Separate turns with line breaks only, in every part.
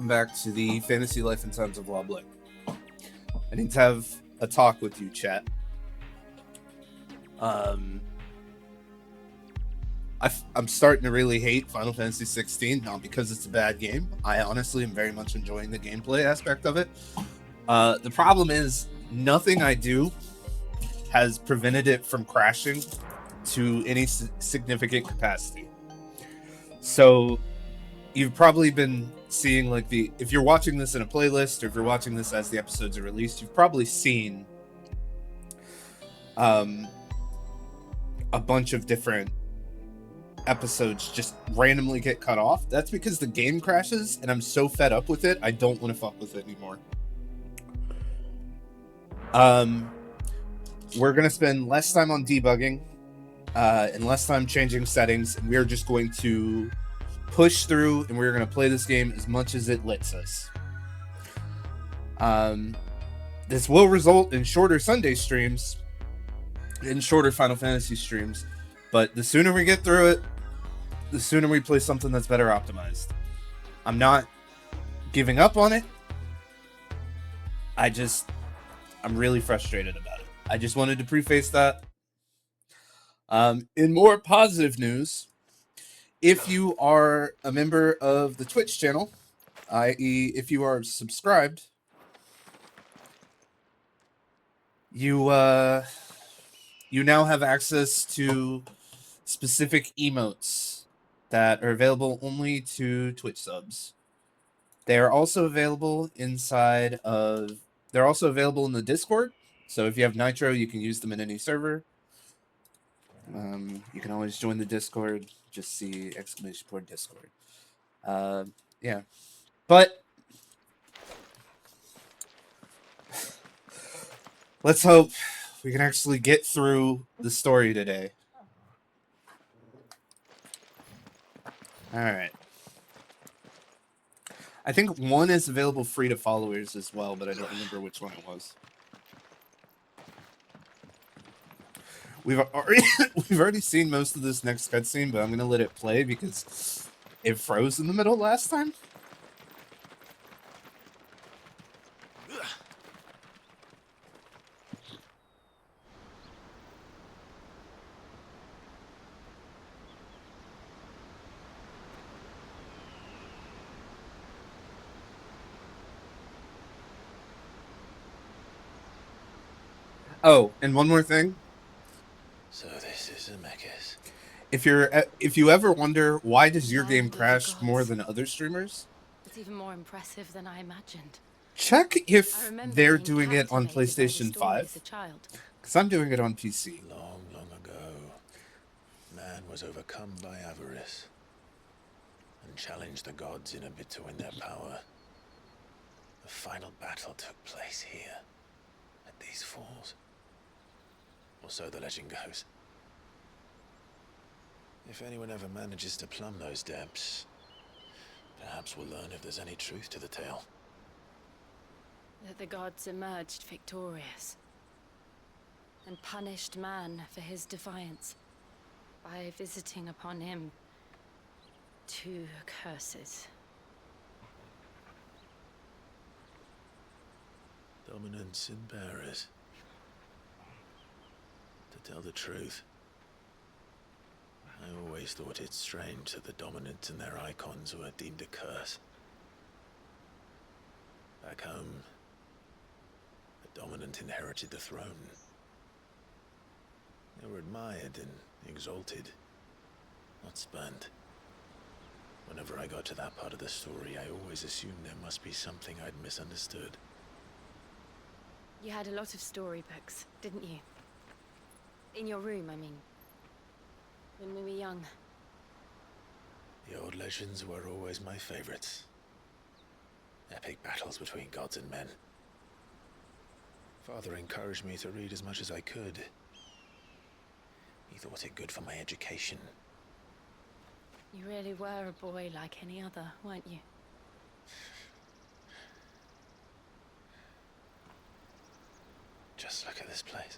back to the Fantasy Life and Times of Wobbling. I need to have a talk with you, chat. I'm starting to really hate Final Fantasy XVI, not because it's a bad game. I honestly am very much enjoying the gameplay aspect of it. The problem is, nothing I do has prevented it from crashing to any significant capacity. So you've probably been seeing, like, if you're watching this in a playlist, or if you're watching this as the episodes are released, you've probably seen a bunch of different episodes just randomly get cut off. That's because the game crashes, and I'm so fed up with it, I don't want to fuck with it anymore. We're going to spend less time on debugging and less time changing settings, and we're just going to push through, and we're going to play this game as much as it lets us. This will result in shorter Sunday streams and shorter Final Fantasy streams, but the sooner we get through it, the sooner we play something that's better optimized. I'm not giving up on it. I'm really frustrated about it. I just wanted to preface that. In more positive news, if you are a member of the Twitch channel, i.e. if you are subscribed, you now have access to specific emotes that are available only to Twitch subs. They are also available they're also available in the Discord. So if you have Nitro, you can use them in any server. You can always join the Discord. Just see !Discord. Yeah. But let's hope we can actually get through the story today. Alright. I think one is available free to followers as well, but I don't remember which one it was. We've already seen most of this next cutscene, but I'm going to let it play because it froze in the middle last time. Oh, and one more thing.
So this is Zemeckis.
If you ever wonder why does your game crash more than other streamers,
it's even more impressive than I imagined.
Check if they're doing it on PlayStation 5, because I'm doing it on PC.
Long, long ago, man was overcome by avarice and challenged the gods in a bid to win their power. The final battle took place here, at these falls. Or so the legend goes. If anyone ever manages to plumb those depths, perhaps we'll learn if there's any truth to the tale.
That the gods emerged victorious and punished man for his defiance by visiting upon him 2 curses.
Dominants and bearers. To tell the truth, I always thought it strange that the dominants and their icons were deemed a curse. Back home, the dominant inherited the throne. They were admired and exalted, not spurned. Whenever I got to that part of the story, I always assumed there must be something I'd misunderstood.
You had a lot of storybooks, didn't you? In your room, I mean. When we were young.
The old legends were always my favorites. Epic battles between gods and men. Father encouraged me to read as much as I could. He thought it good for my education.
You really were a boy like any other, weren't you?
Just look at this place.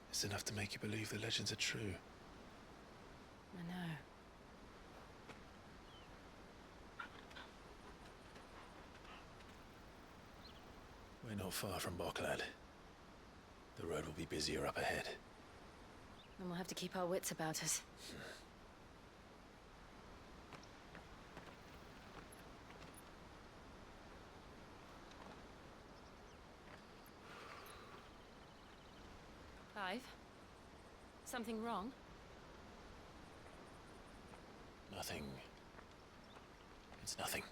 It's enough to make you believe the legends are true.
I know.
not far from Boklad. The road will be busier up ahead.
And we'll have to keep our wits about us. Clive? Something wrong?
Nothing. It's nothing.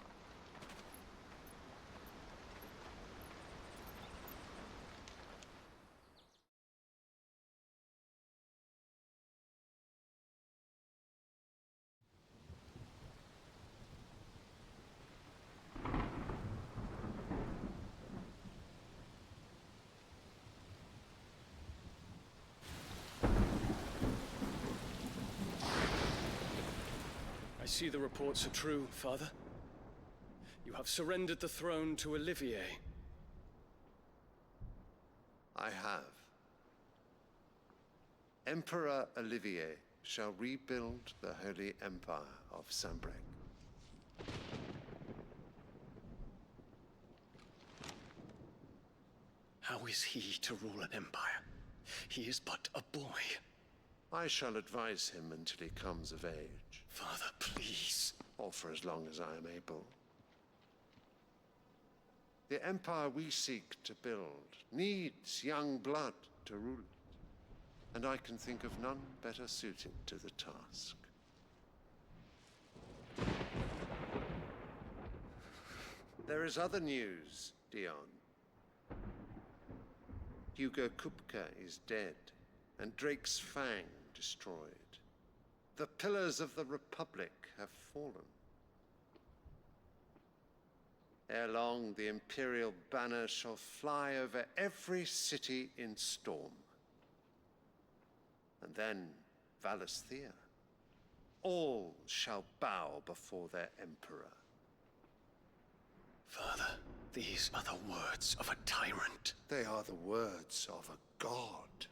I see the reports are true, Father. You have surrendered the throne to Olivier.
I have. Emperor Olivier shall rebuild the Holy Empire of Sanbreque.
How is he to rule an empire? He is but a boy.
I shall advise him until he comes of age,
Father, please.
or for as long as I am able. The empire we seek to build needs young blood to rule it, and I can think of none better suited to the task. There is other news, Dion. Hugo Kupka is dead, and Drake's Fang destroyed. The pillars of the Republic have fallen. Ere long, the Imperial banner shall fly over every city in Storm. And then Valisthea. All shall bow before their Emperor.
Father, these are the words of a tyrant.
They are the words of a god.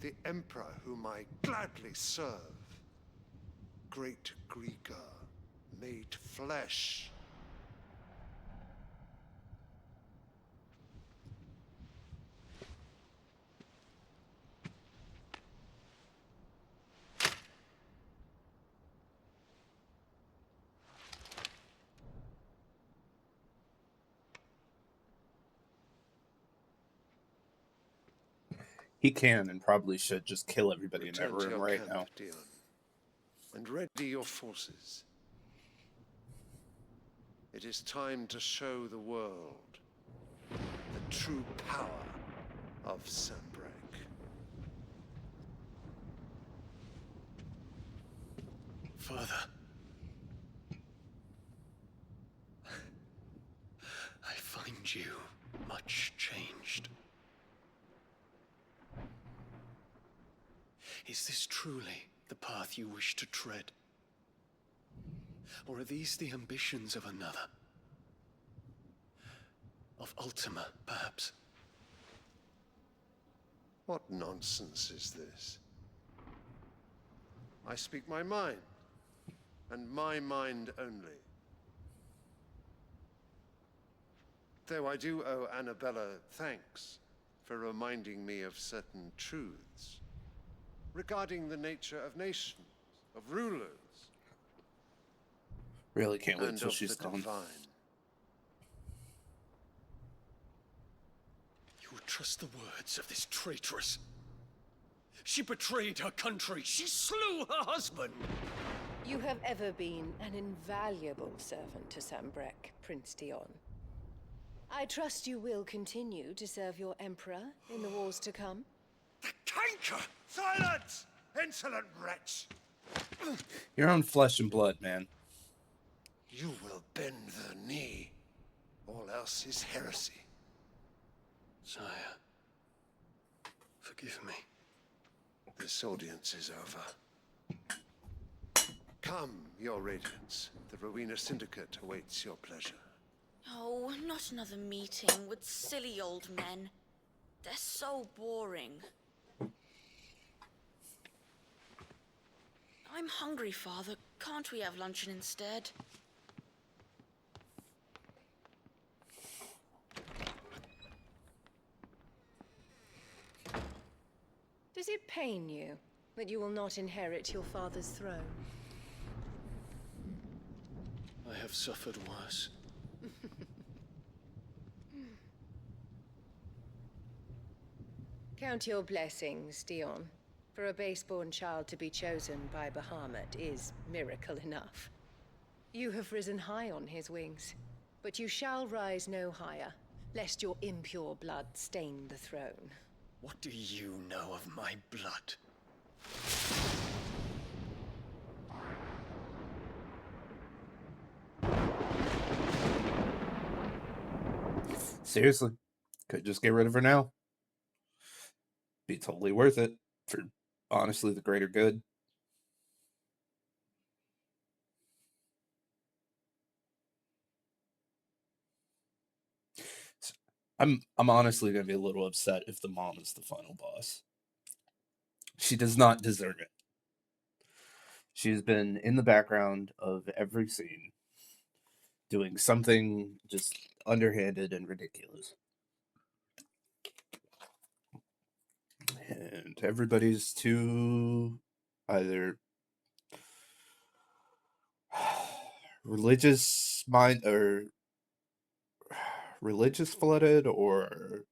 The Emperor whom I gladly serve. Great Greeker, made flesh.
He can and probably should just kill everybody in that
Return to
room
your
right
camp,
now.
Dion, and ready your forces. It is time to show the world the true power of Sanbreque.
Father. I find you much changed. Is this truly the path you wish to tread? Or are these the ambitions of another? Of Ultima, perhaps?
What nonsense is this? I speak my mind, and my mind only. Though I do owe Annabella thanks for reminding me of certain truths regarding the nature of nations, of rulers,
Really can't wait
and
till
of
she's
the
gone.
divine.
You would trust the words of this traitress. She betrayed her country. She slew her husband.
You have ever been an invaluable servant to Sanbreque, Prince Dion. I trust you will continue to serve your Emperor in the wars to come.
The canker! Silence! Insolent wretch!
Your own flesh and blood, man.
You will bend the knee. All else is heresy.
Sire, forgive me.
This audience is over. Come, your Radiance. The Rowena Syndicate awaits your pleasure.
Oh, not another meeting with silly old men. They're so boring. I'm hungry, Father. Can't we have luncheon instead?
Does it pain you that you will not inherit your father's throne?
I have suffered worse.
Count your blessings, Dion. For a base-born child to be chosen by Bahamut is miracle enough. You have risen high on his wings, but you shall rise no higher, lest your impure blood stain the throne.
What do you know of my blood?
Seriously, could just get rid of her now. Be totally worth it for, honestly, the greater good. I'm honestly gonna be a little upset if the mom is the final boss. She does not deserve it. She's been in the background of every scene, doing something just underhanded and ridiculous. And everybody's too either religious mind or religious flooded or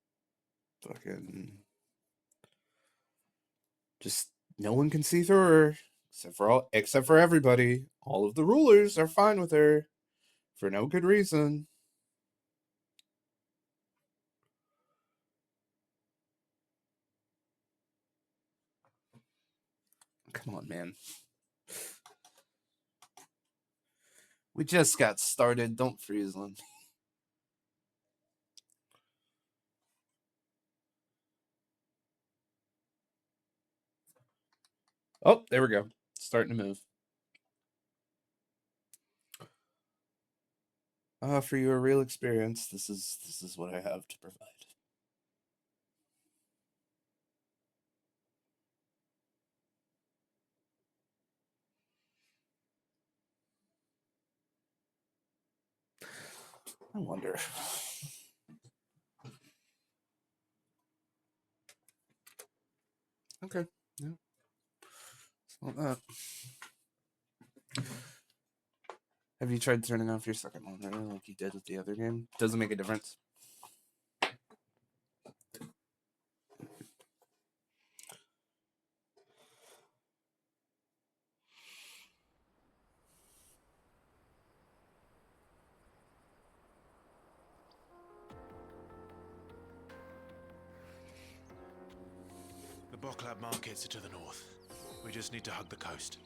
fucking just no one can see through her except for everybody. All of the rulers are fine with her for no good reason. Come on, man. We just got started. Don't freeze them. Oh, there we go. Starting to move. For you a real experience. This is what I have to provide. I wonder. Okay. Yeah. It's not that. Have you tried turning off your second monitor like you did with the other game? Doesn't make a difference.
The Boklab markets are to the north. We just need to hug the coast.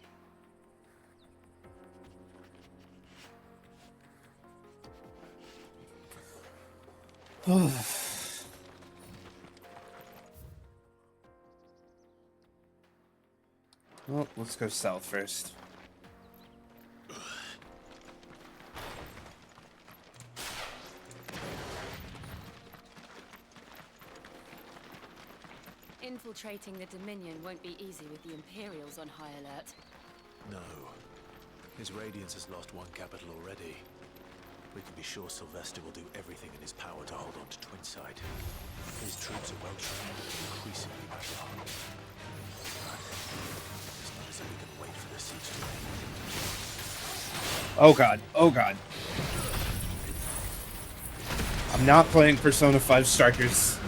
Well, let's go south first.
Infiltrating the Dominion won't be easy with the Imperials on high alert.
No. His Radiance has lost one capital already. We can be sure Sylvester will do everything in his power to hold on to Twinside. His troops are well trained and increasingly battle-hardened. It's not as if we can wait for the siege to end.
Oh god. Oh god. I'm not playing Persona 5 Strikers.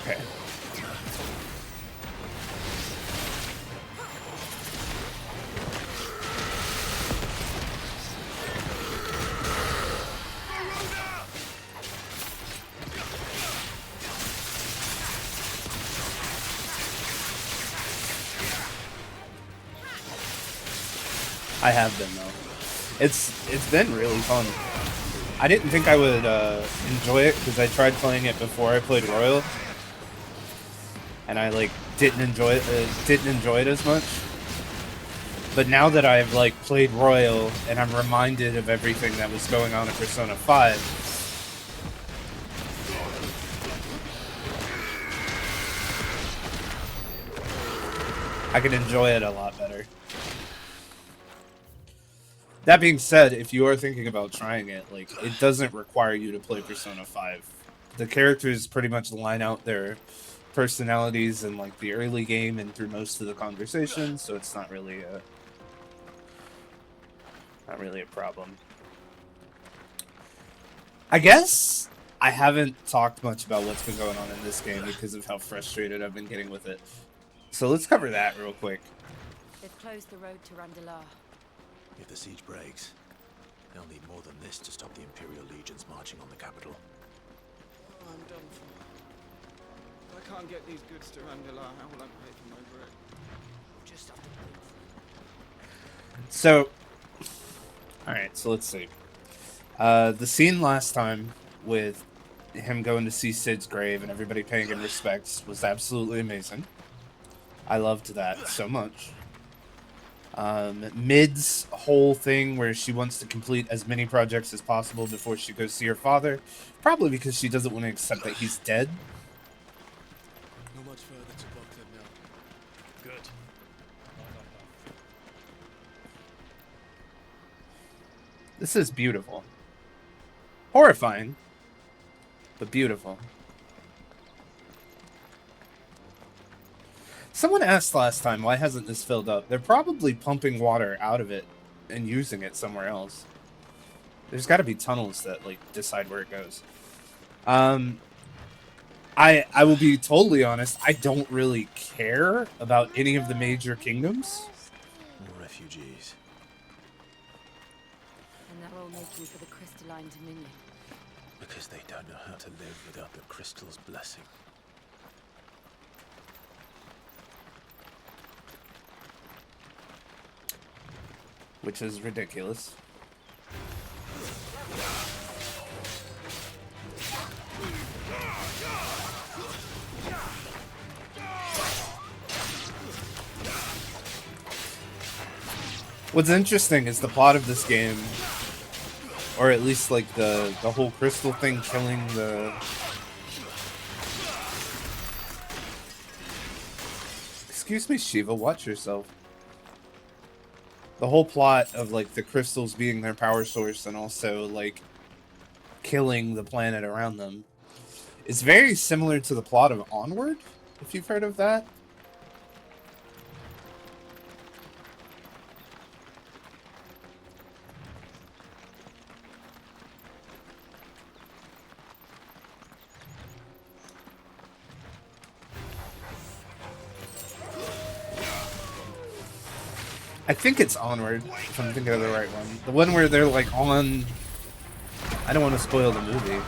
Okay. I have been though. It's been really fun. I didn't think I would enjoy it because I tried playing it before I played Royal, and I like didn't enjoy it as much. But now that I've like played Royal and I'm reminded of everything that was going on in Persona 5, I can enjoy it a lot better. That being said, if you are thinking about trying it, like, it doesn't require you to play Persona 5. The characters pretty much line out their personalities in like the early game and through most of the conversations, so it's not really a problem. I guess I haven't talked much about what's been going on in this game because of how frustrated I've been getting with it. So let's cover that real quick.
They've closed the road to Randalar.
If the siege breaks, they'll need more than this to stop the Imperial legions marching on the capital.
I'm done for. If I can't get these goods to Randalar, how will I pay for my bread? We'll just have to wait for it.
So, alright, so let's see. The scene last time with him going to see Sid's grave and everybody paying him respects was absolutely amazing. I loved that so much. Mid's whole thing where she wants to complete as many projects as possible before she goes see her father, probably because she doesn't want to accept that he's dead.
Not much further to Baghdad now. Good.
This is beautiful. Horrifying, but beautiful. Someone asked last time, why hasn't this filled up? They're probably pumping water out of it and using it somewhere else. There's got to be tunnels that, like, decide where it goes. I will be totally honest, I don't really care about any of the major kingdoms.
More refugees.
And they're all making for the crystalline dominion.
Because they don't know how to live without the crystal's blessing.
Which is ridiculous. What's interesting is the plot of this game, or at least like the whole crystal thing killing the... Excuse me, Shiva, watch yourself. The whole plot of like the crystals being their power source and also like killing the planet around them is very similar to the plot of Onward, if you've heard of that. I think it's Onward, if I'm thinking of the right one. The one where they're like on... I don't want to spoil the movie.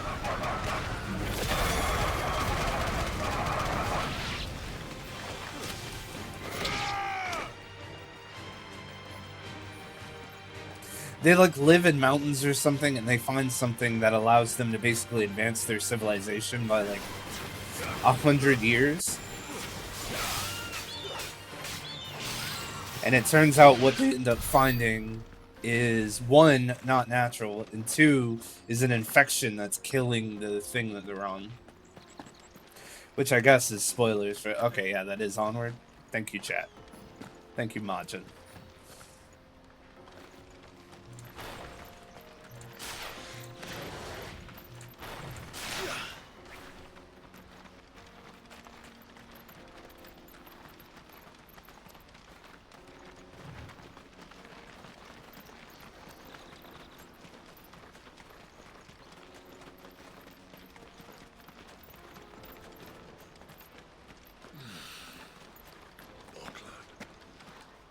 They like live in mountains or something and they find something that allows them to basically advance their civilization by like 100 years. And it turns out what they end up finding is, one, not natural, and two, is an infection that's killing the thing that they're on. Which I guess is spoilers for... Okay, yeah, that is Onward. Thank you, chat. Thank you, Majin.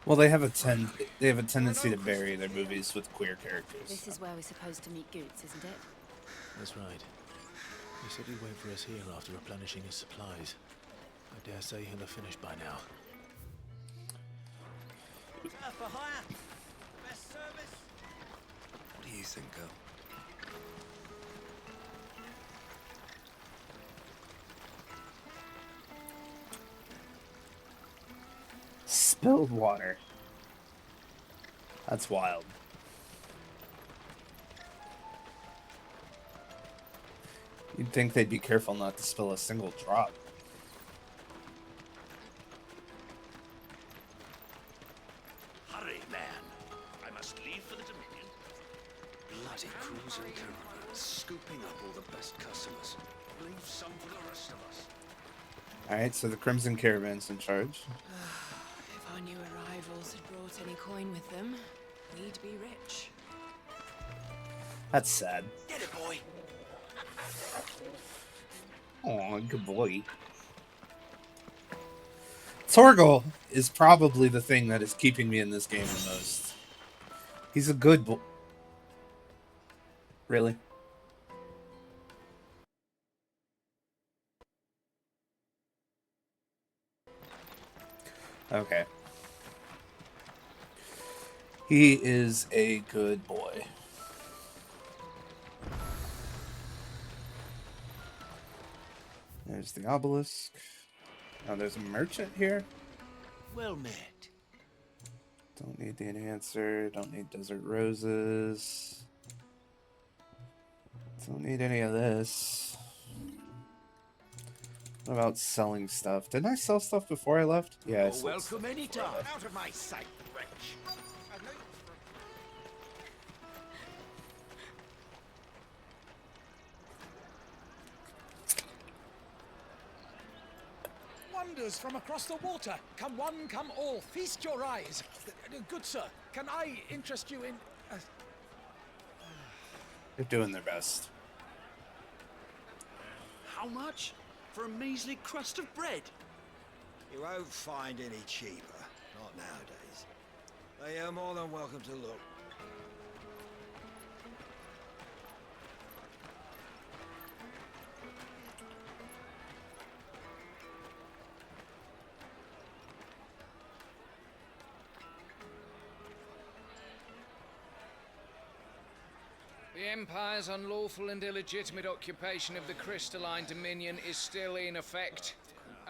Well, they have a tendency to bury their movies with queer characters.
This is where we're supposed to meet Goots, isn't it?
That's right. He said he'd wait for us here after replenishing his supplies. I dare say he'll have finished by now.
For hire. Best service.
What do you think, girl?
Spilled water. That's wild. You'd think they'd be careful not to spill a single drop.
Hurry, man. I must leave for the Dominion. up all the best customers. Leave some for the rest of us.
Alright, so the Crimson Caravan's in charge.
If our new arrivals had brought any coin with them, we'd be rich.
That's sad.
Get it, boy.
Oh, good boy. Torgal is probably the thing that is keeping me in this game the most. He's a good boy. Really? Okay. He is a good boy. There's the obelisk. Oh, there's a merchant here.
Well met.
Don't need the enhancer. Don't need desert roses. Don't need any of this. What about selling stuff? Didn't I sell stuff before I left? Yeah, I sold
Welcome
stuff.
anytime. Out of my sight, wretch.
Wonders from across the water. Come one, come all. Feast your eyes. Good sir, can I interest you in...
They're doing their best.
How much? For a measly crust of bread?
You won't find any cheaper. Not nowadays. They are more than welcome to look.
The Empire's unlawful and illegitimate occupation of the crystalline dominion is still in effect.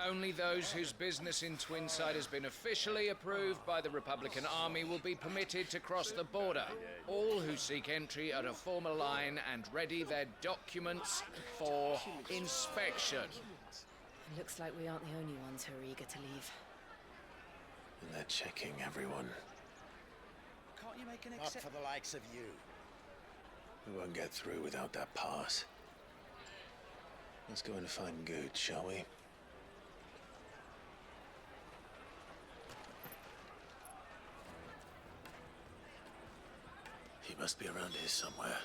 Only those whose business in Twinside has been officially approved by the Republican Army will be permitted to cross the border. All who seek entry are to form a line and ready their documents for inspection.
It looks like we aren't the only ones who are eager to leave.
And they're checking everyone.
Can't you make an
Not for the likes of you. We won't get through without that pass. Let's go and find Good, shall we? He must be around here somewhere.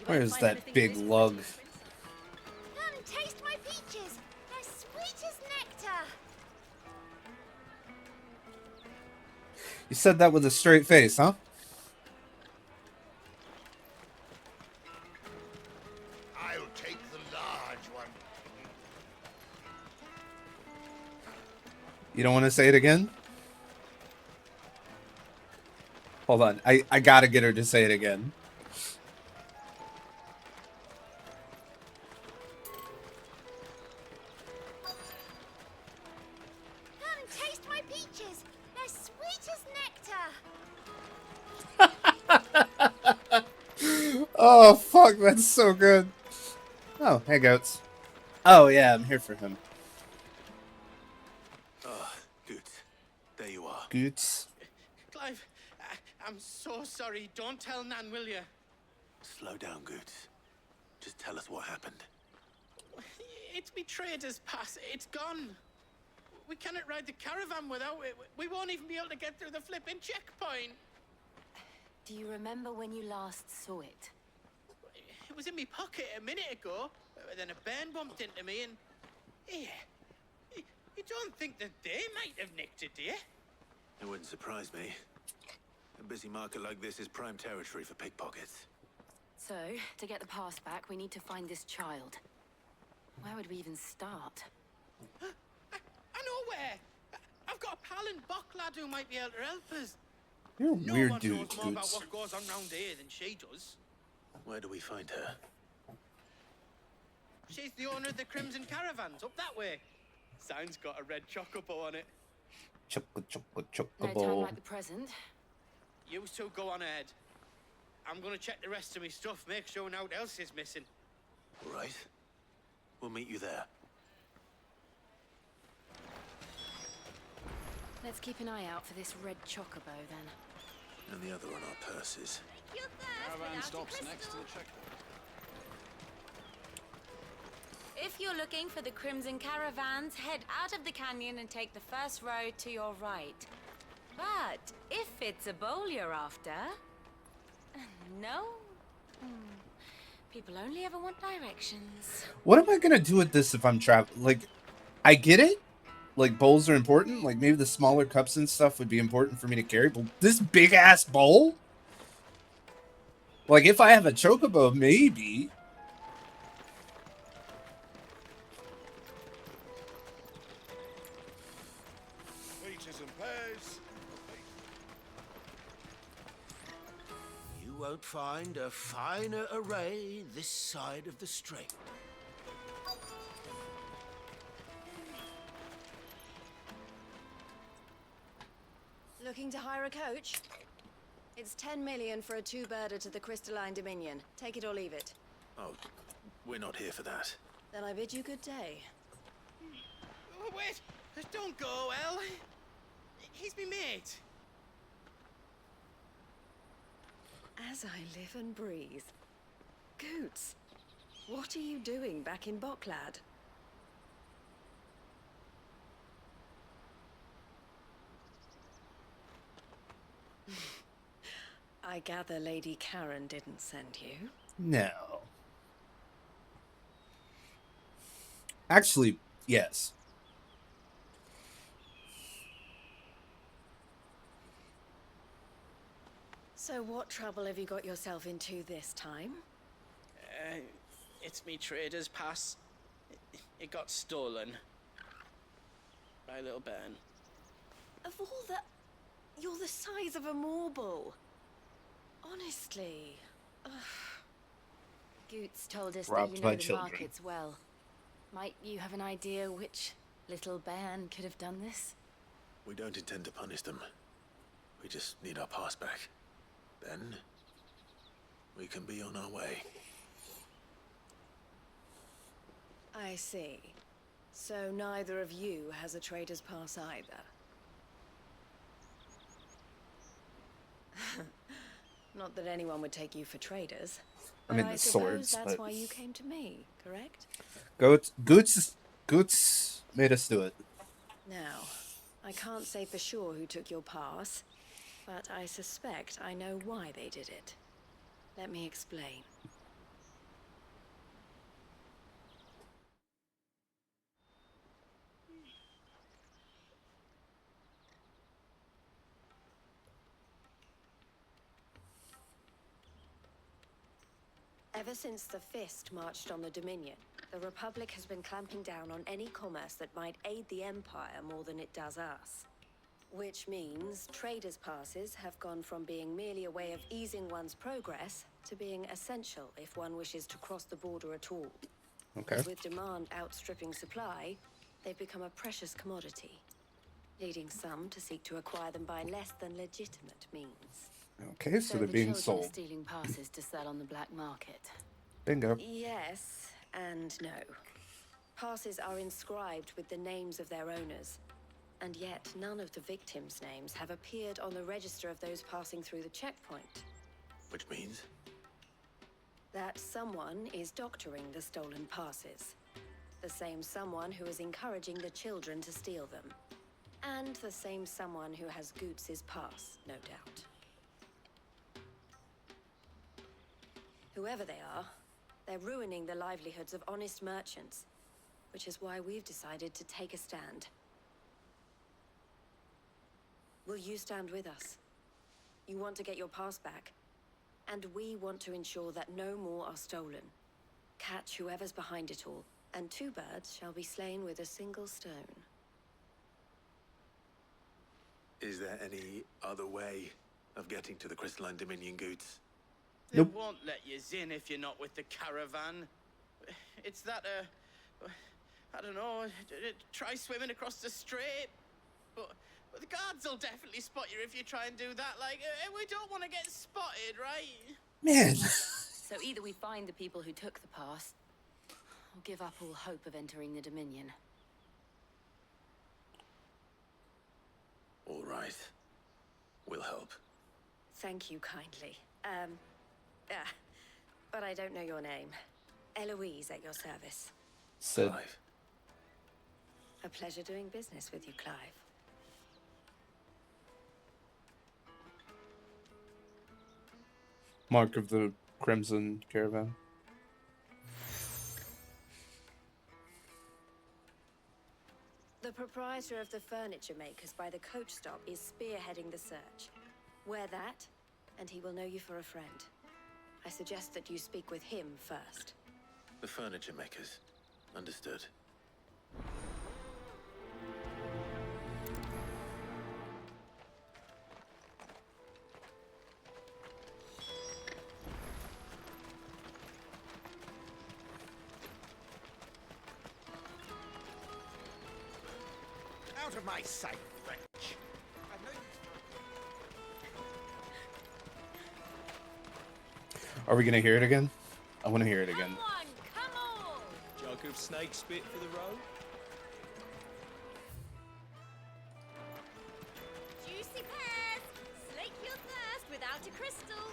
Where's that big lug?
Come taste my peaches. They're sweet as nectar.
You said that with a straight face, huh?
I'll take the large one.
You don't want to say it again? Hold on. I gotta get her to say it again.
Come taste my peaches. They're sweet as nectar.
Oh, fuck. That's so good. Oh, hey, goats. Oh, yeah. I'm here for him.
Good. There you are.
Goots.
Clive, I'm so sorry. Don't tell Nan, will you?
Slow down, Good. Just tell us what happened.
It's me trader's pass. It's gone. We cannot ride the caravan without it. We won't even be able to get through the flipping checkpoint.
Do you remember when you last saw it?
It was in my pocket a minute ago. Then a bairn bumped into me and... Yeah. You don't think that they might have nicked it, do you?
It wouldn't surprise me. A busy market like this is prime territory for pickpockets.
So, to get the pass back, we need to find this child. Where would we even start?
I know where. I've got a pal in Bock lad who might be able to help us.
You're a
No
weird
one
dude,
knows more about
Goots.
what goes on round here than she does.
Where do we find her?
She's the owner of the Crimson Caravans, up that way. Sign's got a red chocobo on it.
Choco,
No time
chocobo.
like the present.
You two go on ahead. I'm gonna check the rest of my stuff, make sure no else is missing.
All right. We'll meet you there.
Let's keep an eye out for this red chocobo, then.
and the other on our purses.
Caravan stops next to the checkpoint. If you're looking for the Crimson Caravans, head out of the canyon and take the first road to your right. But if it's a bowl you're after... No? People only ever want directions.
What am I gonna do with this if I'm traveling? Like, I get it. Like, bowls are important. Like, maybe the smaller cups and stuff would be important for me to carry. But this big-ass bowl? Like, if I have a chocobo, maybe.
Peaches and pears.
You won't find a finer array this side of the strait.
Looking to hire a coach? It's 10 million for a two-birder to the Crystalline Dominion. Take it or leave it.
Oh, we're not here for that.
Then I bid you good day.
Oh, wait! Don't go, El. He's me mate.
As I live and breathe. Goots, what are you doing back in Bocklad? I gather Lady Karen didn't send you.
No. Actually, yes.
So what trouble have you got yourself into this time?
It's me trader's pass. It got stolen. By little Ben.
Of all the... You're the size of a marble. Honestly. Ugh.
Goots told us
Robbed
that you
my
know the
children.
markets well. Might you have an idea which little bairn could have done this?
We don't intend to punish them. We just need our pass back. Then, we can be on our way.
I see. So neither of you has a trader's pass either. Not that anyone would take you for traders.
I mean,
but
the
suppose
swords,
that's
but...
why you came to me, correct?
Goots made us do it.
Now, I can't say for sure who took your pass, but I suspect I know why they did it. Let me explain. Ever since the Fist marched on the Dominion, the Republic has been clamping down on any commerce that might aid the Empire more than it does us. Which means traders' passes have gone from being merely a way of easing one's progress to being essential if one wishes to cross the border at all.
Okay.
And with demand outstripping supply, they've become a precious commodity, leading some to seek to acquire them by less than legitimate means.
Okay, so they're being
children are
sold.
stealing passes to sell on the black market.
Bingo.
Yes and no. Passes are inscribed with the names of their owners, and yet none of the victims' names have appeared on the register of those passing through the checkpoint.
Which means?
That someone is doctoring the stolen passes. The same someone who is encouraging the children to steal them. And the same someone who has Goots' pass, no doubt. Whoever they are, they're ruining the livelihoods of honest merchants, which is why we've decided to take a stand. Will you stand with us? You want to get your pass back, and we want to ensure that no more are stolen. Catch whoever's behind it all, and two birds shall be slain with a single stone.
Is there any other way of getting to the Crystalline Dominion, Goots?
They won't let you in if you're not with the caravan. It's that, I don't know, try swimming across the strait. But the guards will definitely spot you if you try and do that. Like, we don't want to get spotted, right?
Man.
So either we find the people who took the pass, or give up all hope of entering the Dominion.
All right. We'll help.
thank you kindly. But I don't know your name. Eloise at your service.
Sid.
Clive.
A pleasure doing business with you, Clive.
Mark of the Crimson Caravan.
The proprietor of the furniture makers by the coach stop is spearheading the search. Wear that, and he will know you for a friend. I suggest that you speak with him first.
The furniture makers. Understood.
Out of my sight, French.
Are we gonna hear it again? I want to hear it again.
Come on!
Jug of snake spit for the road.
Juicy pears! Slake your thirst without a crystal.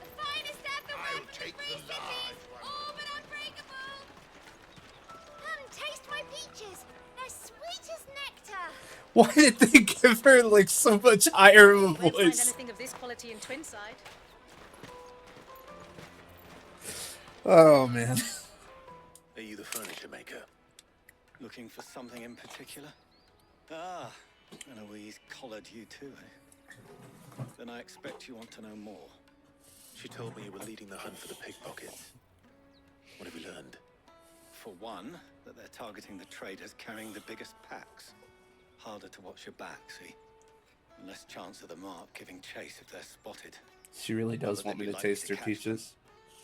The finest ever
I'll
from
take
the Free
the large
Cities!
one.
All but unbreakable! Come, taste my peaches! They're sweet as nectar!
Why did they give her like so much higher of a
Won't find
voice?
anything of this quality in Twinside.
Oh man.
Are you the furniture maker?
Looking for something in particular? Ah, Eloise collared you too, eh? Then I expect you want to know more.
She told me you were leading the hunt for the pickpockets. What have you learned?
For one, that they're targeting the traders carrying the biggest packs. Harder to watch your back, see? Less chance of the mark giving chase if they're spotted.
She really does
Not that
want me
they'd
to
be
taste
likely
her
to catch them.
peaches.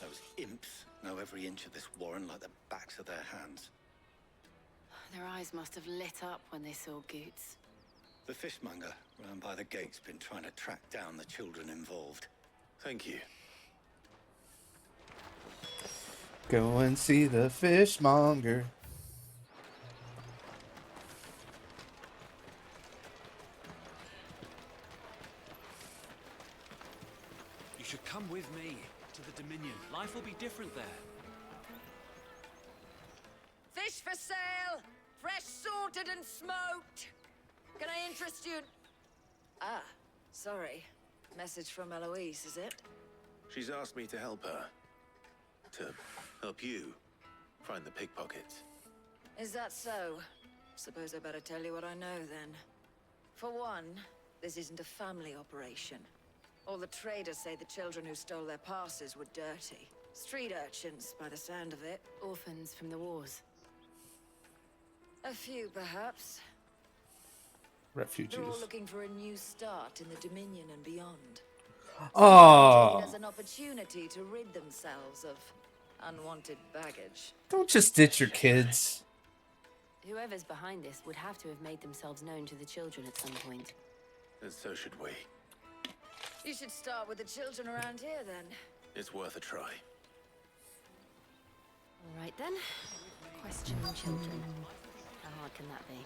Those imps know every inch of this warren like the backs of their hands.
Their eyes must have lit up when they saw Goots.
The fishmonger round by the gate's been trying to track down the children involved.
Thank you.
Go and see the fishmonger.
You should come with me to the Dominion. Life will be different there.
Fish for sale! Fresh sorted and smoked! Can I interest you? Ah, sorry. Message from Eloise, is it?
She's asked me to help her. To help you find the pickpockets.
Is that so? Suppose I better tell you what I know then. For one, this isn't a family operation. All the traders say the children who stole their passes were dirty. Street urchins, by the sound of it.
Orphans from the wars.
A few, perhaps.
Refugees.
They're all looking for a new start in the Dominion and beyond.
Oh.
It as an opportunity to rid themselves of unwanted baggage.
Don't just ditch your kids.
Whoever's behind this would have to have made themselves known to the children at some point.
And so should we.
You should start with the children around here, then.
It's worth a try.
All right then. Question children. How hard can that be?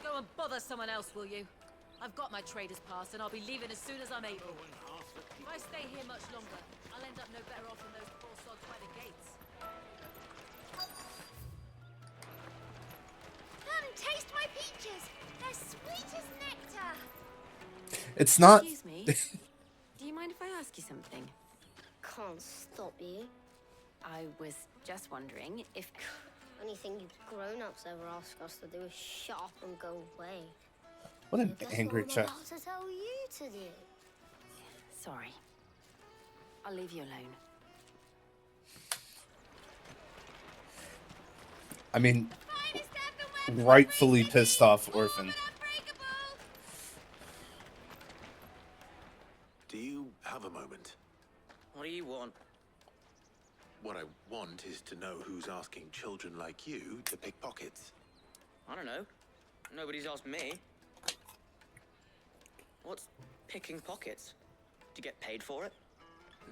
Go and bother someone else, will you? I've got my trader's pass and I'll be leaving as soon as I'm able. If I stay here much longer, I'll end up no better off than those poor sods by the gates.
Come, taste my peaches! They're sweet as nectar!
It's not.
Excuse me. Do you mind if I ask you something?
Can't stop you.
I was just wondering if...
Anything you grown-ups ever ask us to do is shut up and go away.
What an
That's
angry
what I'm
child.
about to tell you to do.
Sorry. I'll leave you alone.
I mean, rightfully pissed off orphan.
Do you have a moment?
What do you want?
What I want is to know who's asking children like you to pick pockets.
I don't know. Nobody's asked me. What's picking pockets? Do you get paid for it?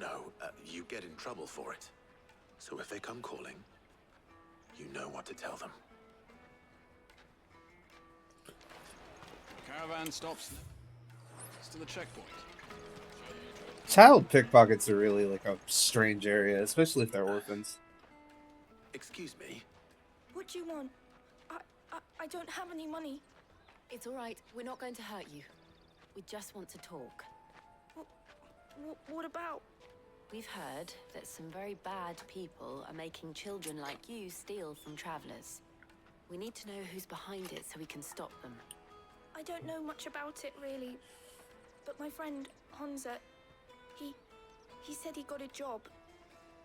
No, you get in trouble for it. So if they come calling, You know what to tell them.
Caravan stops to the checkpoint.
Child pickpockets are really like a strange area, especially if they're orphans.
Excuse me.
What do you want? I don't have any money.
It's all right. We're not going to hurt you. We just want to talk.
What about?
We've heard that some very bad people are making children like you steal from travelers. We need to know who's behind it so we can stop them.
I don't know much about it, really. But my friend, Honza, he said he got a job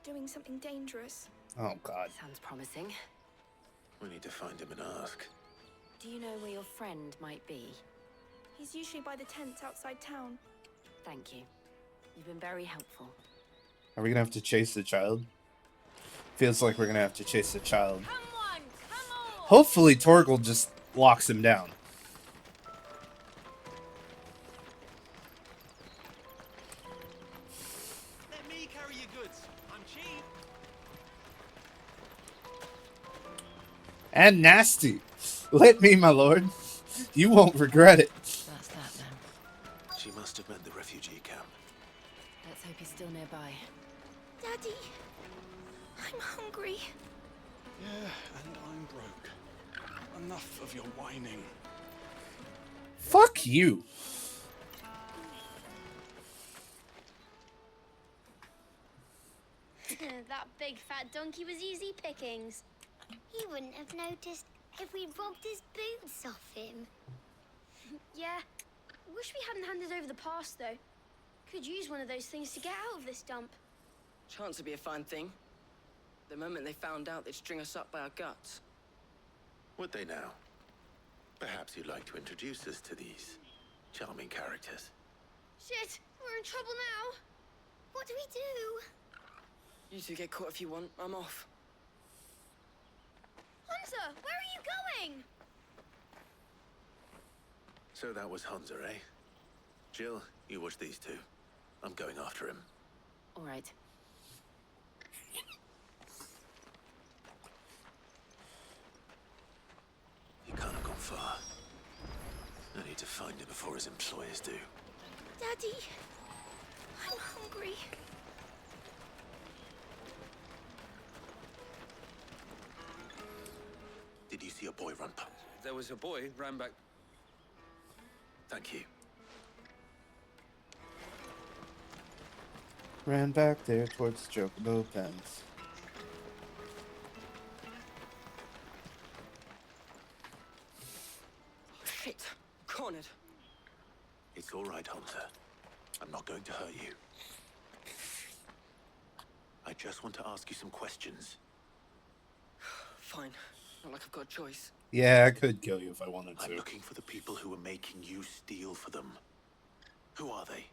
doing something dangerous.
Oh, God.
Sounds promising.
We need to find him and ask.
Do you know where your friend might be?
He's usually by the tents outside town.
Thank you. You've been very helpful.
Are we gonna have to chase the child? Feels like we're gonna have to chase the child.
Come on!
Hopefully Torgal just locks him down.
Let me carry your goods. I'm cheap.
And nasty. Let me, my lord. You won't regret it.
That's that then.
She must have meant the refugee camp.
Let's hope he's still nearby.
Daddy, I'm hungry.
Yeah, and I'm broke. Enough of your whining.
Fuck you.
That big fat donkey was easy pickings. He wouldn't have noticed if we robbed his boots off him.
Yeah. Wish we hadn't handed over the pass, though. Could use one of those things to get out of this dump.
Chance would be a fine thing. The moment they found out, they'd string us up by our guts.
Would they now? Perhaps you'd like to introduce us to these charming characters.
Shit, we're in trouble now.
What do we do?
You two get caught if you want. I'm off.
Hunter, where are you going?
So that was Hunter, eh? Jill, you watch these two. I'm going after him.
All right.
He can't have gone far. I need to find him before his employers do.
Daddy, I'm hungry.
Did you see a boy run past?
There was a boy ran back.
Thank you.
Ran back there towards Chocobo Pens.
Shit. Cornered.
It's all right, Hunter. I'm not going to hurt you. I just want to ask you some questions.
Fine. Not like I've got a choice.
Yeah, I could kill you if I wanted to.
I'm looking for the people who are making you steal for them. Who are they?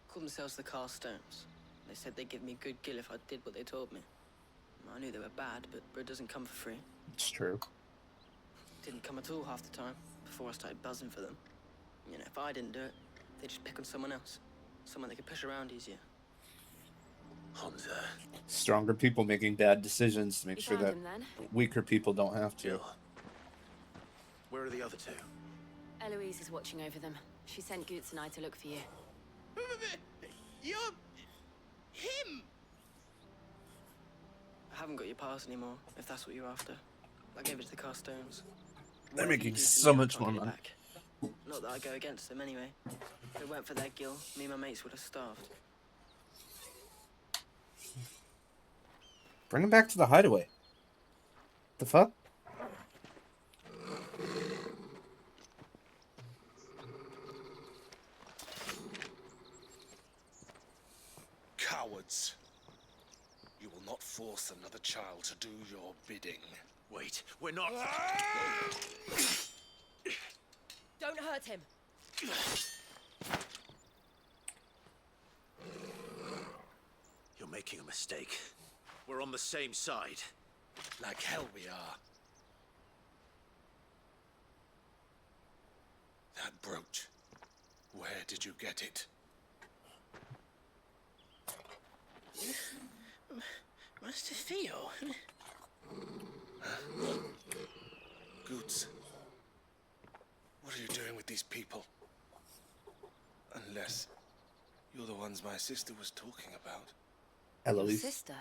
Call themselves the Carstones. They said they'd give me good gill if I did what they told me. I knew they were bad, but bread doesn't come for free.
It's true.
Didn't come at all half the time, before I started buzzing for them. You know, if I didn't do it, they'd just pick on someone else. Someone they could push around easier.
Hunter.
Stronger people making bad decisions to make
You
sure
found
that
him, then?
weaker people don't have to.
Where are the other two?
Eloise is watching over them. She sent Goots and I to look for you.
You're... him! I haven't got your pass anymore, if that's what you're after. I gave it to the Carstones.
They're
Whatever
making
you do to
so
me, I
much
can't
more
get it
money.
back. Not that I go against them anyway. If it weren't for their gill, me and my mates would have starved.
Bring him back to the hideaway. The fuck?
Cowards. You will not force another child to do your bidding.
Wait, we're not...
Don't hurt him.
You're making a mistake. We're on the same side.
Like hell we are. That brooch. Where did you get it?
My
Master Theo?
Goots, what are you doing with these people? Unless you're the ones my sister was talking about.
Eloise.
Sister?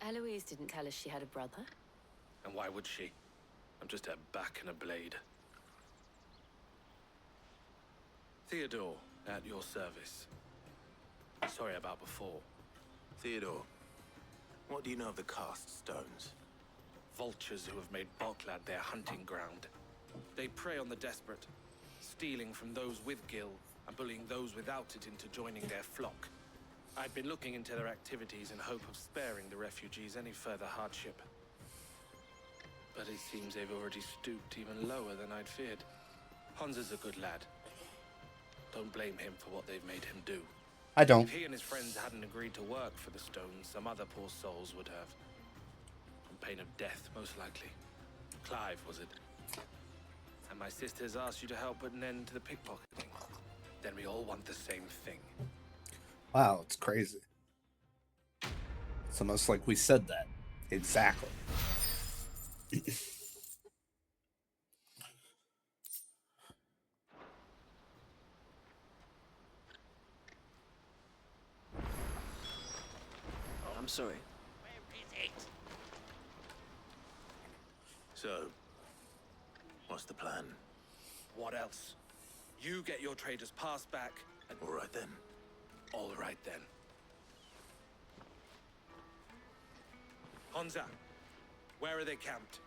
Eloise didn't tell us she had a brother.
And why would she? I'm just her back and a blade. Theodore, at your service. Sorry about before.
Theodore, what do you know of the cast stones?
Vultures who have made Balklad their hunting ground. They prey on the desperate, stealing from those with gil and bullying those without it into joining their flock. I've been looking into their activities in hope of sparing the refugees any further hardship. But it seems they've already stooped even lower than I'd feared. Hans is a good lad. Don't blame him for what they've made him do.
I don't.
If he and his friends hadn't agreed to work for the stones, some other poor souls would have. On pain of death, most likely. Clive, was it? And my sisters asked you to help put an end to the pickpocketing. Then we all want the same thing.
Wow, it's crazy. It's almost like we said that. Exactly.
I'm sorry.
Where is it?
So, what's the plan?
What else? You get your traders' pass back, and...
All right then.
All right then. Honza, where are they camped?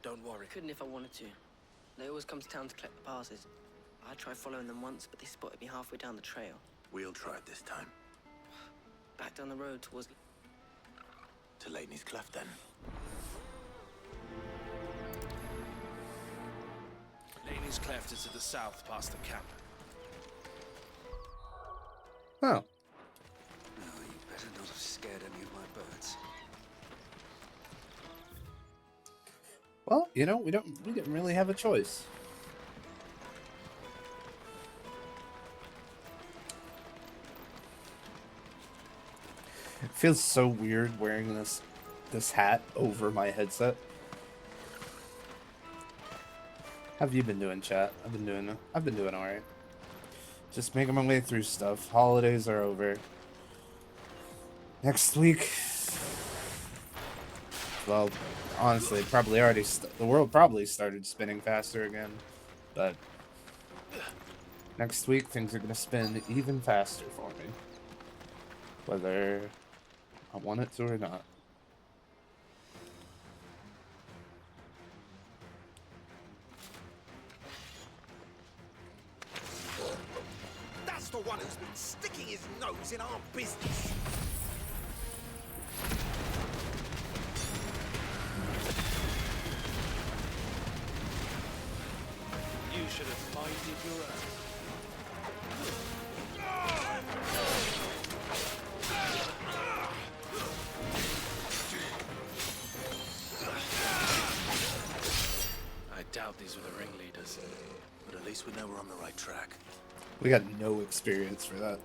Don't worry.
Couldn't if I wanted to. They always come to town to collect the passes. I tried following them once, but they spotted me halfway down the trail.
We'll try it this time.
Back down the road towards...
To Lateney's Cleft, then.
Laney's Cleft is to the south, past the camp.
Oh.
No, you better not have scared any of my birds.
Well, you know, we didn't really have a choice. It feels so weird wearing this hat over my headset. How have you been doing, chat? I've been doing alright. Just making my way through stuff. Holidays are over. Next week, well, honestly, probably already the world probably started spinning faster again, but next week things are gonna spin even faster for me, whether I want it to or not.
That's the one who's been sticking his nose in our business.
You should have minded your own. I doubt these were the ringleaders.
But at least we know we're on the right track.
We got no experience for that.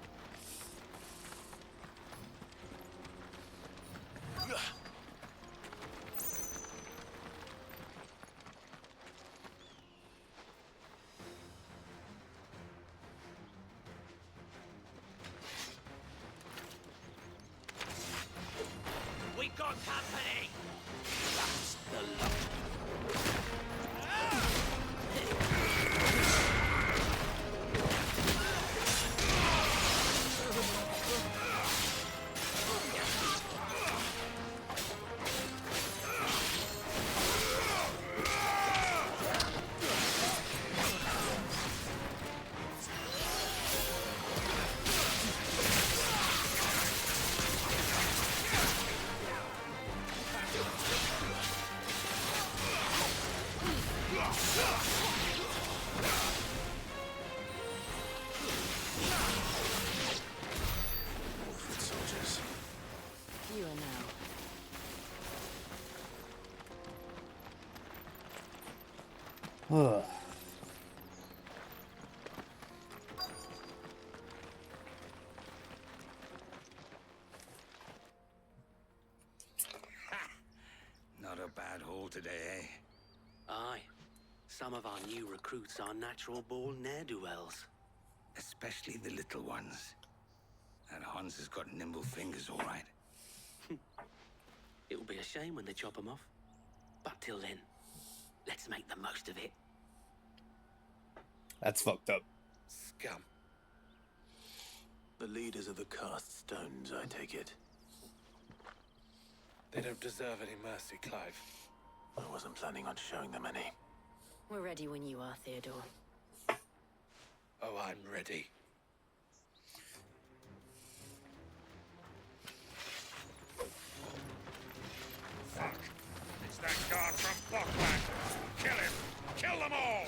We got company! That's the luck.
Fewer now.
Ugh.
Not a bad haul today, eh?
Aye. Some of our new recruits are natural-born ne'er-do-wells.
Especially the little ones. And Hans has got nimble fingers, all right.
It will be a shame when they chop them off. But till then, let's make the most of it.
That's fucked up.
Scum. The leaders of the Cast Stones, I take it. They don't deserve any mercy, Clive. I wasn't planning on showing them any.
We're ready when you are, Theodore.
Oh, I'm ready.
Fuck. It's that guard from Bockland. Kill him. Kill them all.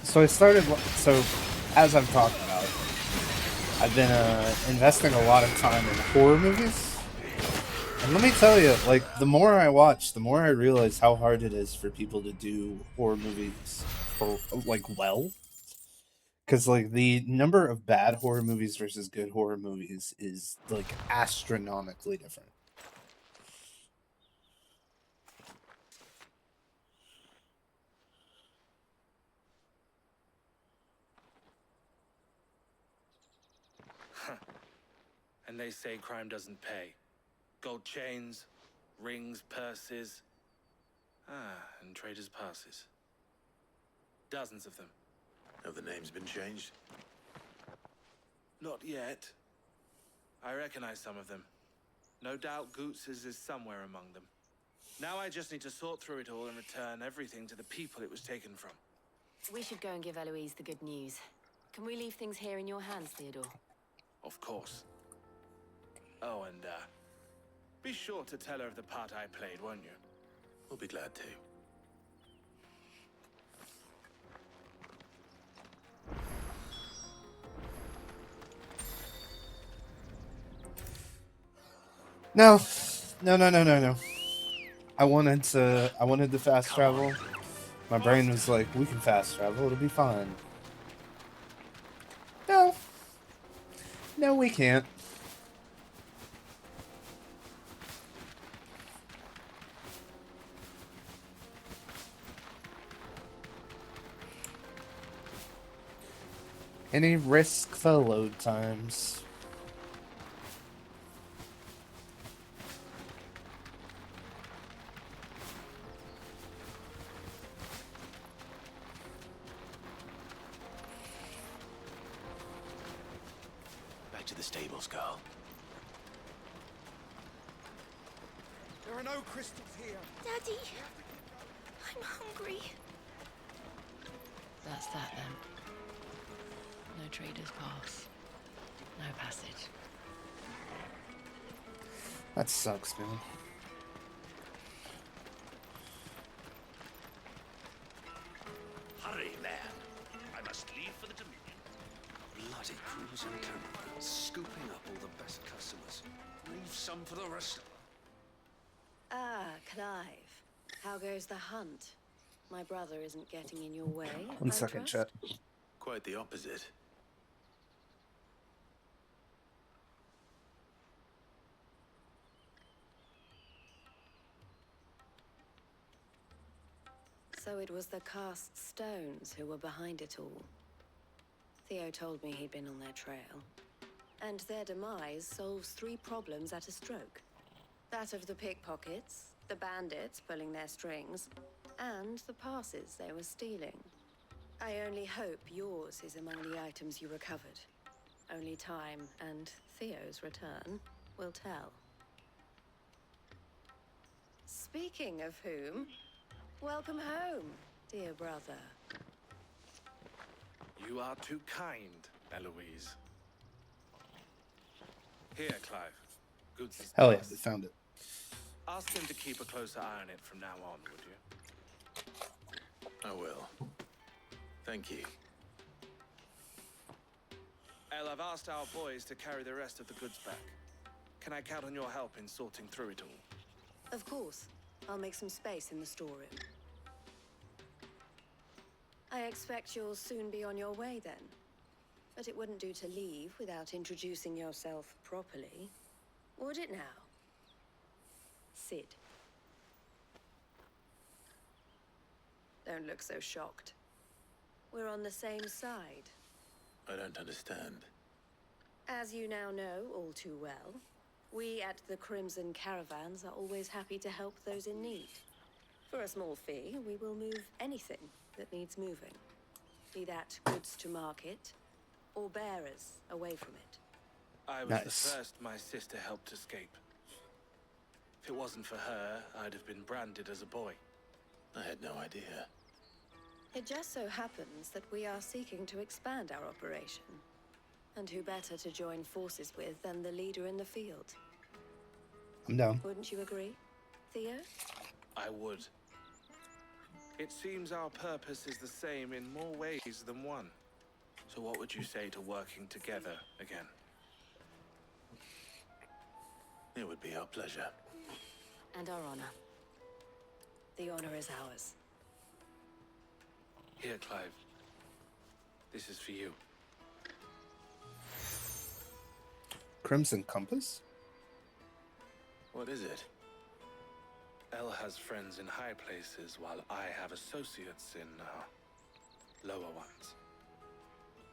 So I started, so as I've talked about, I've been investing a lot of time in horror movies. And let me tell you, like, the more I watch, the more I realize how hard it is for people to do horror movies, or, like, well. Because, like, the number of bad horror movies versus good horror movies is, like, astronomically different.
And they say crime doesn't pay. Gold chains, rings, purses. And traders' passes. Dozens of them. Have the names been changed? Not yet. I recognize some of them. No doubt Goots's is somewhere among them. Now I just need to sort through it all and return everything to the people it was taken from.
We should go and give Eloise the good news. Can we leave things here in your hands, Theodore?
Of course. Oh, and, be sure to tell her of the part I played, won't you? We'll be glad to.
No. No. I wanted to fast travel. My brain was like, we can fast travel, it'll be fine. No. No, we can't. Any risk for load times?
Back to the stables, girl.
There are no crystals here.
Daddy, I'm hungry.
That's that then. No trader's pass. No passage.
That sucks, man.
Hurry, man. I must leave for the Dominion. Bloody crews and caravans, scooping up all the best customers. Leave some for the rest of them.
Ah, Clive. How goes the hunt? My brother isn't getting in your way.
One second, chat.
Quite the opposite.
So it was the Cast Stones who were behind it all. Theo told me he'd been on their trail. And their demise solves 3 problems at a stroke. That of the pickpockets, the bandits pulling their strings, and the passes they were stealing. I only hope yours is among the items you recovered. Only time and Theo's return will tell. Speaking of whom, welcome home, dear brother.
You are too kind, Eloise. Here, Clive. Goods'
Hell yeah,
pass.
we found it.
Ask him to keep a closer eye on it from now on, would you?
I will. Thank you.
El, I've asked our boys to carry the rest of the goods back. Can I count on your help in sorting through it all?
Of course. I'll make some space in the storeroom. I expect you'll soon be on your way then. But it wouldn't do to leave without introducing yourself properly. Would it now? Sid. Don't look so shocked. We're on the same side.
I don't understand.
As you now know all too well, we at the Crimson Caravans are always happy to help those in need. For a small fee, we will move anything that needs moving. Be that goods to market, or bearers away from it.
I was the first my sister helped escape. If it wasn't for her, I'd have been branded as a boy.
I had no idea.
It just so happens that we are seeking to expand our operation. And who better to join forces with than the leader in the field?
I'm down.
Wouldn't you agree, Theo?
I would. It seems our purpose is the same in more ways than one. So what would you say to working together again?
It would be our pleasure.
And our honor. The honor is ours.
Here, Clive. This is for you.
Crimson Compass?
What is it?
El has friends in high places, while I have associates in lower ones.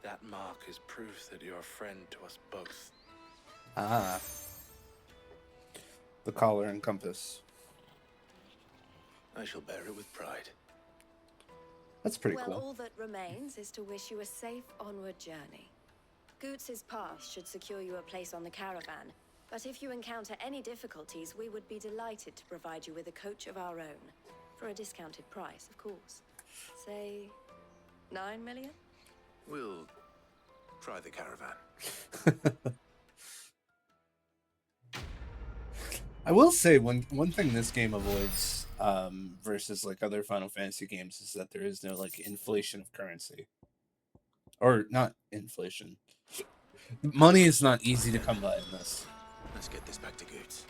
That mark is proof that you're a friend to us both.
Ah. The collar and compass.
I shall bear it with pride.
That's pretty
well,
cool.
All that remains is to wish you a safe onward journey. Goots' pass should secure you a place on the caravan, but if you encounter any difficulties, we would be delighted to provide you with a coach of our own. For a discounted price, of course. Say, 9 million?
We'll try the caravan.
I will say one thing this game avoids versus like other Final Fantasy games is that there is no like inflation of currency. Or not inflation. Money is not easy to come by in this.
Let's get this back to Goots.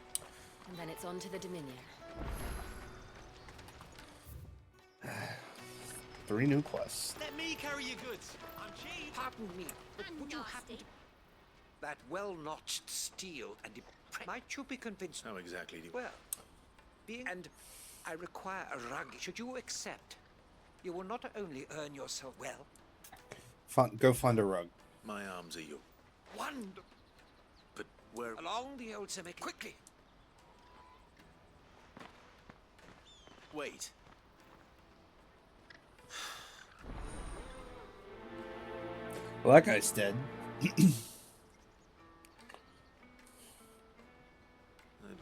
And then it's on to the Dominion.
3 new quests.
Let me carry your goods. I'm cheap.
Pardon me, but would you happen to... That well-notched steel and might you be convinced?
How exactly do you...
Well, and I require a rug. Should you accept, you will not only earn yourself well...
Go find a rug.
My arms are you.
Wonderful.
But where...
Along the old cemetery. Quickly.
Wait.
Well, that guy's dead.
I'd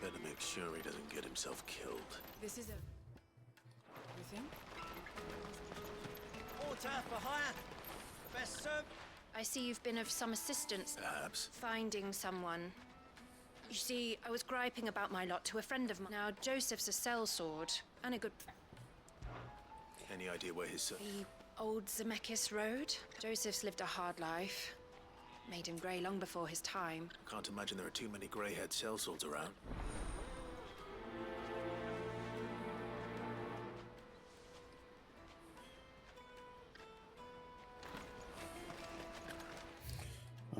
better make sure he doesn't get himself killed.
This is everything?
Water for hire. Best served.
I see you've been of some assistance.
Perhaps.
Finding someone. You see, I was griping about my lot to a friend of mine. Now, Joseph's a sellsword and a good...
Any idea where his...
The old Zemeckis Road? Joseph's lived a hard life. Made him grey long before his time.
Can't imagine there are too many grey-haired sellswords around.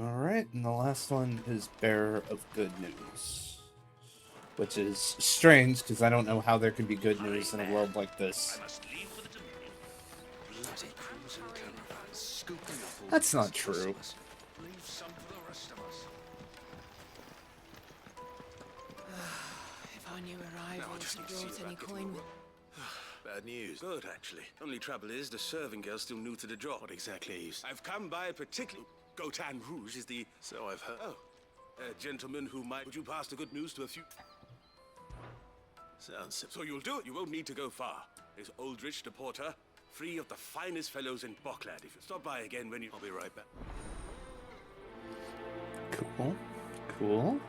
Alright, and the last one is Bearer of Good News. Which is strange, because I don't know how there can be good news in a world like this.
I must leave for the Dominion. Bloody crimson caravans scooping up all
That's
the
not
best
true.
customers. Leave some for the rest of us.
If Our new
No, I
arrivals
just need to
brought
see
any
about getting
coin.
Bad news. Good, actually. Only trouble is the serving girl's still new to the job. What exactly is? I've come by a particular... Gotan Rouge is the... So I've heard. Oh. A gentleman who might... Would you pass the good news to a few... Sounds simple. So you'll do it. You won't need to go far. There's Aldrich, the porter, free of the finest fellows in Bocklad. If you stop by again when you... I'll be right back.
Cool. Cool.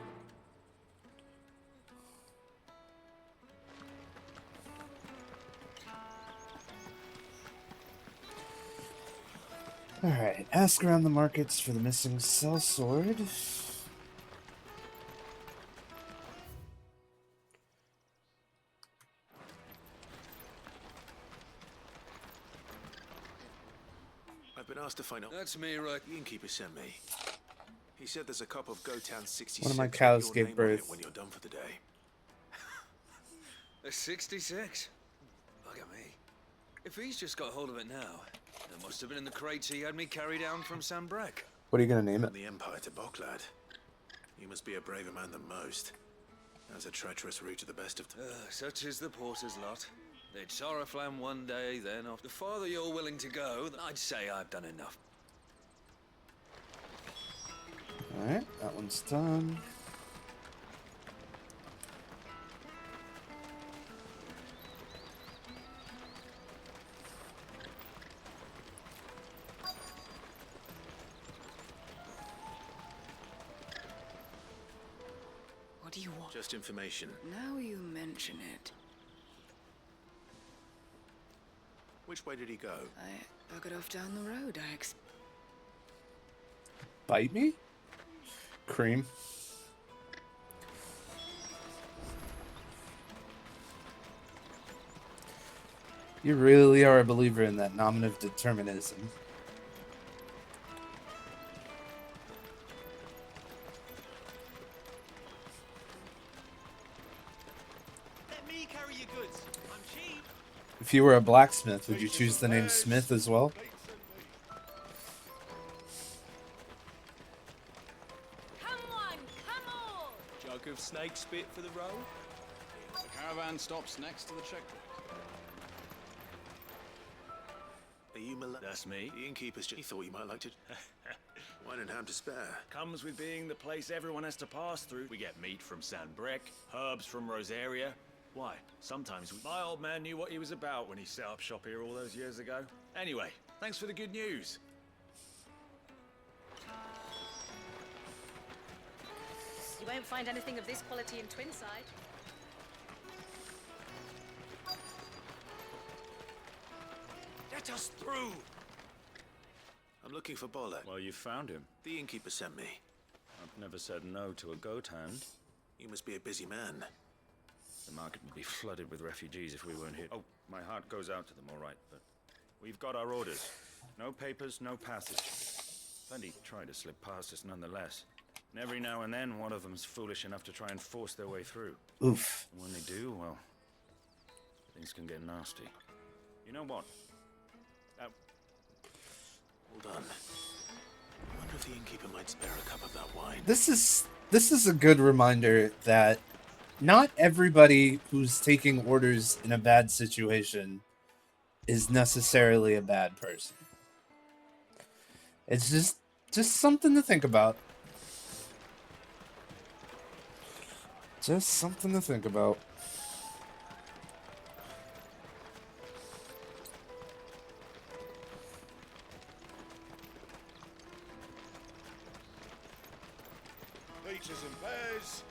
Alright, ask around the markets for the missing sellsword.
I've been asked to find out...
That's me, right?
The innkeeper sent me. He said there's a cup of Gotan 66
One of my
with
cows
your
gave
name on it
birth.
when you're done for the day.
A 66? Look at me. If he's just got hold of it now, it must have been in the crates he had me carry down from Sambrek.
What are you gonna name it?
From the Empire to Bocklad. You must be a braver man than most. That's a treacherous route to the best of...
Such is the porter's lot. They'd Sorrowflam one day, then off. The farther you're willing to go, I'd say I've done enough.
Alright, that one's done.
What do you want?
Just information.
Now you mention it.
Which way did he go?
I buggered off down the road.
Bite me? Cream. You really are a believer in that nominative determinism.
Let me carry your goods. I'm cheap.
If you were a blacksmith, would you choose the name Smith as well?
Jug of snake spit for the road. The caravan stops next to the checkpoint.
Are you
That's me.
The innkeeper's just... He thought you might like to... Wine and ham to spare.
Comes with being the place everyone has to pass through. We get meat from Sambrek, herbs from Rosaria. Why? Sometimes my old man knew what he was about when he set up shop here all those years ago. Anyway, thanks for the good news.
You won't find anything of this quality in Twinside.
Let us through! I'm looking for Bola.
Well, you found him.
The innkeeper sent me.
I've never said no to a goat hand.
You must be a busy man.
The market would be flooded with refugees if we weren't here. Oh, my heart goes out to them, all right, but we've got our orders. No papers, no passage. Plenty try to slip past us nonetheless. And every now and then, one of them's foolish enough to try and force their way through.
Oof.
And when they do, well, things can get nasty. You know what?
Hold on. I wonder if the innkeeper might spare a cup of that wine.
This is a good reminder that not everybody who's taking orders in a bad situation is necessarily a bad person. It's just something to think about. Just something to think about.
Peaches and pears,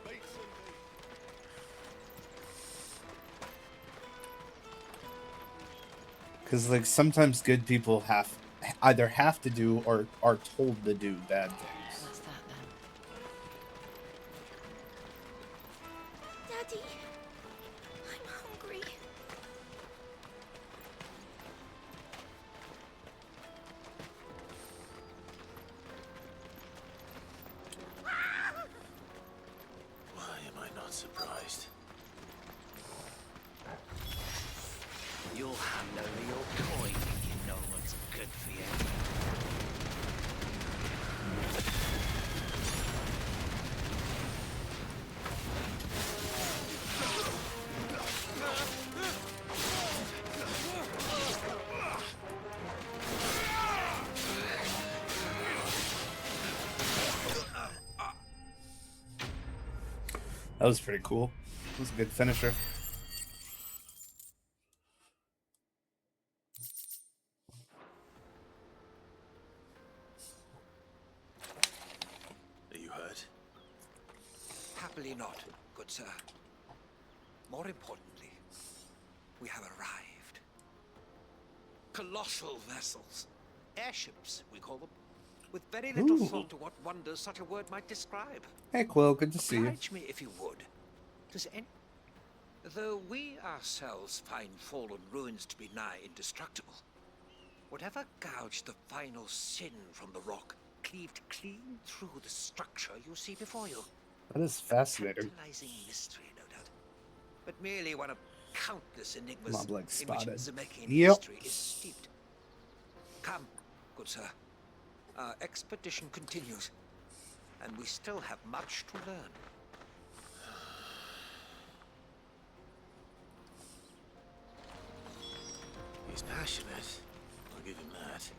beets and
Because like sometimes good people either have to do or are told to do bad things.
What's that then?
Daddy, I'm hungry.
Why am I not surprised?
You'll hand over your coin if you know what's good for you.
That was pretty cool. It was a good finisher.
Are you hurt?
Happily not, good sir. More importantly, we have arrived. Colossal vessels. Airships, we call them. With very little
Ooh.
thought to what wonders such a word might describe.
Hey, Quill, good to see you.
Oblige me if you would. Does any... Though we ourselves find fallen ruins to be nigh indestructible, whatever gouged the final sin from the rock cleaved clean through the structure you see before you.
That is fascinating.
Tantalizing mystery, no doubt. But merely one of countless enigmas
Mob like
in which
spotted.
Zemeckis
Yep.
history is steeped. Come, good sir. Our expedition continues, and we still have much to learn.
He's passionate. I'll give him that.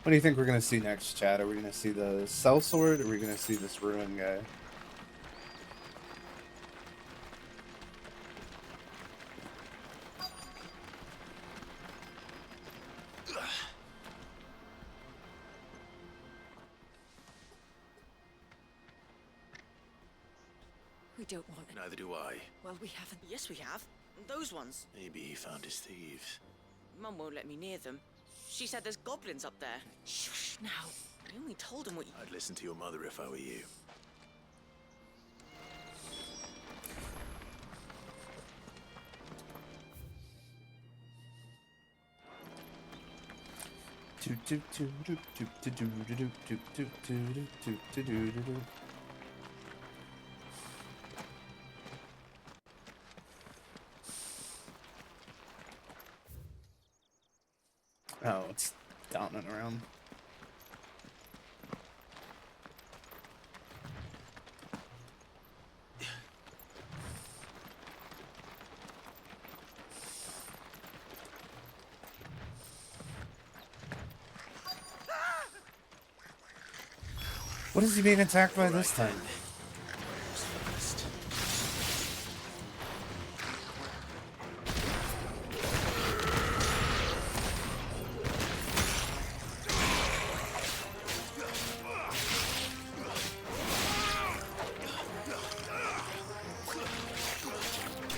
What do you think we're gonna see next, Chad? Are we gonna see the sellsword, or are we gonna see this ruin guy?
We don't want it.
Neither do I.
Well, we haven't.
Yes, we have. Those ones.
Maybe he found his thieves.
Mum won't let me near them. She said there's goblins up there.
Shush now.
I only told him what you...
I'd listen to your mother if I were you.
Oh, it's down and around. What is he being attacked by this time?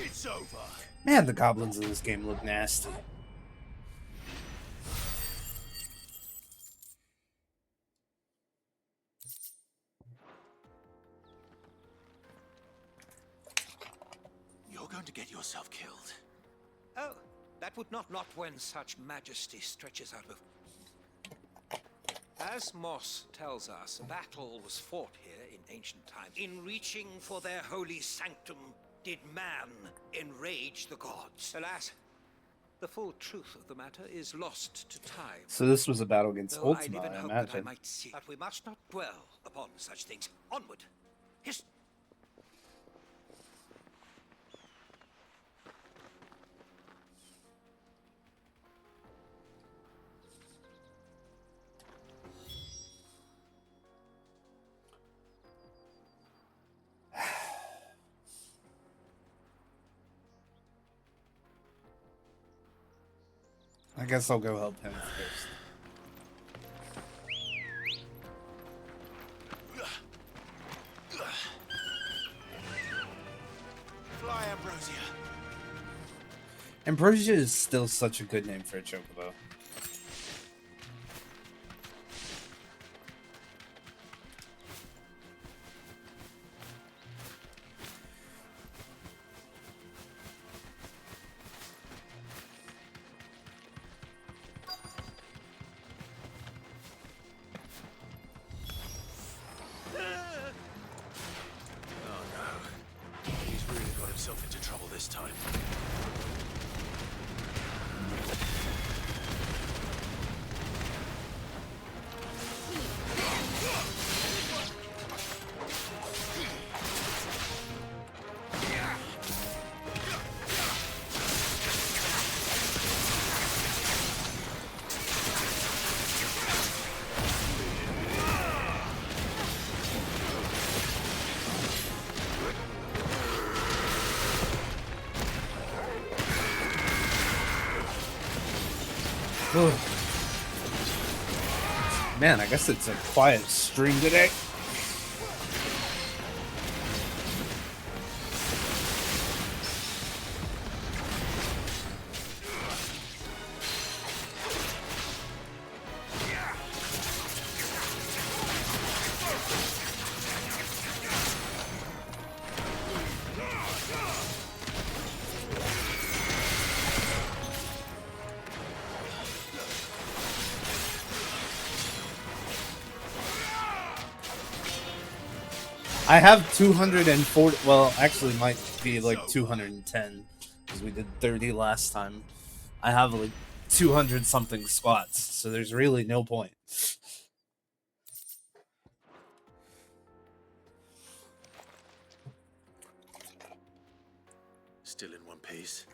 It's over.
Man, the goblins in this game look nasty.
You're going to get yourself killed.
Oh, that would not when such majesty stretches out of... As Moss tells us, a battle was fought here in ancient times. In reaching for their holy sanctum, did man enrage the gods. Alas, the full truth of the matter is lost to time.
So this was a battle against
Though
Ultima,
I even
I
hope that I
imagine.
might see. But we must not dwell upon such things. Onward. His...
I guess I'll go help him first.
Fly, Ambrosia.
Ambrosia is still such a good name for a chocobo.
Oh no. He's really got himself into. trouble this time.
Man, I guess it's a quiet stream today. I have 240. Well, actually, might be like 210 because we did 30 last time. I have like 200 something squats, so there's really no point.
Still in one piece.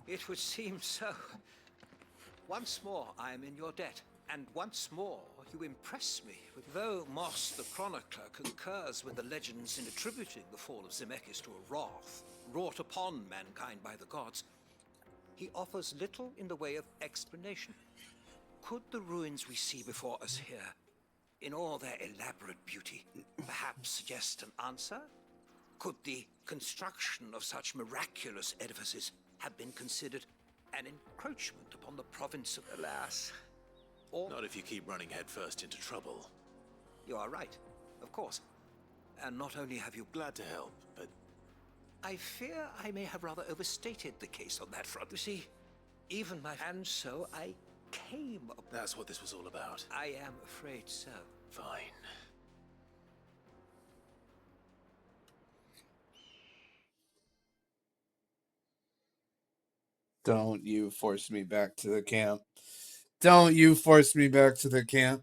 It would seem so. Once more, I am in your debt, and once more, you impress me. Though Moss the Chronicler concurs with the legends in attributing the fall of Zemeckis to a wrath wrought upon mankind by the gods, he offers little in the way of explanation. Could the ruins we see before us here, in all their elaborate beauty, perhaps suggest an answer? Could the construction of such miraculous edifices have been considered an encroachment upon the province of Alas? Or
Not if you keep running headfirst into trouble.
you are right, of course. And not only have you...
Glad to help, but...
I fear I may have rather overstated the case on that front. You see, even my... And so I came...
That's what this was all about.
I am afraid so.
Fine.
Don't you force me back to the camp. Don't you force me back to the camp.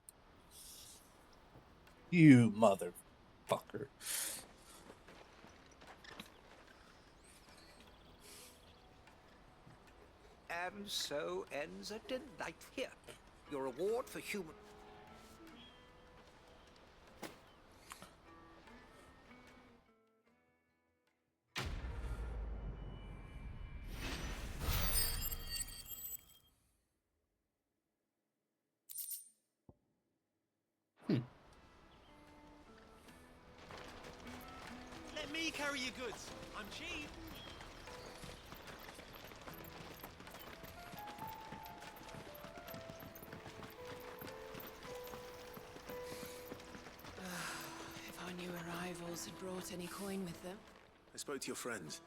You motherfucker.
And so ends a delight here. Your reward for human...
Let me carry your goods. I'm cheap.
If our new arrivals had brought any coin with them.
I spoke to your friends.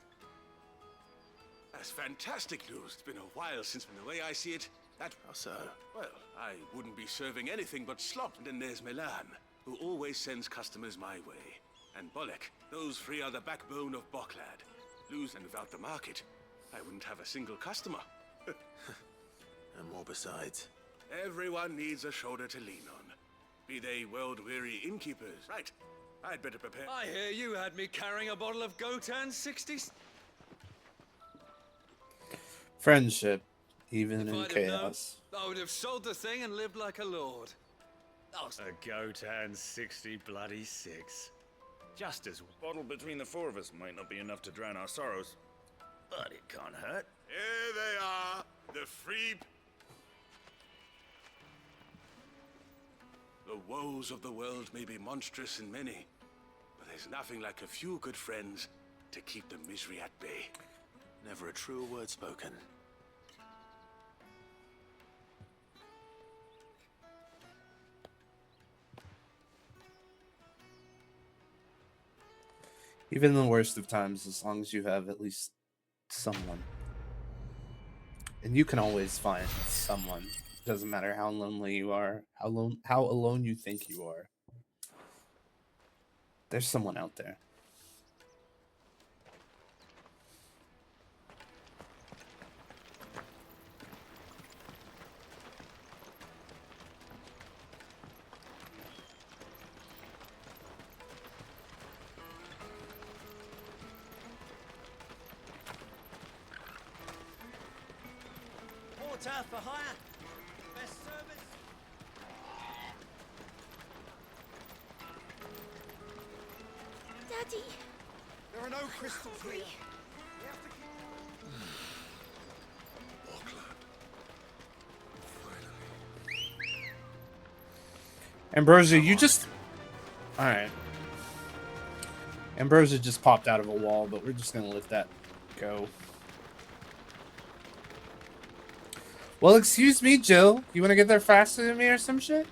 That's fantastic news. It's been a while since, from the way I see it, that...
How so?
Well, I wouldn't be serving anything but slop. And then there's Milan, who always sends customers my way. And Bolek. Those three are the backbone of Boklad. Lose and without the market, I wouldn't have a single customer.
And more besides.
Everyone needs a shoulder to lean on. Be they world-weary innkeepers. Right. I'd better prepare.
I hear you had me carrying a bottle of Gotan 60s.
Friendship, even in
If I'd have known,
chaos.
I would have sold the thing and lived like a lord. Oh,
A Gotan 60 bloody 6. Just as bottle between the four of us might not be enough to drown our sorrows, but it can't hurt.
Here they are, the free... The woes of the world may be monstrous and many, but there's nothing like a few good friends to keep the misery at bay.
Never a truer word spoken.
Even in the worst of times, as long as you have at least someone. And you can always find someone. Doesn't matter how lonely you are, how alone you think you are. There's someone out there.
Porter for hire. Best service.
Daddy!
There are no crystals
Hungry.
here.
Ambrosia, you just... Alright. Ambrosia just popped out of a wall, but we're just gonna let that go. Well, excuse me, Jill. You wanna get there faster than me or some shit?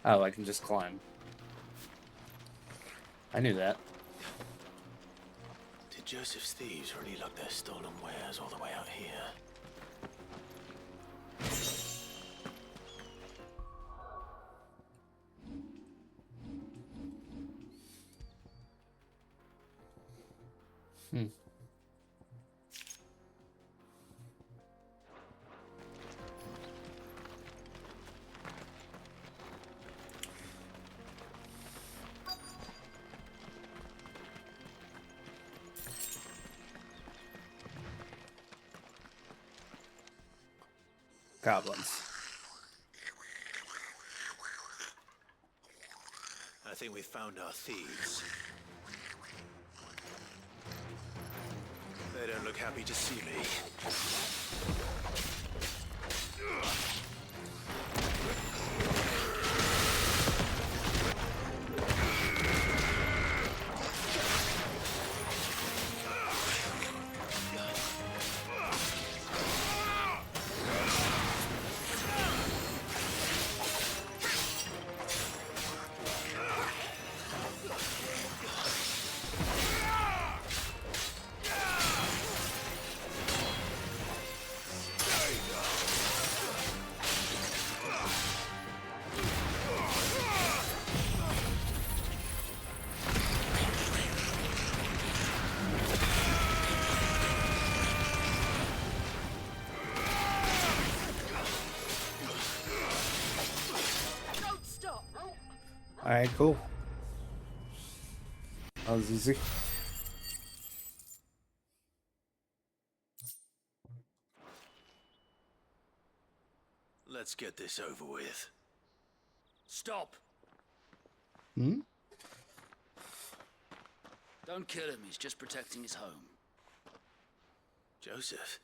Oh, I can just climb. I knew that.
Did Joseph's thieves really lug their stolen wares all the way out here?
Hmm. Goblins.
I think we found our thieves. They don't look happy to see me.
Alright, cool. That was easy.
Let's get this over with.
Stop!
Hmm?
Don't kill him, he's just protecting his home.
Joseph?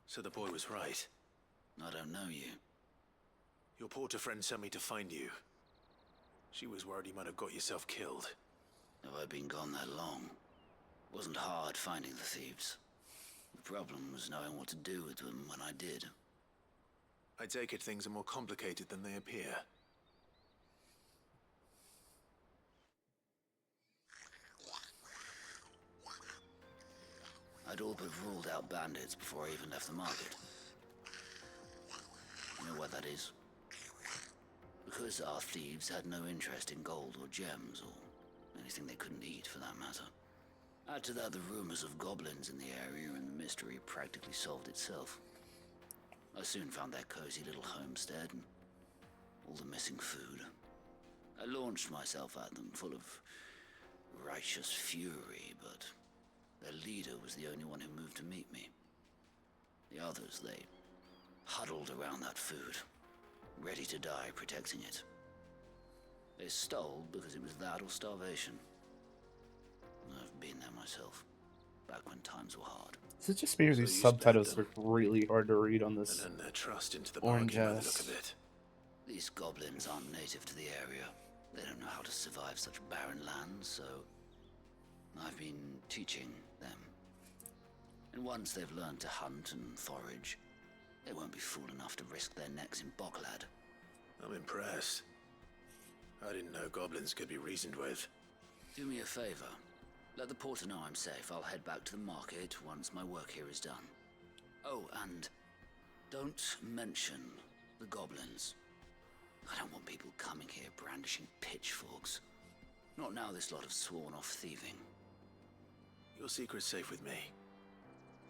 So the boy was right.
I don't know you.
Your porter friend sent me to find you. She was worried you might have got yourself killed.
Have I been gone that long? Wasn't hard finding the thieves. The problem was knowing what to do with them when I did.
I take it things are more complicated than they appear.
I'd all but ruled out bandits before I even left the market. You know what that is? Because our thieves had no interest in gold or gems or anything they couldn't eat for that matter. Add to that the rumors of goblins in the area and the mystery practically solved itself. I soon found their cozy little homestead and all the missing food. I launched myself at them full of righteous fury, but their leader was the only one who moved to meet me. The others, they huddled around that food, ready to die protecting it. They stole because it was that or starvation. I've been there myself, back when times were hard.
Is it just me or these subtitles look really hard to read on this
And their trust into the
orange
bargain by the
ass?
look of it.
These goblins aren't native to the area. They don't know how to survive such barren lands, so I've been teaching them. And once they've learned to hunt and forage, they won't be fool enough to risk their necks in Bocklad.
I'm impressed. I didn't know goblins could be reasoned with.
Do me a favor. Let the porter know I'm safe. I'll head back to the market once my work here is done. Oh, and don't mention the goblins. I don't want people coming here brandishing pitchforks. Not now this lot have sworn off thieving.
Your secret's safe with me.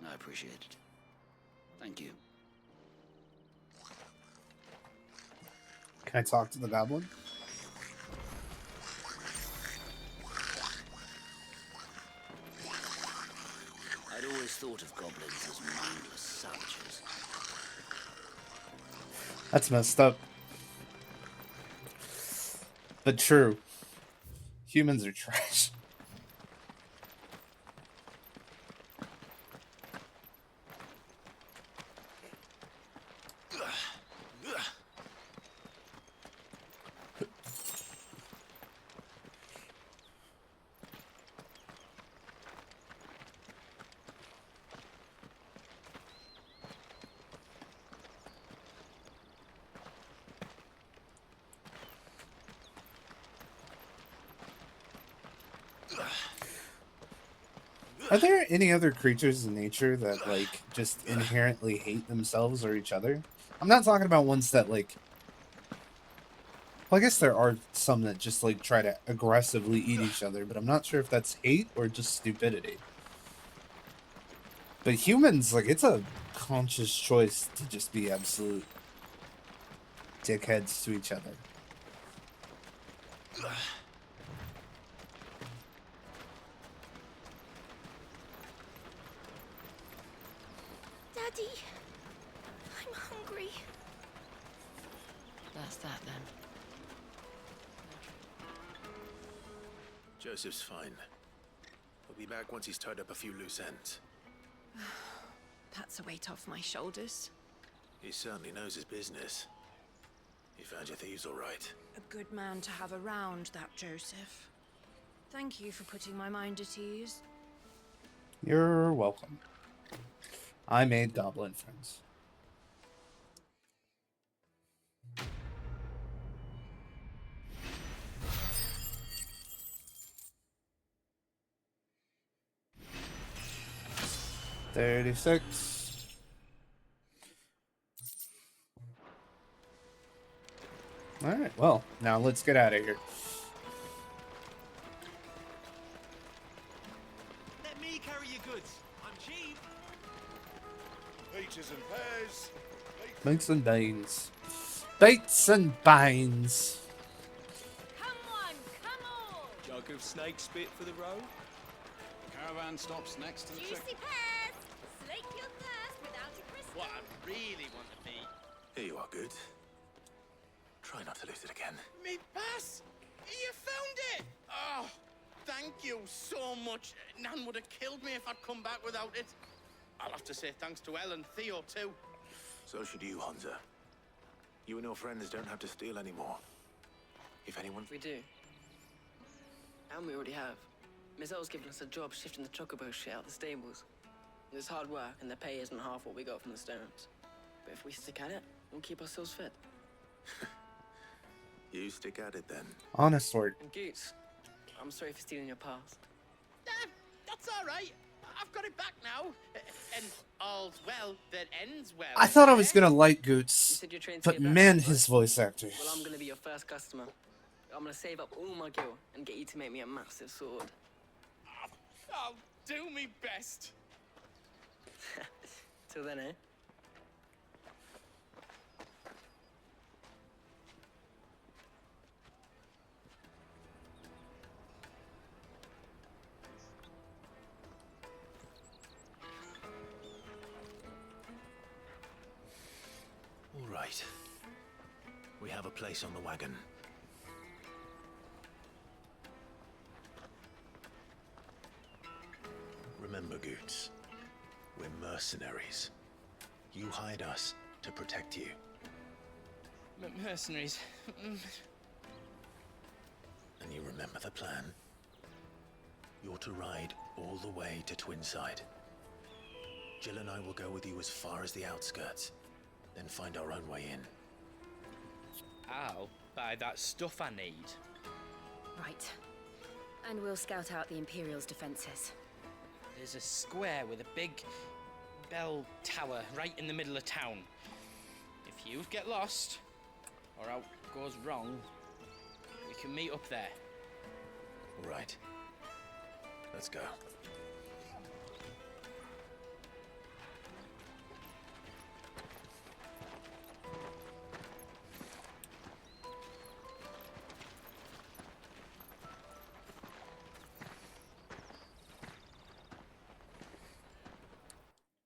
I appreciate it. Thank you.
Can I talk to the goblin?
I'd always thought of goblins as mindless savages.
That's messed up. But true. Humans are trash. Are there any other creatures in nature that, like, just inherently hate themselves or each other? I'm not talking about ones that, like... Well, I guess there are some that just, like, try to aggressively eat each other, but I'm not sure if that's hate or just stupidity. But humans, like, it's a conscious choice to just be absolute dickheads to each other.
Daddy, I'm hungry.
That's that then.
Joseph's fine. He'll be back once he's tied up a few loose ends.
That's a weight off my shoulders.
He certainly knows his business. He found your thieves all right.
A good man to have around, that Joseph. Thank you for putting my mind at ease.
You're welcome. I made goblin friends. $36. Alright, well, now let's get out of here.
Let me carry your goods. I'm cheap.
Peaches and pears.
Bakes and beans. Bates and beans.
Jug of snake spit for the road.
Caravan stops next to the
Juicy pears! Slake your thirst without a crystal.
What I really want to be.
Here you are, good. Try not to lose it again.
Me pass! You found it! Oh, thank you so much. Nan would have killed me if I'd come back without it. I'll have to say thanks to Elle and Theo, too.
So should you, Hansa. You and your friends don't have to steal anymore. If anyone...
We do. And we already have. Miss L's given us a job shifting the chocobo shit out the stables. It's hard work, and the pay isn't half what we got from the stones. But if we stick at it, we'll keep ourselves fit.
You stick at it, then.
Honest word.
And Goots, I'm sorry for stealing your past.
That's all right. I've got it back now. And all's well that ends well.
I thought I was gonna like Goots,
You said you're trained to
but
get back,
man,
right?
his voice actor.
Well, I'm gonna be your first customer. I'm gonna save up all my gil and get you to make me a massive sword.
I'll do me best.
Till then, eh?
All right. We have a place on the wagon. Remember, Goots, we're mercenaries. You hired us to protect you.
Mercenaries.
And you remember the plan? You're to ride all the way to Twinside. Jill and I will go with you as far as the outskirts, then find our own way in.
I'll buy that stuff I need.
Right. And we'll scout out the Imperial's defenses.
There's a square with a big bell tower right in the middle of town. If you get lost, or out goes wrong, we can meet up there.
All right. Let's go.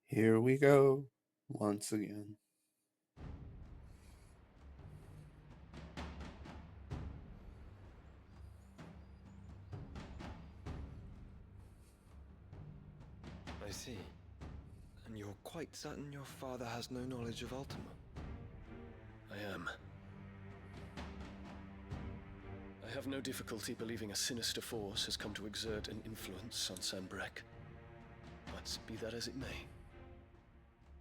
Here we go, once again.
see. And you're quite certain your father has no knowledge of Ultima?
I am. I have no difficulty believing a sinister force has come to exert an influence on Sanbreque. But be that as it may,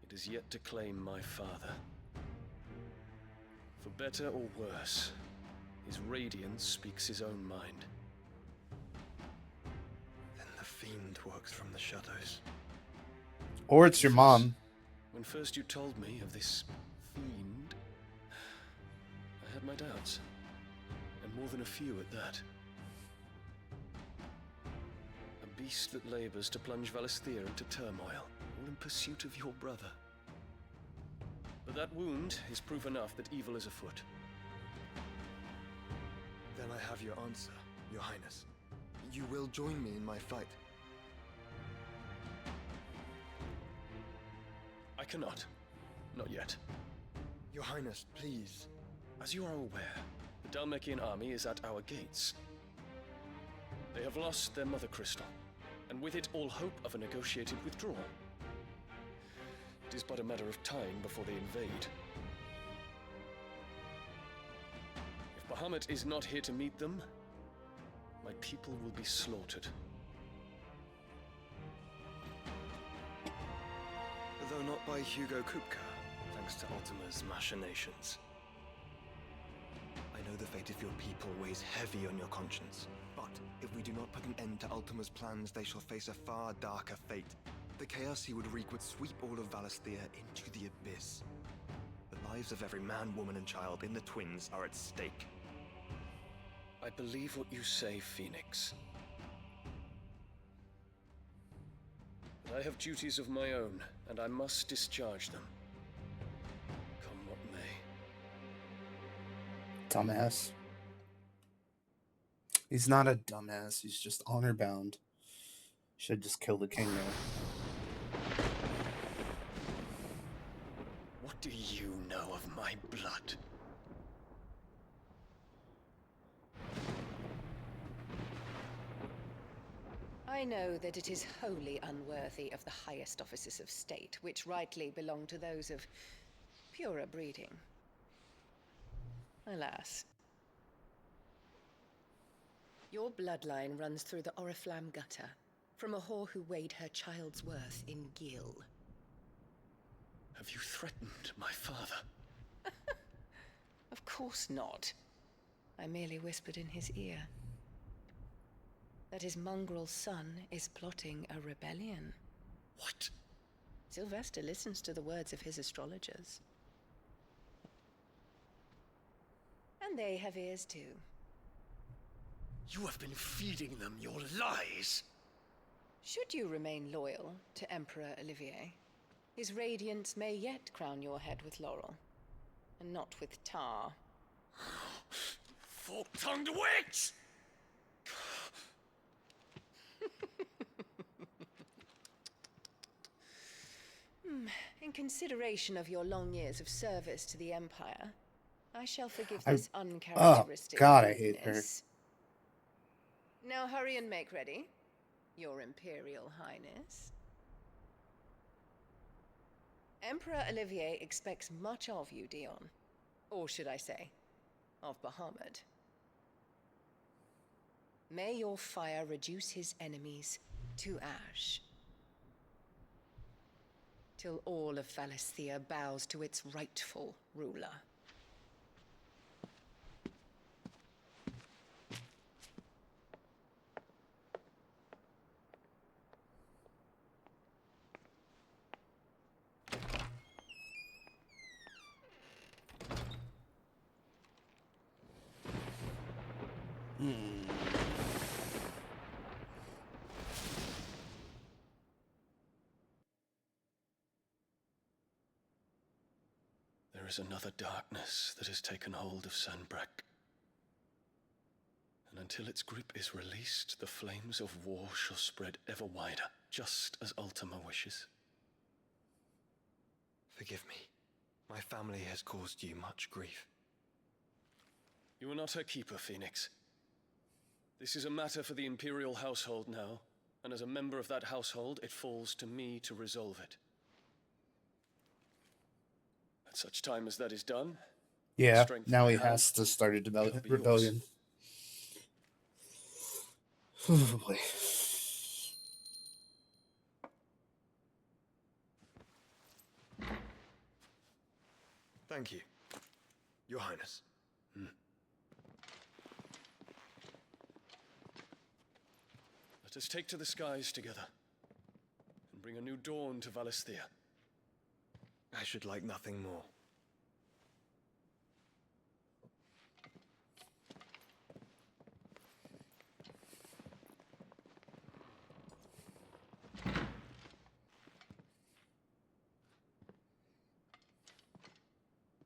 it is yet to claim my father. For better or worse, his radiance speaks his own mind.
Then the fiend works from the shadows.
Or it's your mom.
When first you told me of this fiend, I had my doubts. And more than a few at that. A beast that labors to plunge Valisthea into turmoil, all in pursuit of your brother. But that wound is proof enough that evil is afoot.
Then I have your answer, Your Highness. You will join me in my fight.
I cannot. Not yet.
Your Highness, please.
As you are aware, the Dhalmekian army is at our gates. They have lost their mother crystal, and with it all hope of a negotiated withdrawal. It is but a matter of time before they invade. If Bahamut is not here to meet them, my people will be slaughtered.
Though not by Hugo Kupka, thanks to Ultima's machinations. I know the fate of your people weighs heavy on your conscience, but if we do not put an end to Ultima's plans, they shall face a far darker fate. The chaos he would wreak would sweep all of Valisthea into the abyss. The lives of every man, woman, and child in the Twins are at stake.
I believe what you say, Phoenix. But I have duties of my own, and I must discharge them. Come what may.
Dumbass. He's not a dumbass. He's just honor bound. Should just kill the king there.
What do you know of my blood?
I know that it is wholly unworthy of the highest offices of state, which rightly belong to those of purer breeding. Alas. Your bloodline runs through the Oriflamme gutter, from a whore who weighed her child's worth in gil.
Have you threatened my father?
Of course not. I merely whispered in his ear that his mongrel son is plotting a rebellion.
What?
Sylvester listens to the words of his astrologers. And they have ears too.
You have been feeding them your lies!
Should you remain loyal to Emperor Olivier, his radiance may yet crown your head with laurel, and not with tar.
Fork-tongued witch!
In consideration of your long years of service to the Empire, I shall forgive this uncharacteristic.
Oh, God, I hate her.
Now hurry and make ready, Your Imperial Highness. Emperor Olivier expects much of you, Dion. Or should I say, of Bahamut. May your fire reduce his enemies to ash, till all of Valisthea bows to its rightful ruler.
There is another darkness that has taken hold of Sanbreque. And until its grip is released, the flames of war shall spread ever wider, just as Ultima wishes.
Forgive me. My family has caused you much grief.
You are not her keeper, Phoenix. This is a matter for the Imperial household now, And as a member of that household, it falls to me to resolve it. At such time as that is done,
Yeah,
strength
now
in
he
my hand
has to start a
shall be
rebellion. Oh boy.
Thank you, Your Highness.
Let us take to the skies together and bring a new dawn to Valisthea.
I should like nothing more.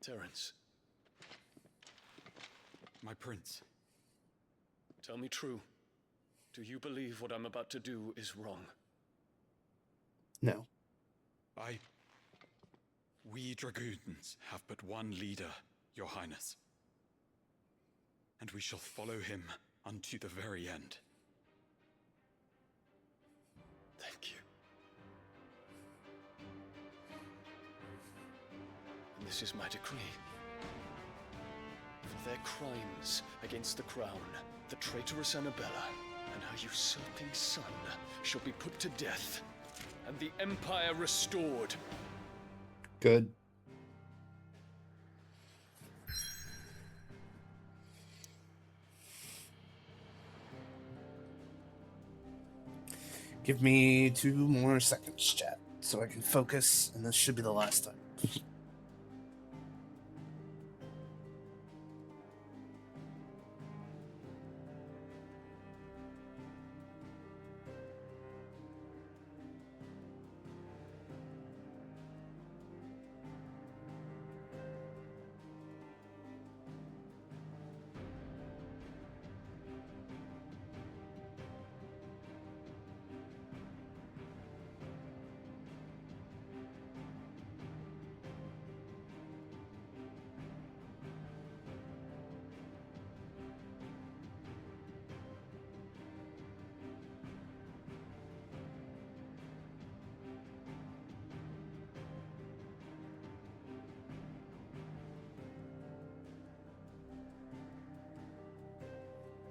Terence,
My prince.
tell me true. Do you believe what I'm about to do is wrong?
No.
We dragoons have but one leader, Your Highness. And we shall follow him unto the very end.
Thank you. And this is my decree. For their crimes against the crown, the traitorous Annabella and her usurping son shall be put to death, and the Empire restored.
Good. Give me 2 more seconds, chat, so I can focus, and this should be the last time.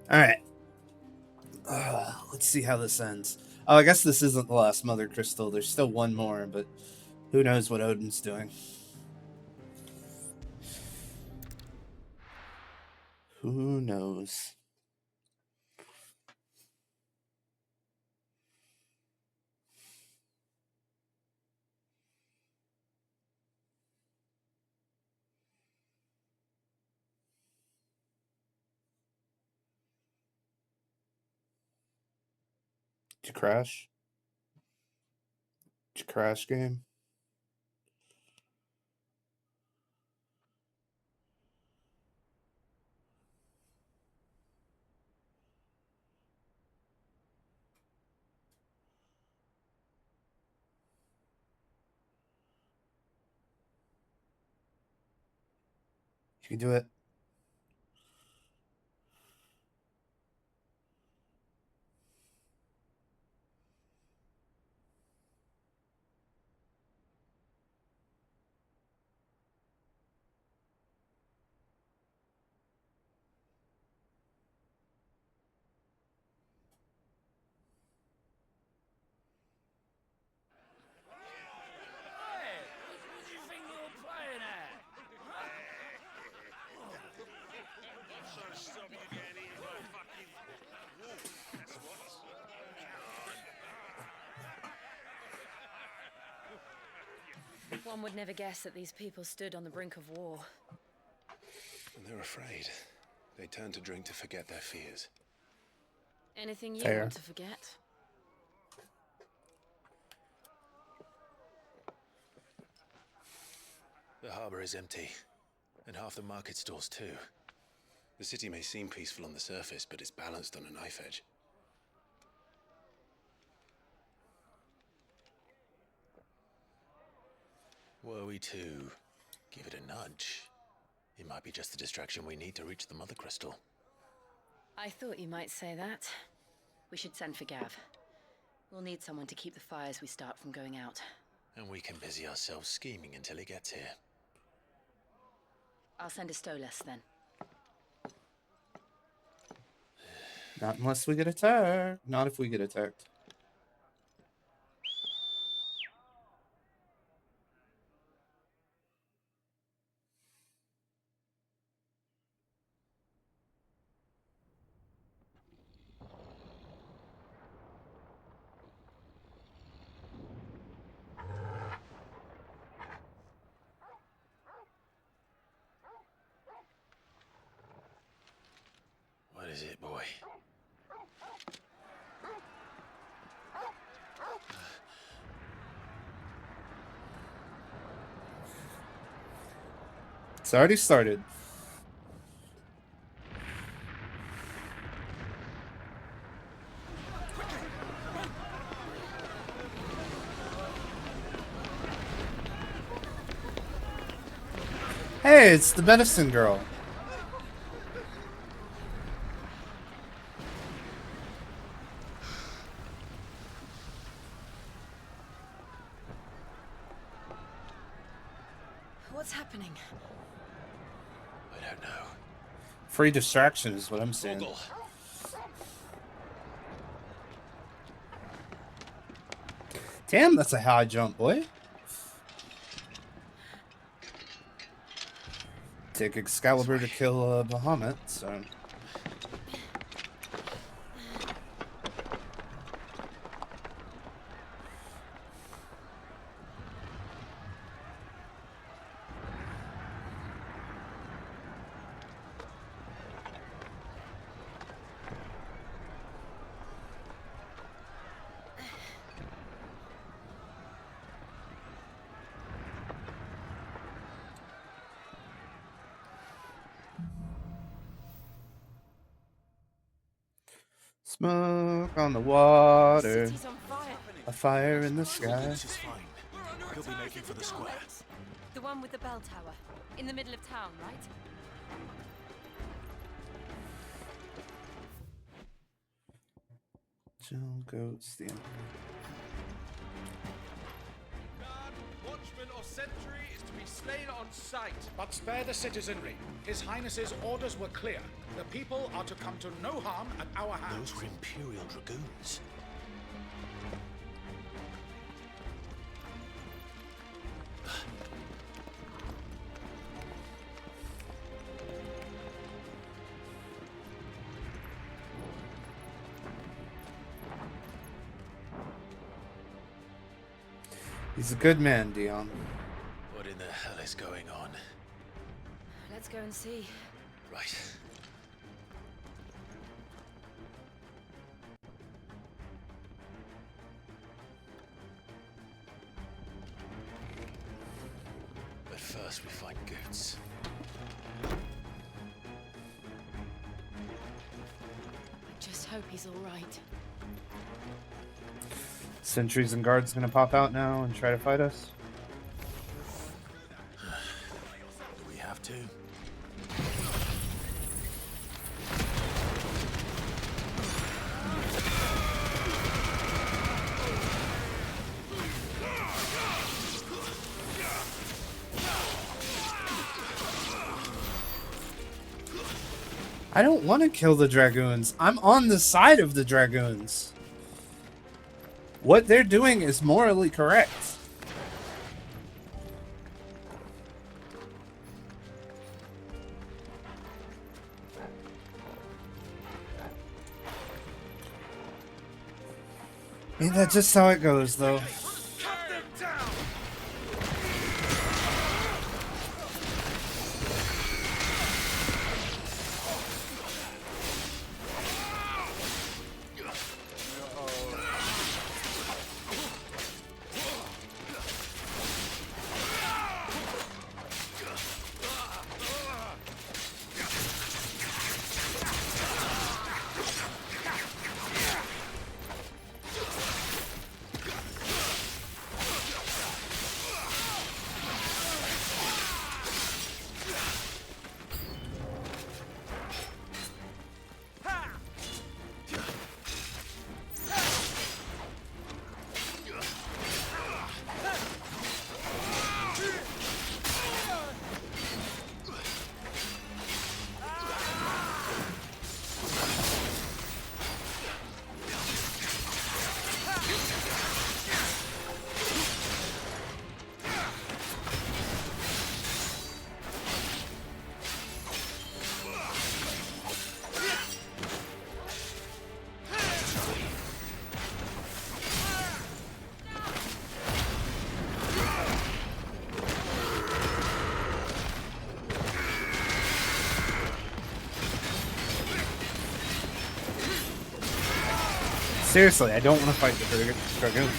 All right. Let's see how this ends. Oh, I guess this isn't the last Mother Crystal. There's still one more, but who knows what Odin's doing. Who knows? Did you crash? Did you crash, game? You can do it.
One would never guess that these people stood on the brink of war.
And they're afraid. They turn to drink to forget their fears.
Anything you
Fair.
want to forget?
The harbor is empty, and half the market stalls too. The city may seem peaceful on the surface, but it's balanced on a knife edge. Were we to give it a nudge, it might be just the distraction we need to reach the Mother Crystal.
I thought you might say that. We should send for Gav. We'll need someone to keep the fires we start from going out.
And we can busy ourselves scheming until he gets here.
I'll send a Stolas then.
Not unless we get attacked. Not if we get attacked.
What is it, boy?
It's already started. Hey, it's the medicine girl.
What's happening?
I don't know.
Free distraction is what I'm saying.
Mogul.
Damn, that's a high jump, boy. Take Excalibur to kill Bahamut, so... Smoke on the water, a fire in the sky.
This is fine. He'll be making for the square.
The one with the bell tower. In the middle of town, right?
Jill goes the
Watchman or sentry is to be slain on sight. But spare the citizenry. His Highness's orders were clear. The people are to come to no harm at our hands.
Those were Imperial Dragoons.
He's a good man, Dion.
What in the hell is going on?
Let's go and see.
Right. But first we find Goots.
I just hope he's all right.
Sentries and guards gonna pop out now and try to fight us.
Do we have to?
I don't want to kill the Dragoons. I'm on the side of the Dragoons. What they're doing is morally correct. Ain't that just how it goes, though? Seriously, I don't want to fight the Dragoons.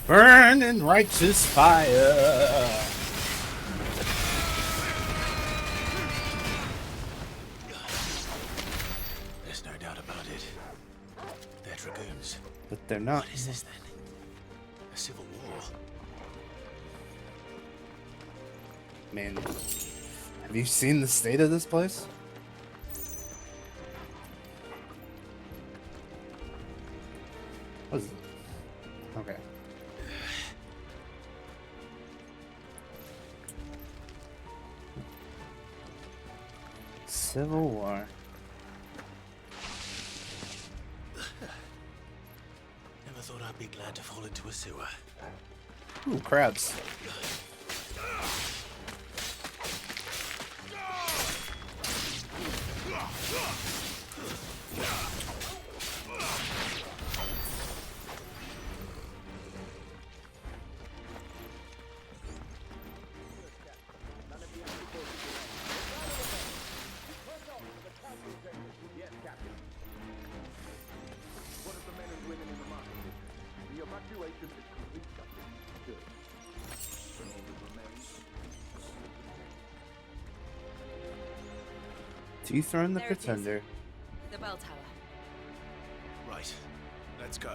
Burning righteous fire.
There's no doubt about it. They're dragoons.
But they're not.
What is this then? A civil war?
Man, have you seen the state of this place? What is it? Okay. Civil War.
Never thought I'd be glad to fall into a sewer.
Ooh, crabs. Dethrone the
There it is.
Pretender.
The bell tower.
Right. Let's go.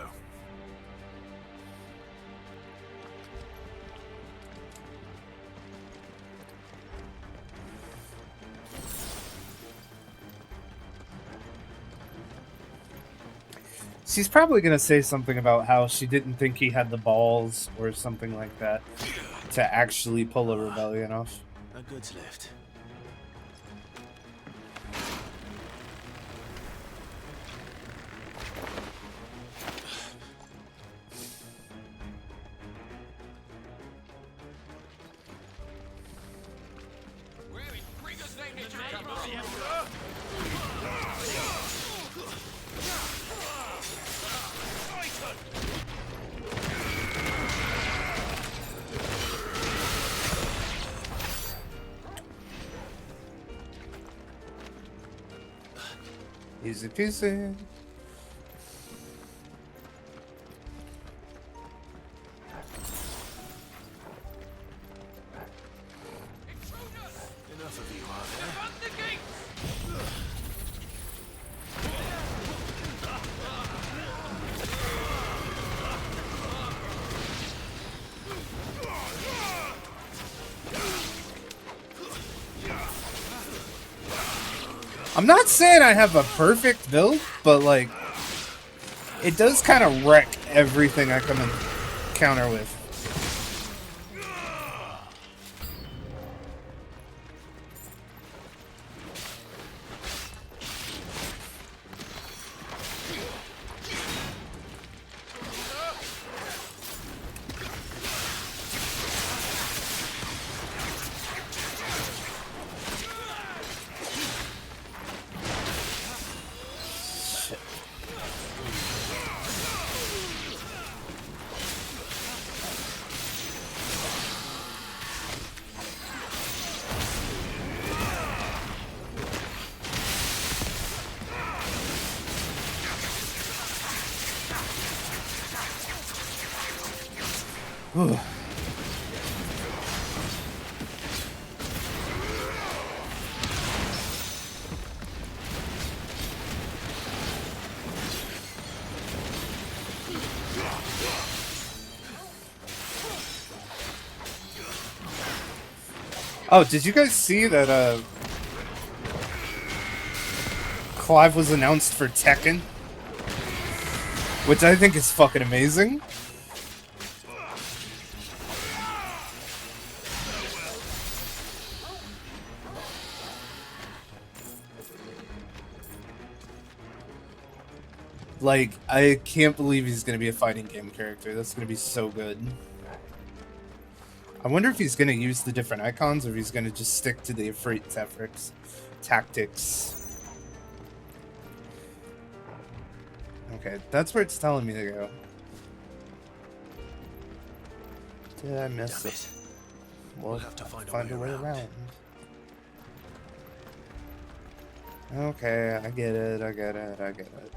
She's probably going to say something about how she didn't think he had the balls or something like that to actually pull a rebellion off.
A goods lift.
Easy peasy.
Enough of you, are there?
I'm not saying I have a perfect build, but like, it does kind of wreck everything I come in counter with. Whew. Oh, did you guys see that Clive was announced for Tekken? Which I think is fucking amazing. Like, I can't believe he's gonna be a fighting game character. That's gonna be so good. I wonder if he's gonna use the different icons or if he's gonna just stick to the Ifrit tactics. Okay, that's where it's telling me to go. Did I miss it? We'll have to find a way around. Okay, I get it, I get it, I get it.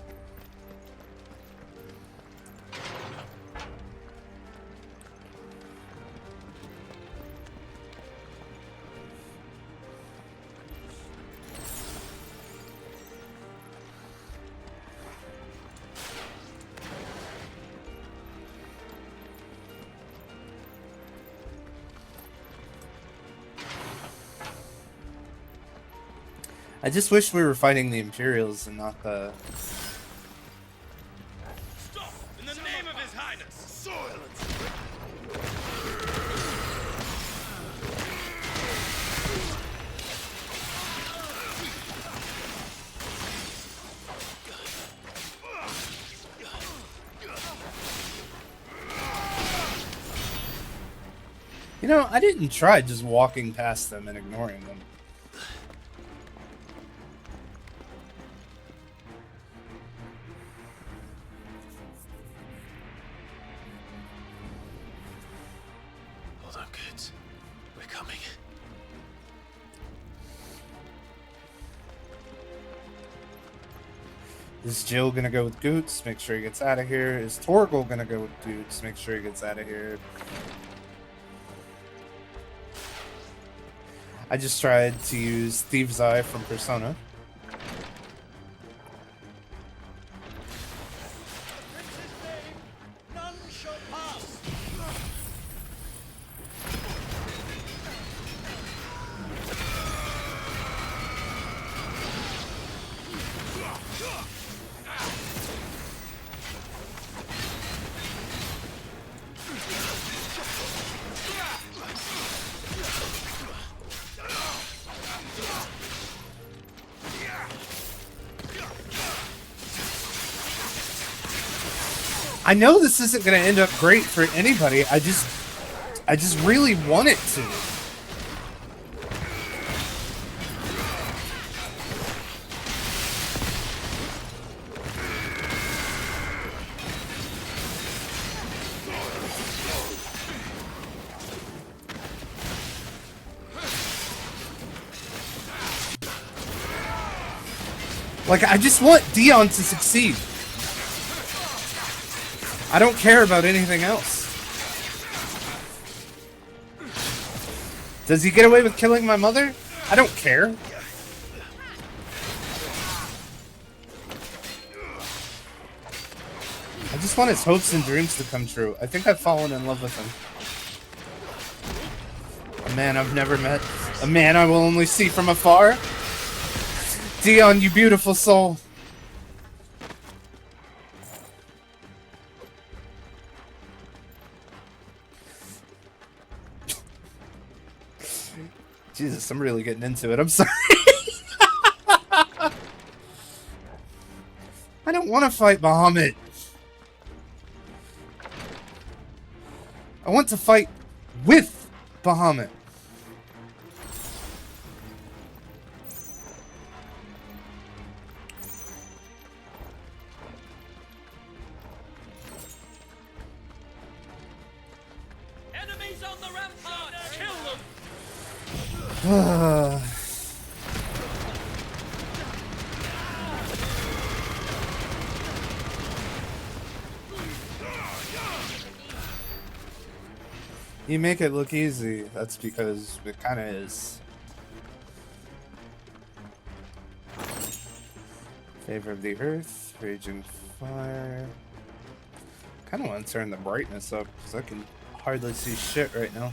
I just wish we were fighting the Imperials and not the...
Stop! In the name of His Highness! Silence!
You know, I didn't try just walking past them and ignoring them.
Hold on, kids. We're coming.
Is Jill gonna go with Goots? Make sure he gets out of here. Is Torgal gonna go with Goots? Make sure he gets out of here. I just tried to use Thieves' Eye from Persona.
None shall pass!
I know this isn't gonna end up great for anybody. I just really want it to. Like, I just want Dion to succeed. I don't care about anything else. Does he get away with killing my mother? I don't care. I just want his hopes and dreams to come true. I think I've fallen in love with him. A man I've never met. A man I will only see from afar. Dion, you beautiful soul. Jesus, I'm really getting into it. I'm sorry. I don't want to fight Bahamut. I want to fight with Bahamut.
Enemies on the rampart! Kill them!
You make it look easy. That's because it kind of is. Favor of the Earth, Raging Fire. Kind of want to turn the brightness up because I can hardly see shit right now.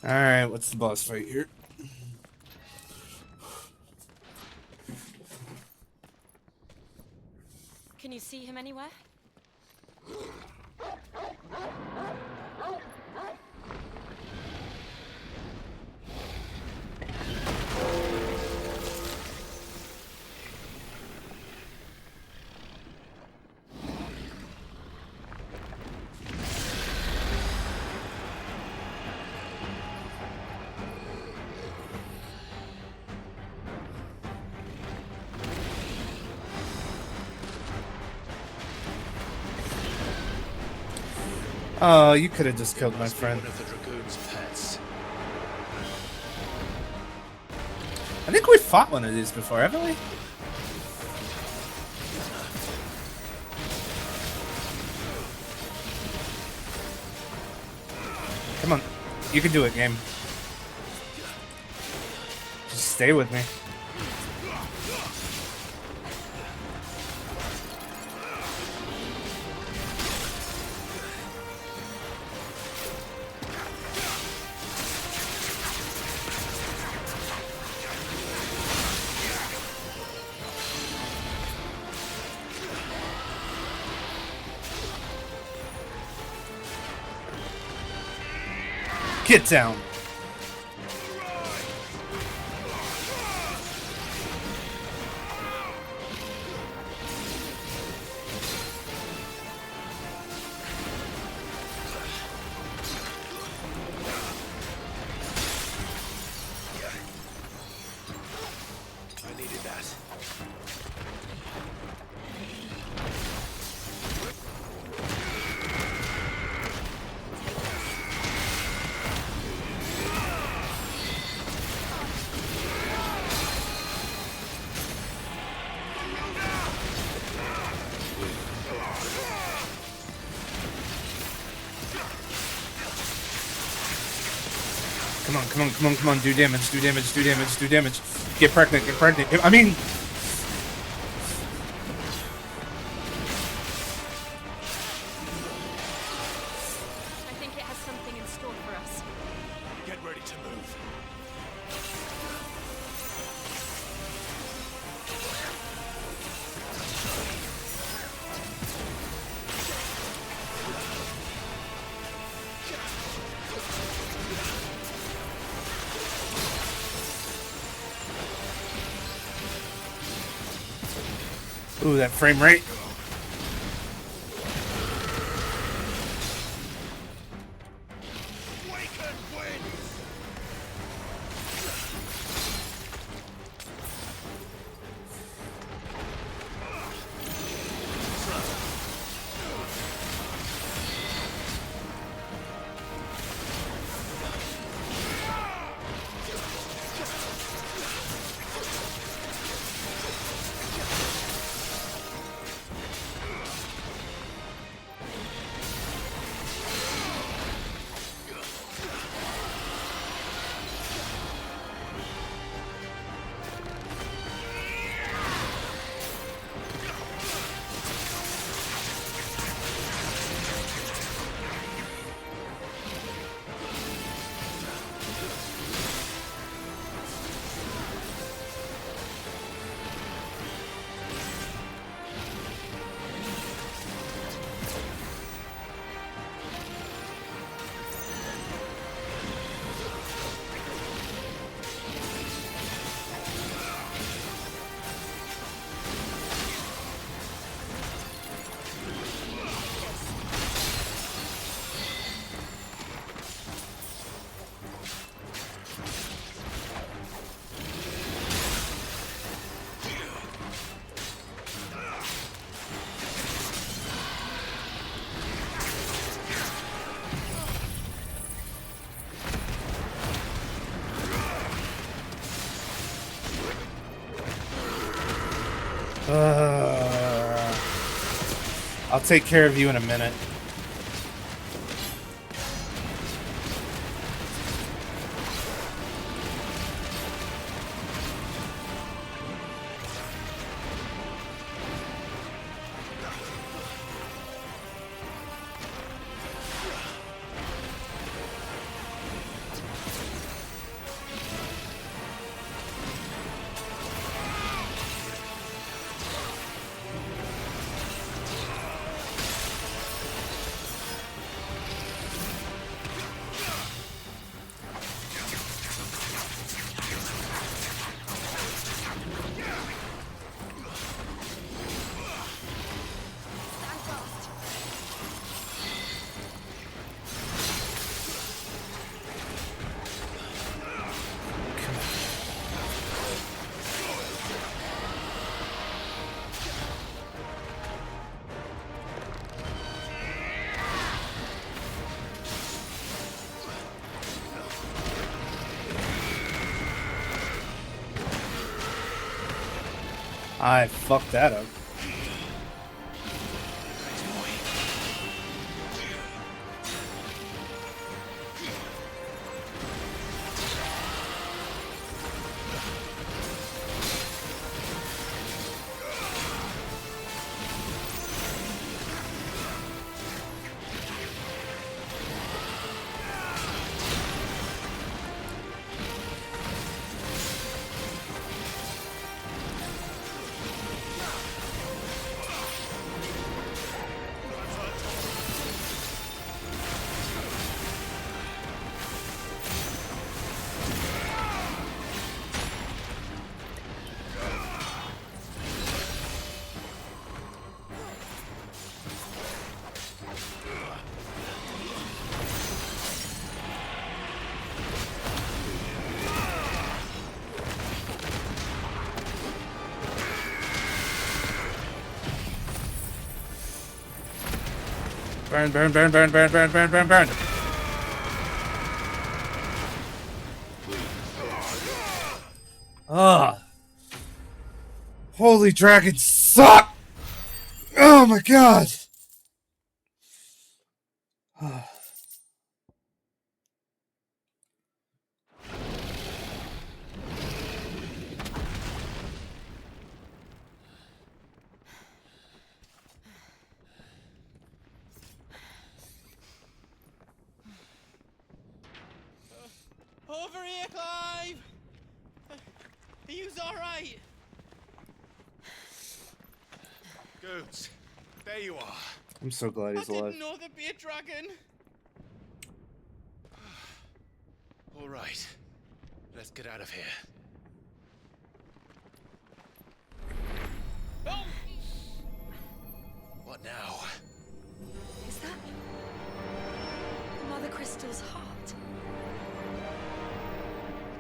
Alright, what's the boss fight here?
anywhere?
Oh, you could have just killed my friend.
One of the Dragoon's pets.
I think we fought one of these before, haven't we? Come on. You can do it, game. Just stay with me. Get down.
I needed that.
Come on, come on, come on, come on. Do damage, do damage, do damage, do damage. Get pregnant, get pregnant. I mean...
I think it has something in store for us.
Get ready to move.
Ooh, that frame rate. I'll take care of you in a minute. I fucked that up. Burn, burn, burn, burn, burn, burn, burn, burn, burn. Ah. Holy dragons suck! Oh my god!
Over here, Clive! Are you alright?
Goons, there you are.
I'm so glad he's
I
alive.
didn't know there'd be a dragon.
All right, let's get out of here.
Oh!
What now?
Is that Mother Crystal's heart?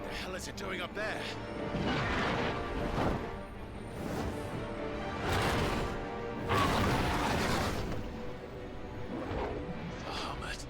What the hell is it doing up there? Bahamut.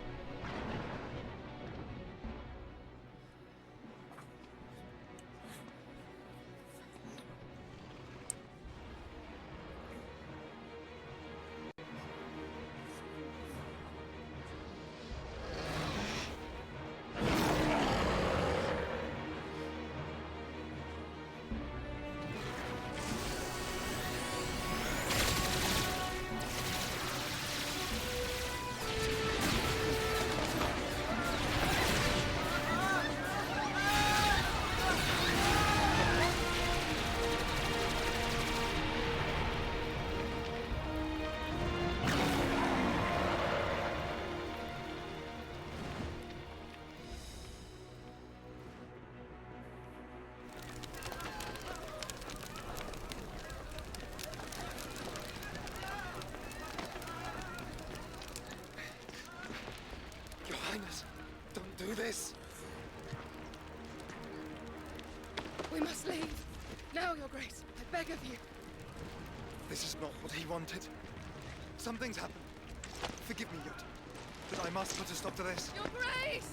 Your Highness, don't do this.
We must leave. Now, Your Grace. I beg of you.
This is not what he wanted. Something's happened. Forgive me, Yod, but I must put a stop to this.
Your Grace!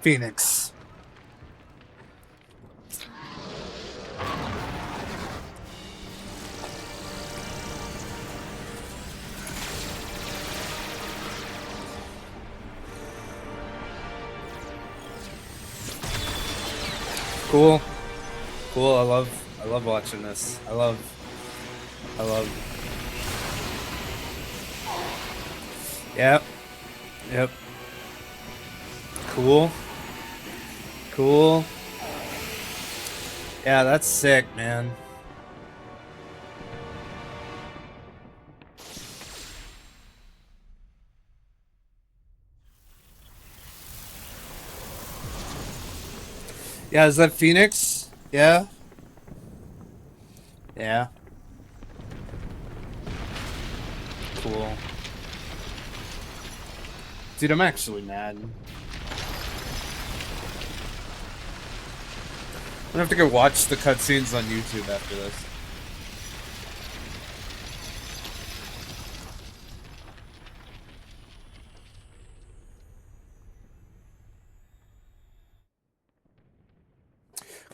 Phoenix. Cool. Cool. I love watching this. I love. Yep. Yep. Cool. Cool. Yeah, that's sick, man. Yeah, is that Phoenix? Yeah? Yeah. Cool. Dude, I'm actually mad. I'm gonna have to go watch the cutscenes on YouTube after this.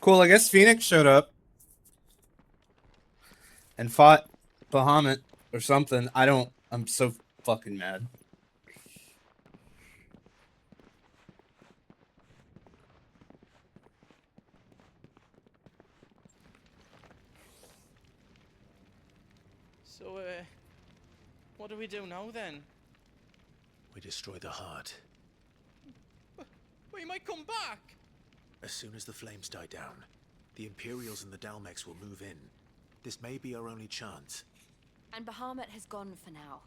Cool, I guess Phoenix showed up and fought Bahamut or something. I'm so fucking mad.
So, what do we do now then?
We destroy the heart.
We might come back!
As soon as the flames die down, the Imperials and the Dalmex will move in. This may be our only chance.
And Bahamut has gone for now.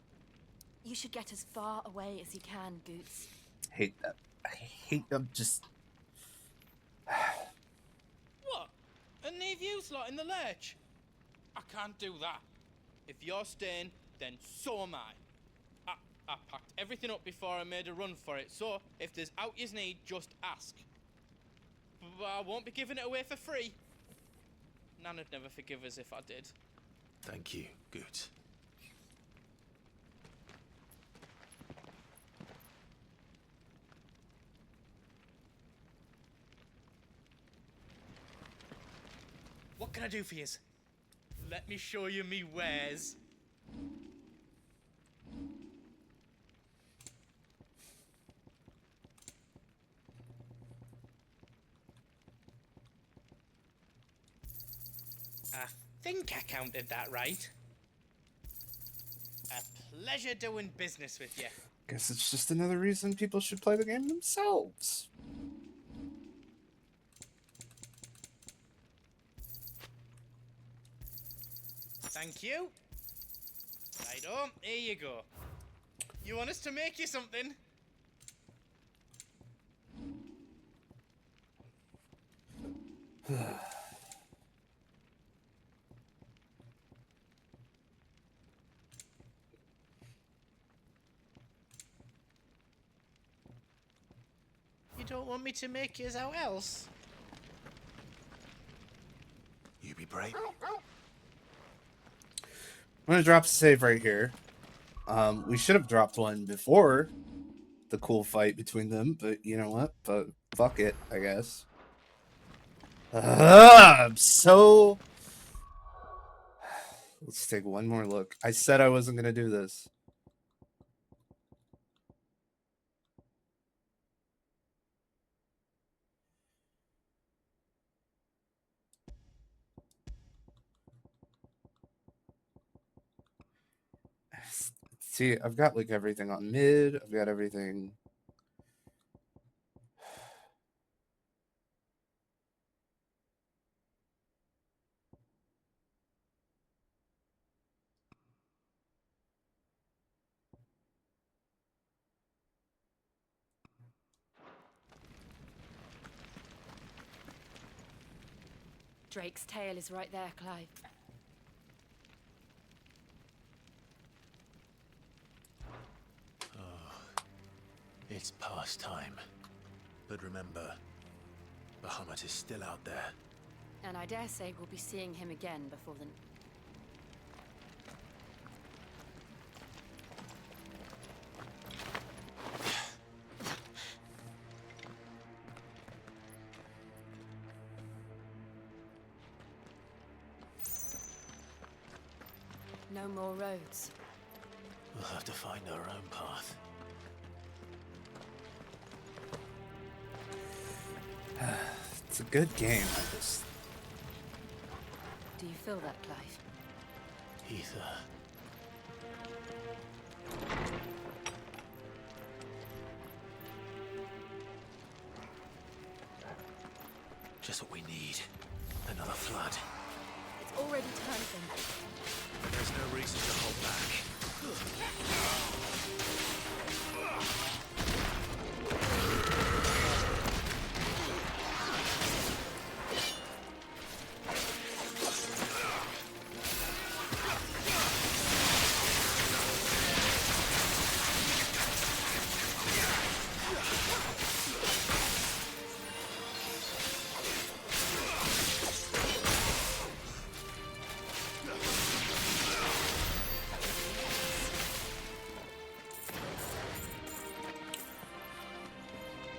You should get as far away as you can, Goots.
Hate that. I hate them just...
What? And leave you lot in the lurch? I can't do that. If you're staying, then so am I. I packed everything up before I made a run for it, so if there's out you need, just ask. But I won't be giving it away for free. Nana'd never forgive us if I did.
Thank you, Goots.
What can I do for yous? Let me show you me wares. I think I counted that right. A pleasure doing business with you.
Guess it's just another reason people should play the game themselves.
Thank you. Righto, here you go. You want us to make you something? You don't want me to make you out else?
You be brave.
I'm gonna drop a save right here. We should have dropped one before the cool fight between them, but you know what? But fuck it, I guess. I'm so... Let's take one more look. I said I wasn't gonna do this. See, I've got like everything on mid. I've got everything.
Drake's tail is right there, Clive.
It's past time. But remember, Bahamut is still out there.
And I dare say we'll be seeing him again before the... No more roads.
We'll have to find our own path.
It's a good game. I just...
Do you feel that, Clive?
Ether. Just what we need. Another flood.
It's already turned them.
There's no reason to hold back.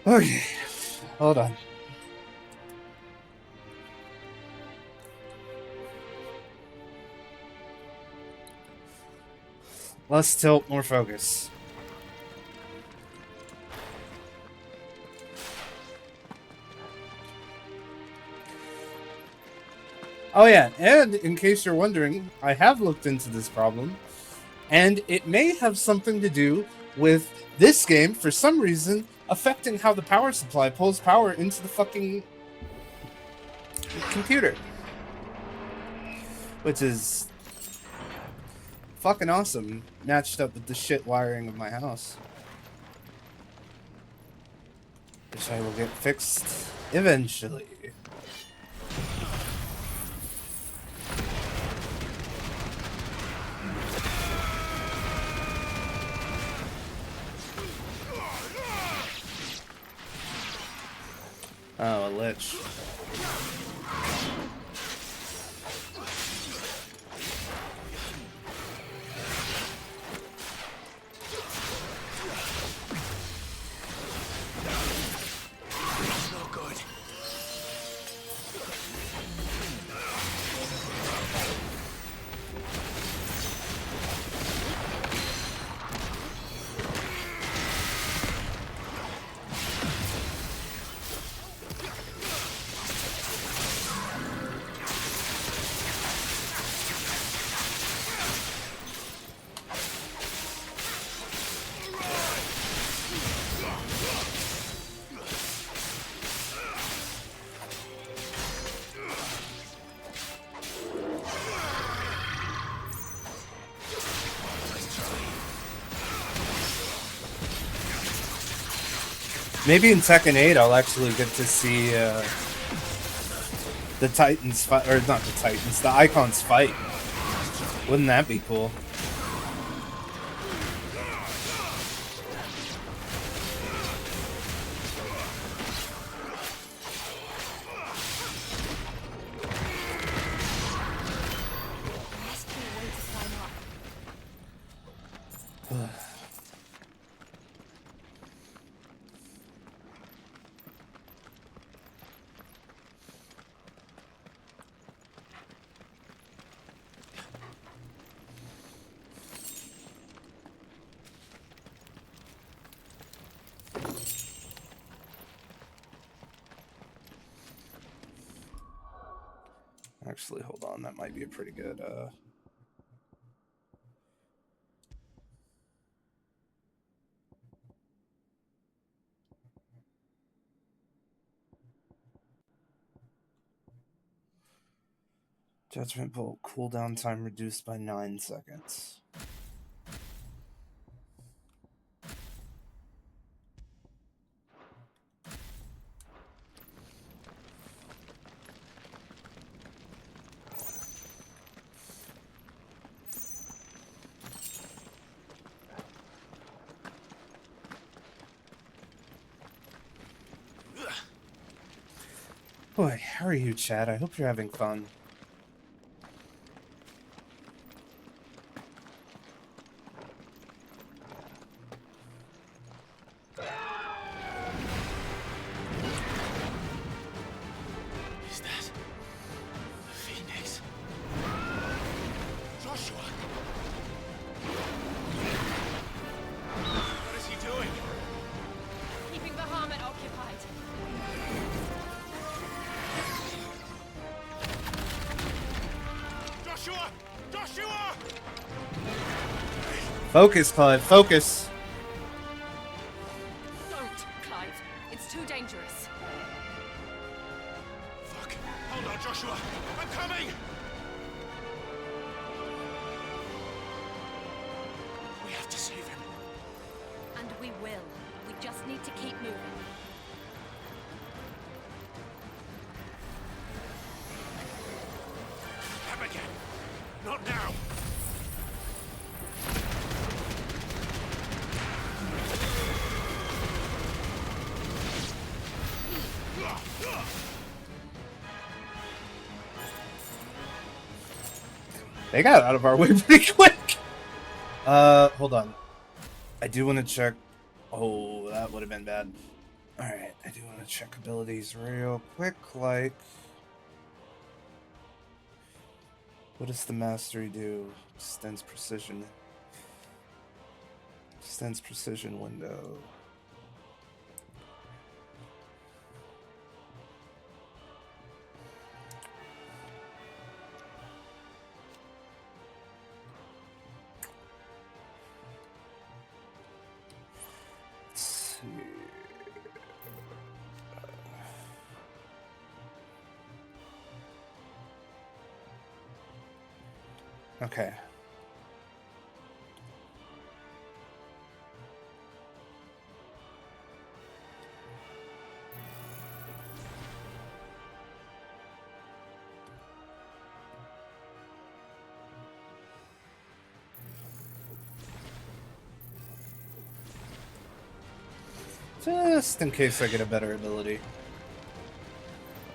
Okay, hold on. Less tilt, more focus. Oh yeah, and in case you're wondering, I have looked into this problem, and it may have something to do with this game, for some reason, affecting how the power supply pulls power into the fucking computer. Which is fucking awesome, matched up with the shit wiring of my house. Which I will get fixed eventually. Oh, a lich.
Not good.
Maybe in Tekken 8 I'll actually get to see the Titans fight, or not the Titans, the Icons fight. Wouldn't that be cool? Actually, hold on. That might be a pretty good... Judgment Bolt cooldown time reduced by 9 seconds. Boy, how are you, Chad? I hope you're having fun.
Is that the Phoenix? Joshua! What is he doing?
Keeping the Bahamut occupied.
Joshua! Joshua!
Focus, Clive. Focus.
Don't, Clive. It's too dangerous.
Fuck. Hold on, Joshua. I'm coming! We have to save him.
And we will. We just need to keep moving.
Come again. Not now.
They got out of our way pretty quick. Hold on. I do want to check. Oh, that would have been bad. Alright, I do want to check abilities real quick, like... What does the mastery do? Extends precision. Distance, precision, window. Let's see. Okay. Just in case I get a better ability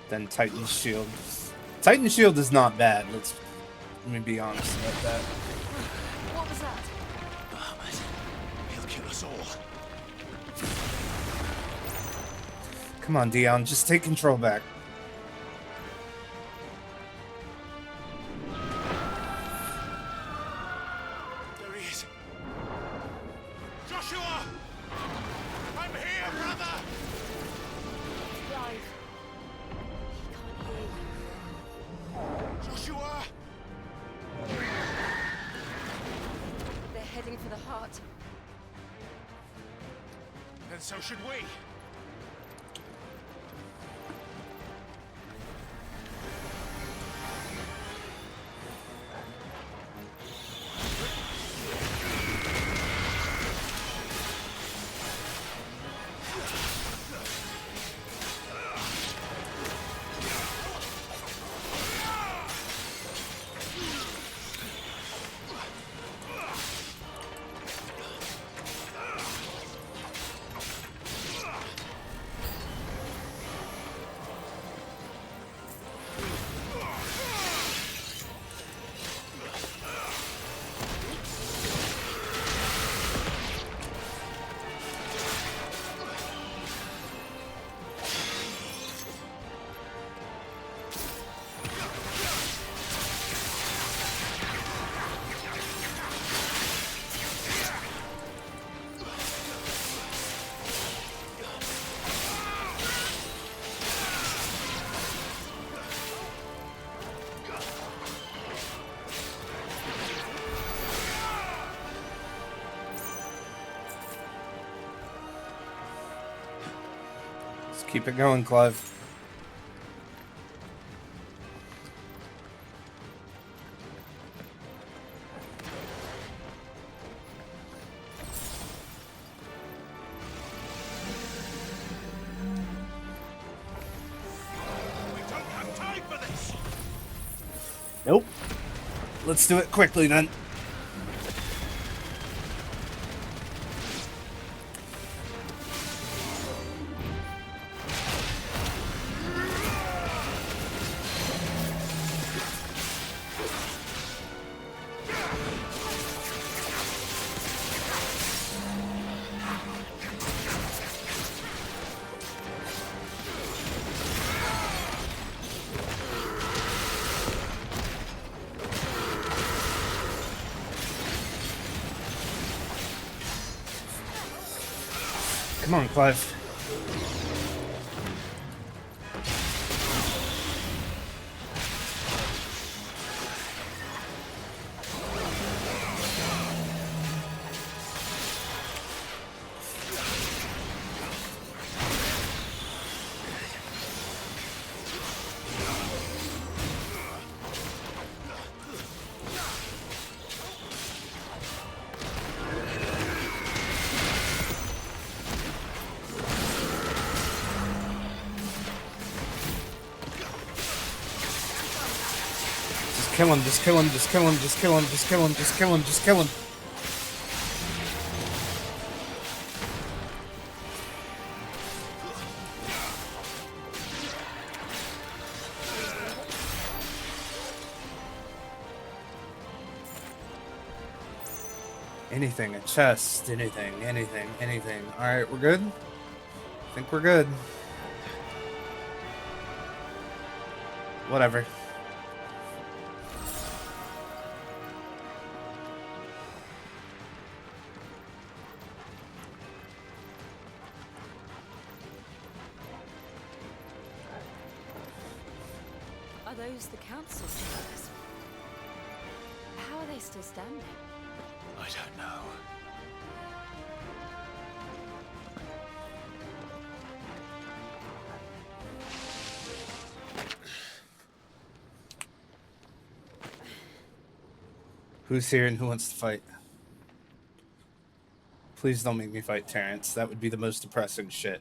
than Titan's Shield. Titan's Shield is not bad. Let me be honest about that.
What was that?
Bahamut. He'll kill us all.
Come on, Dion, just take control back.
There he is. Joshua! I'm here, brother!
Clive. He can't hear you.
Joshua!
They're heading for the heart.
Then so should we.
Keep it going, Clive.
We don't have time for this!
Nope. Let's do it quickly then. Come on, Clive. Kill him, just kill him, just kill him, just kill him, just kill him, just kill him, just kill him. Anything, a chest, anything. Alright, we're good? I think we're good. Whatever.
Are those the council chambers? How are they still standing?
I don't know.
Who's here and who wants to fight? Please don't make me fight Terrence. That would be the most depressing shit.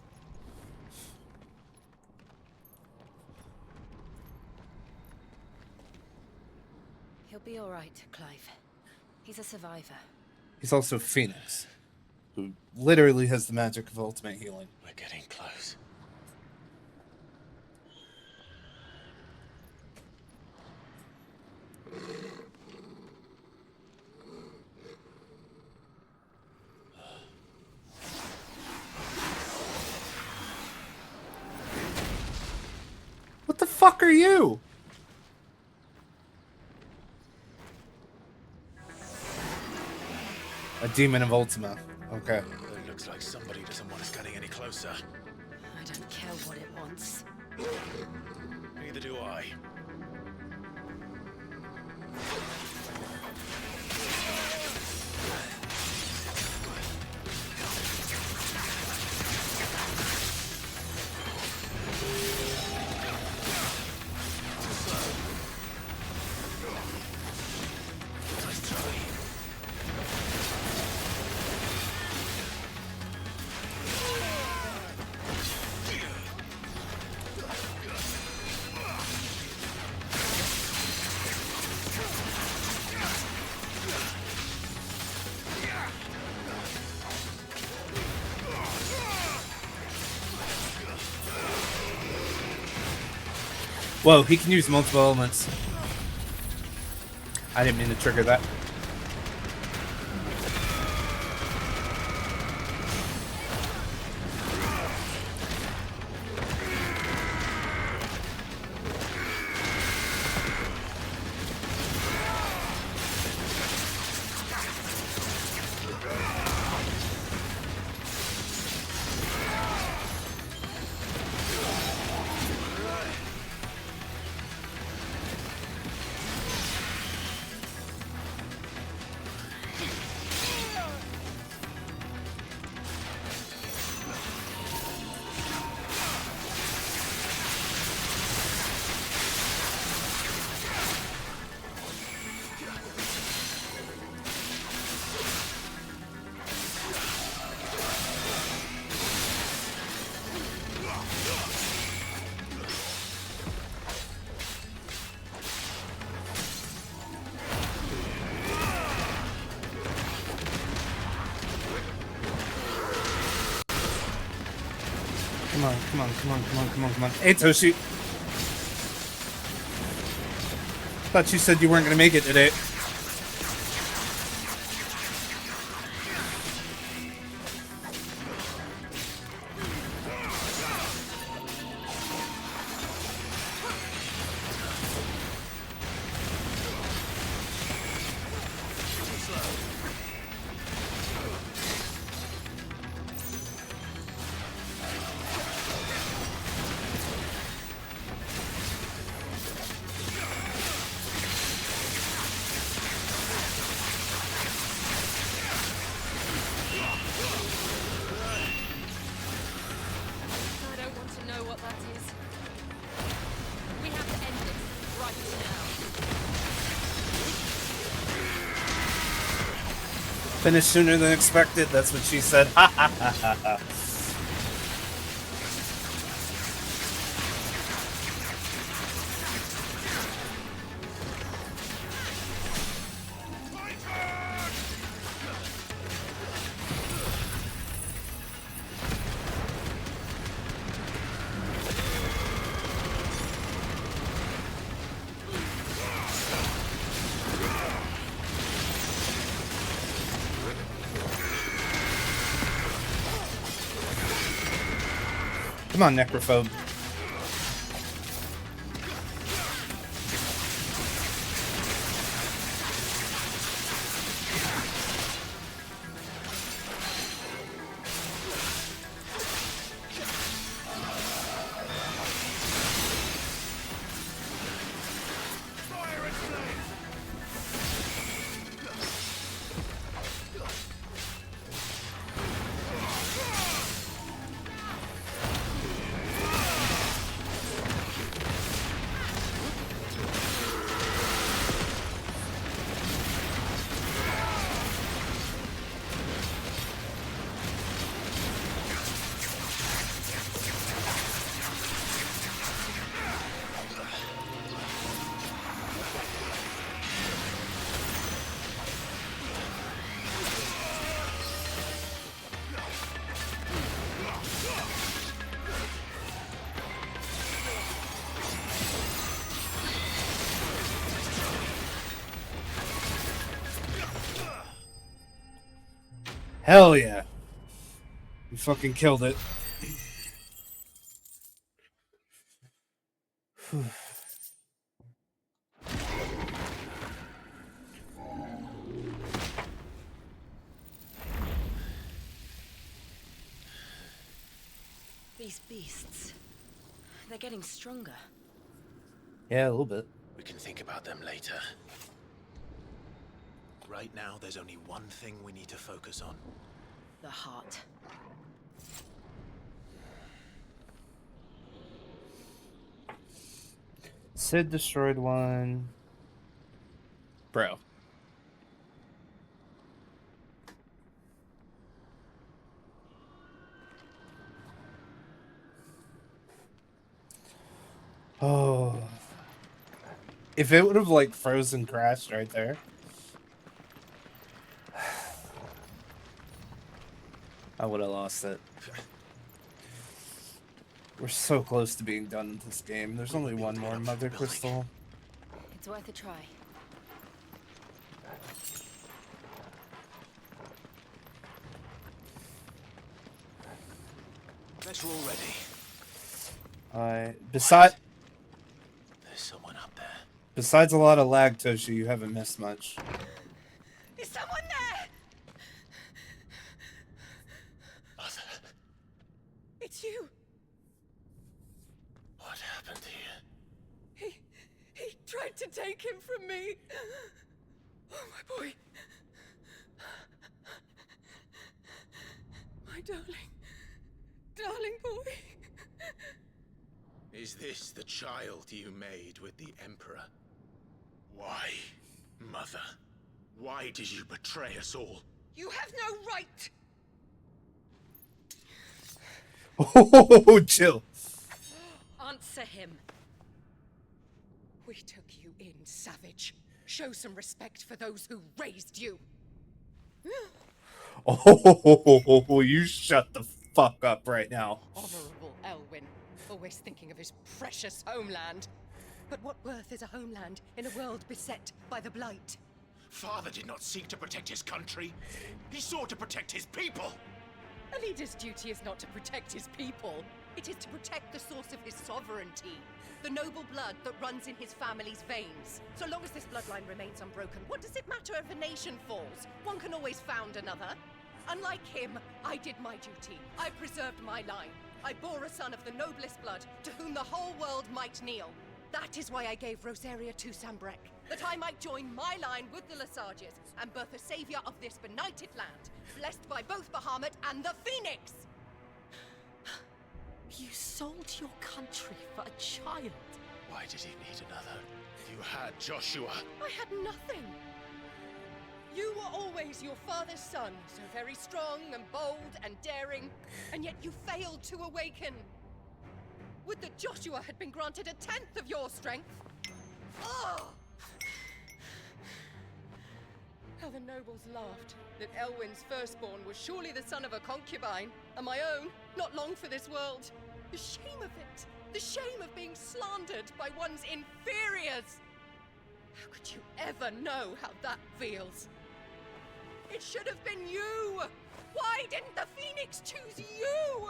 He'll be all right, Clive. He's a survivor.
He's also Phoenix, who literally has the magic of ultimate healing.
We're getting close.
What the fuck are you? A demon of Ultima. Okay.
It looks like somebody doesn't want us getting any closer.
I don't care what it wants.
Neither do I.
Whoa, he can use multiple elements. I didn't mean to trigger that. Come on. Hey, Toshi. Thought you said you weren't gonna make it today. Finished sooner than expected, that's what she said. Ha ha ha ha ha. Come on, Necrophobe. Hell yeah. You fucking killed it.
These beasts, they're getting stronger.
Yeah, a little bit.
We can think about them later. Right now, there's only one thing we need to focus on.
The heart.
Sid destroyed one. Bro. Oh. If it would have, like, frozen crashed right there. I would have lost it. We're so close to being done with this game. There's only one more Mother Crystal.
It's worth a try.
Guess we're all ready.
Besides
There's someone up there.
Besides a lot of lag, Toshi, you haven't missed much.
Is someone there?
Mother.
It's you.
What happened here?
He tried to take him from me. Oh, my boy. My darling. Darling boy.
Is this the child you made with the Emperor? Why, Mother? Why did you betray us all?
You have no right.
Oh, chill.
Answer him.
We took you in, savage. Show some respect for those who raised you.
Oh, you shut the fuck up right now.
Honorable Elwyn, always thinking of his precious homeland. But what worth is a homeland in a world beset by the Blight?
Father did not seek to protect his country. He sought to protect his people.
A leader's duty is not to protect his people. It is to protect the source of his sovereignty. The noble blood that runs in his family's veins. So long as this bloodline remains unbroken, what does it matter if a nation falls? One can always found another. Unlike him, I did my duty. I preserved my line. I bore a son of the noblest blood, to whom the whole world might kneel. That is why I gave Rosaria to Sanbreque, that I might join my line with the Lesages and birth a savior of this benighted land, blessed by both Bahamut and the Phoenix!
You sold your country for a child.
Why did he need another? You had Joshua.
I had nothing. You were always your father's son, so very strong and bold and daring, and yet you failed to awaken. Would that Joshua had been granted 1/10 of your strength? Oh! How the nobles laughed that Elwyn's firstborn was surely the son of a concubine, and my own, not long for this world. The shame of it! The shame of being slandered by one's inferiors! How could you ever know how that feels? It should have been you! Why didn't the Phoenix choose you?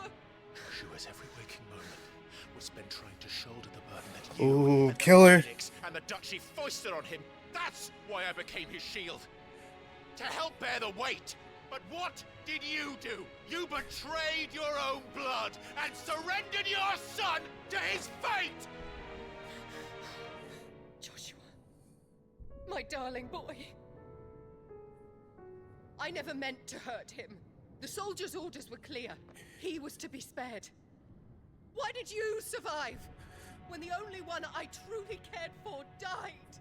Joshua's every waking moment was spent trying to shoulder the burden that you
Ooh,
and
killer.
the Phoenix and the duchy foisted on him. That's why I became his shield. To help bear the weight. But what did you do? You betrayed your own blood and surrendered your son to his fate!
Joshua, my darling boy. I never meant to hurt him. The soldiers' orders were clear. He was to be spared. Why did you survive when the only one I truly cared for died?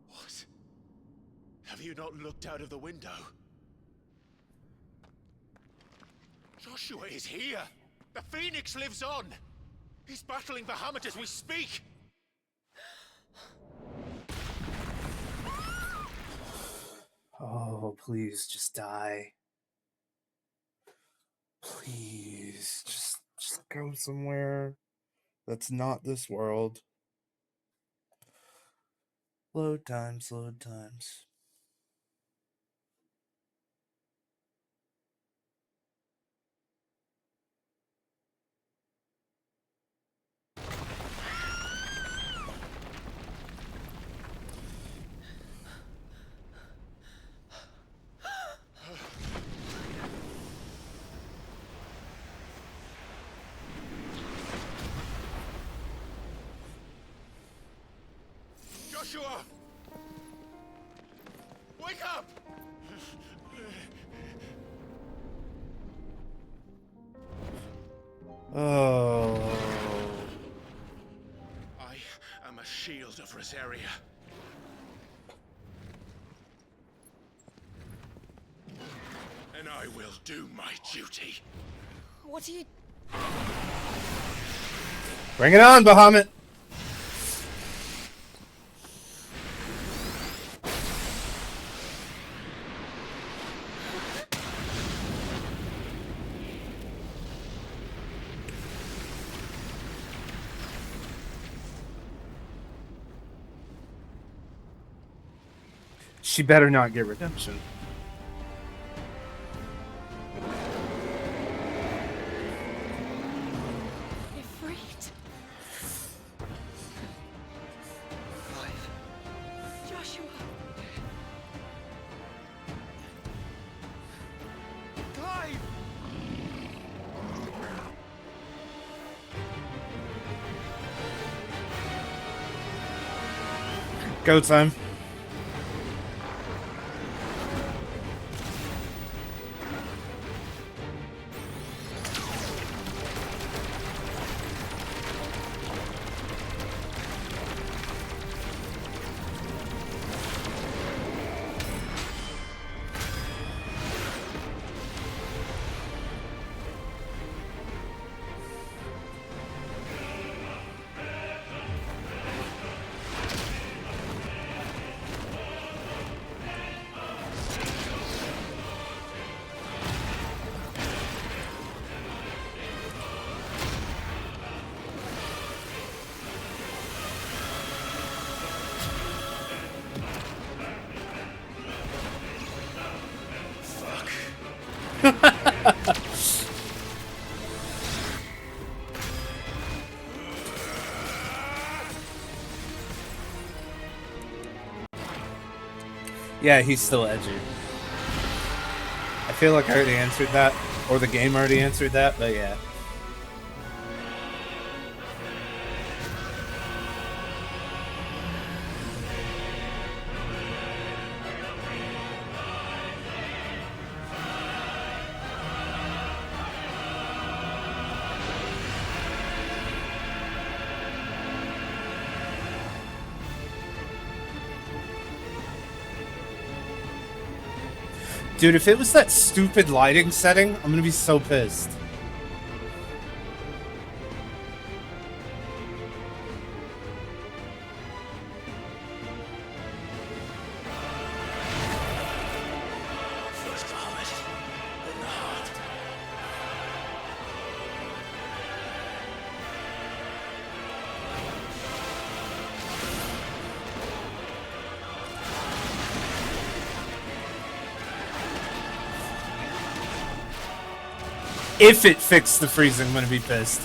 What? Have you not looked out of the window? Joshua is here! The Phoenix lives on! He's battling Bahamut as we speak!
Oh, please, just die. Please, just go somewhere that's not this world. Load times, load times.
Joshua! Wake up!
Oh.
I am a shield of Rosaria. And I will do my duty.
What are you...
Bring it on, Bahamut! She better not get redemption.
You're freed. Clive. Joshua.
Clive!
Go time. Yeah, he's still edgy. I feel like I already answered that, or the game already answered that, but yeah. Dude, if it was that stupid lighting setting, I'm gonna be so pissed.
First Bahamut, then the heart.
If it fixed the freezing, I'm gonna be pissed.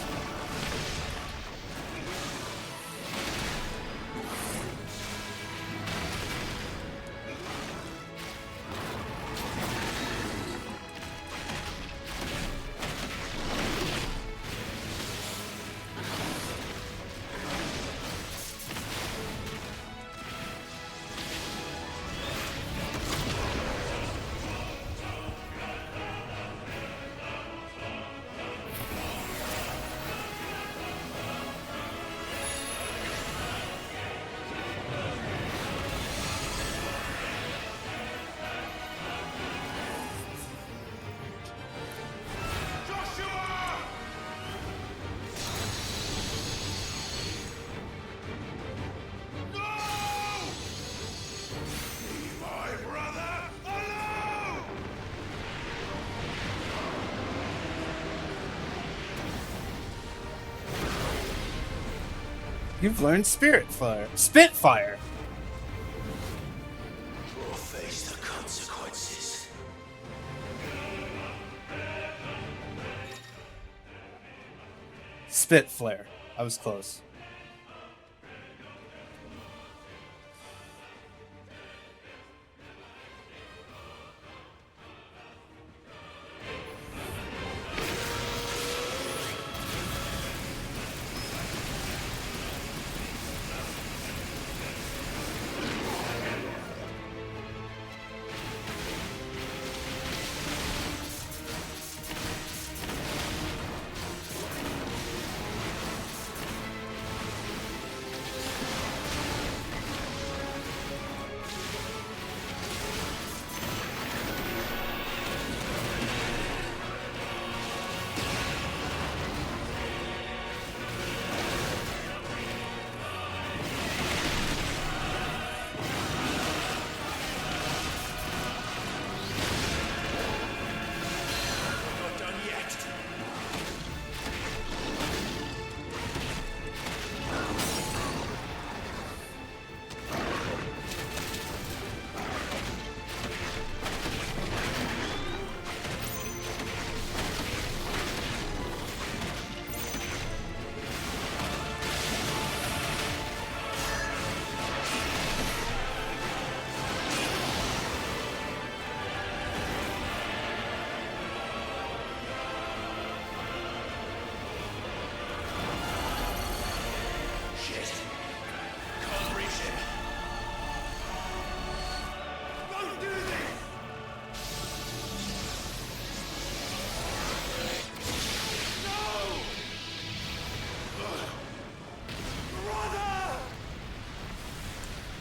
You've learned Spitfire. Spitfire!
Or face the consequences.
Spitflare. I was close.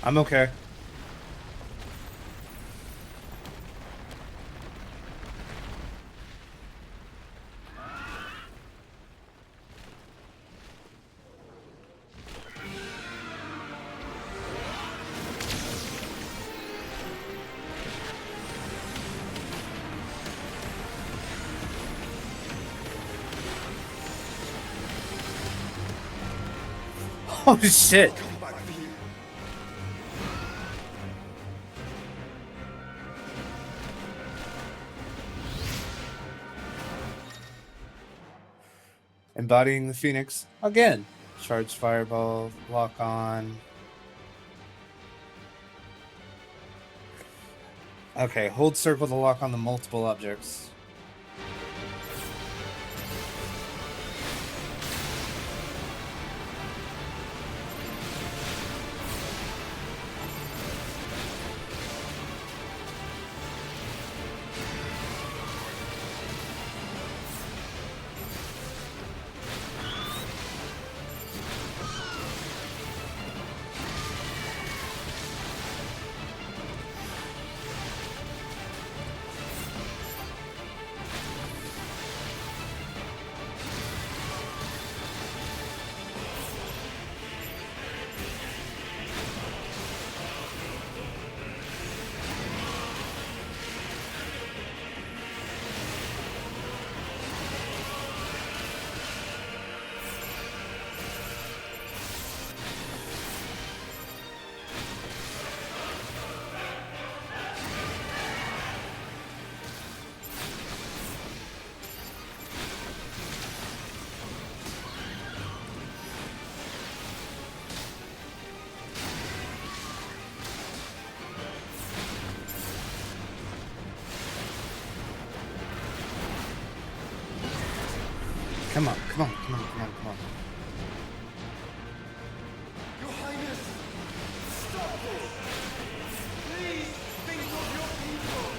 I'm okay. Oh shit! Embodying the Phoenix again. Charge Fireball, lock on. Okay, hold circle to lock on the multiple objects. Come on, come on, come on, come on, come on.
Your Highness, stop this! Please think of your people!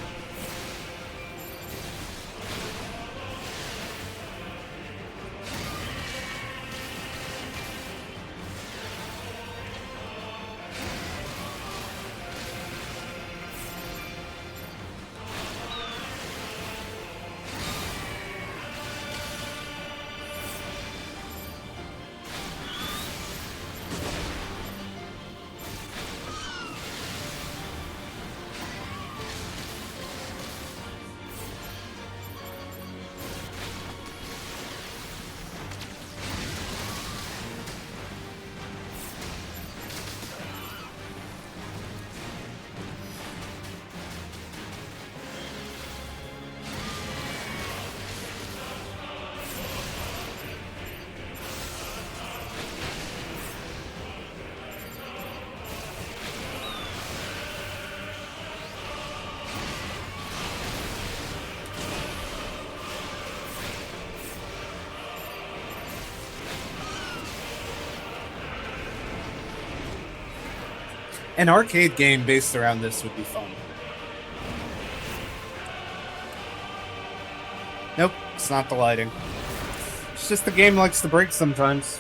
An arcade game based around this would be fun. Nope, it's not the lighting. It's just the game likes to break sometimes.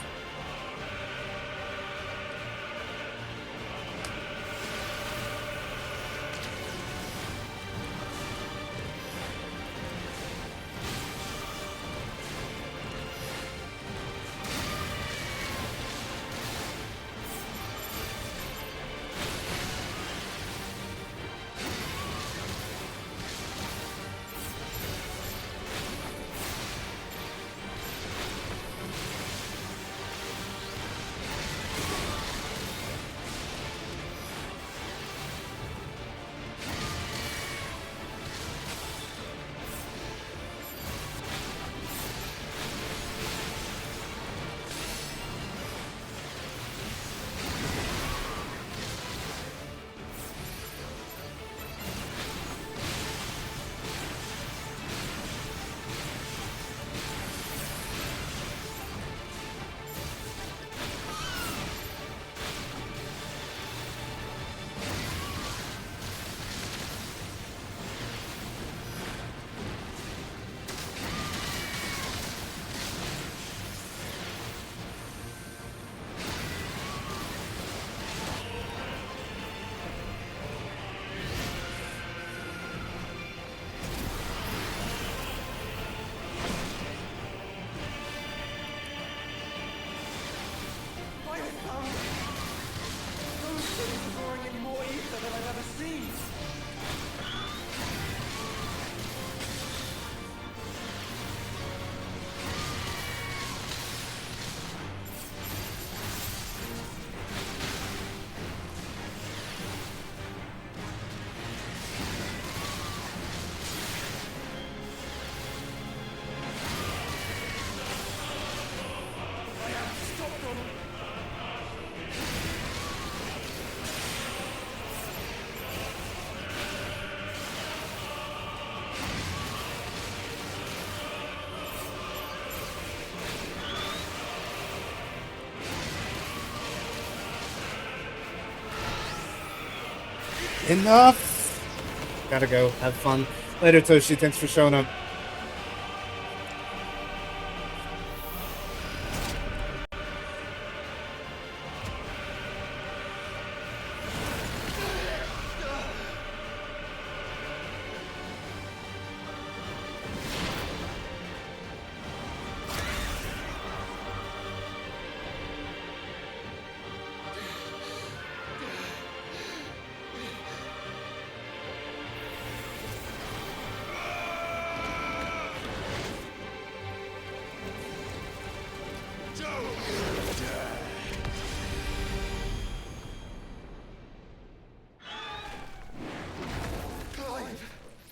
Enough! Gotta go. Have fun. Later, Toshi. Thanks for showing up.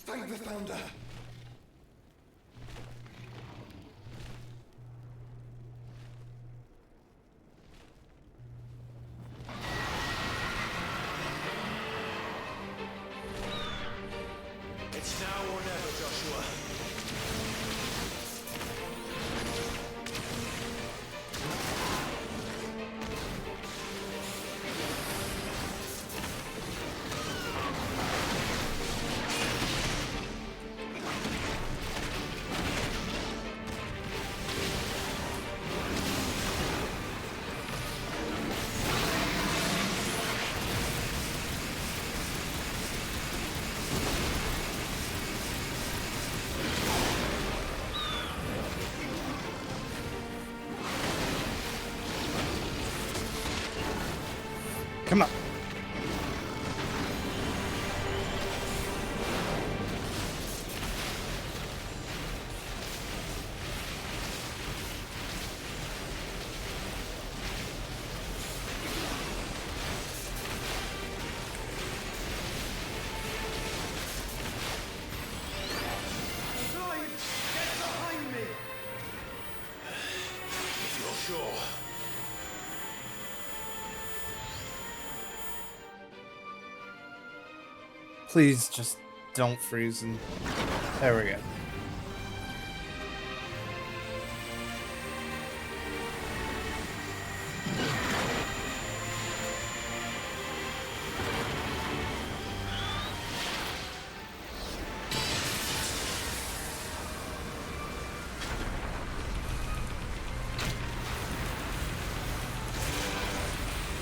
Thank the Founder!
It's now or never, Joshua.
Come on.
If you're sure.
Please just don't freeze and there we go.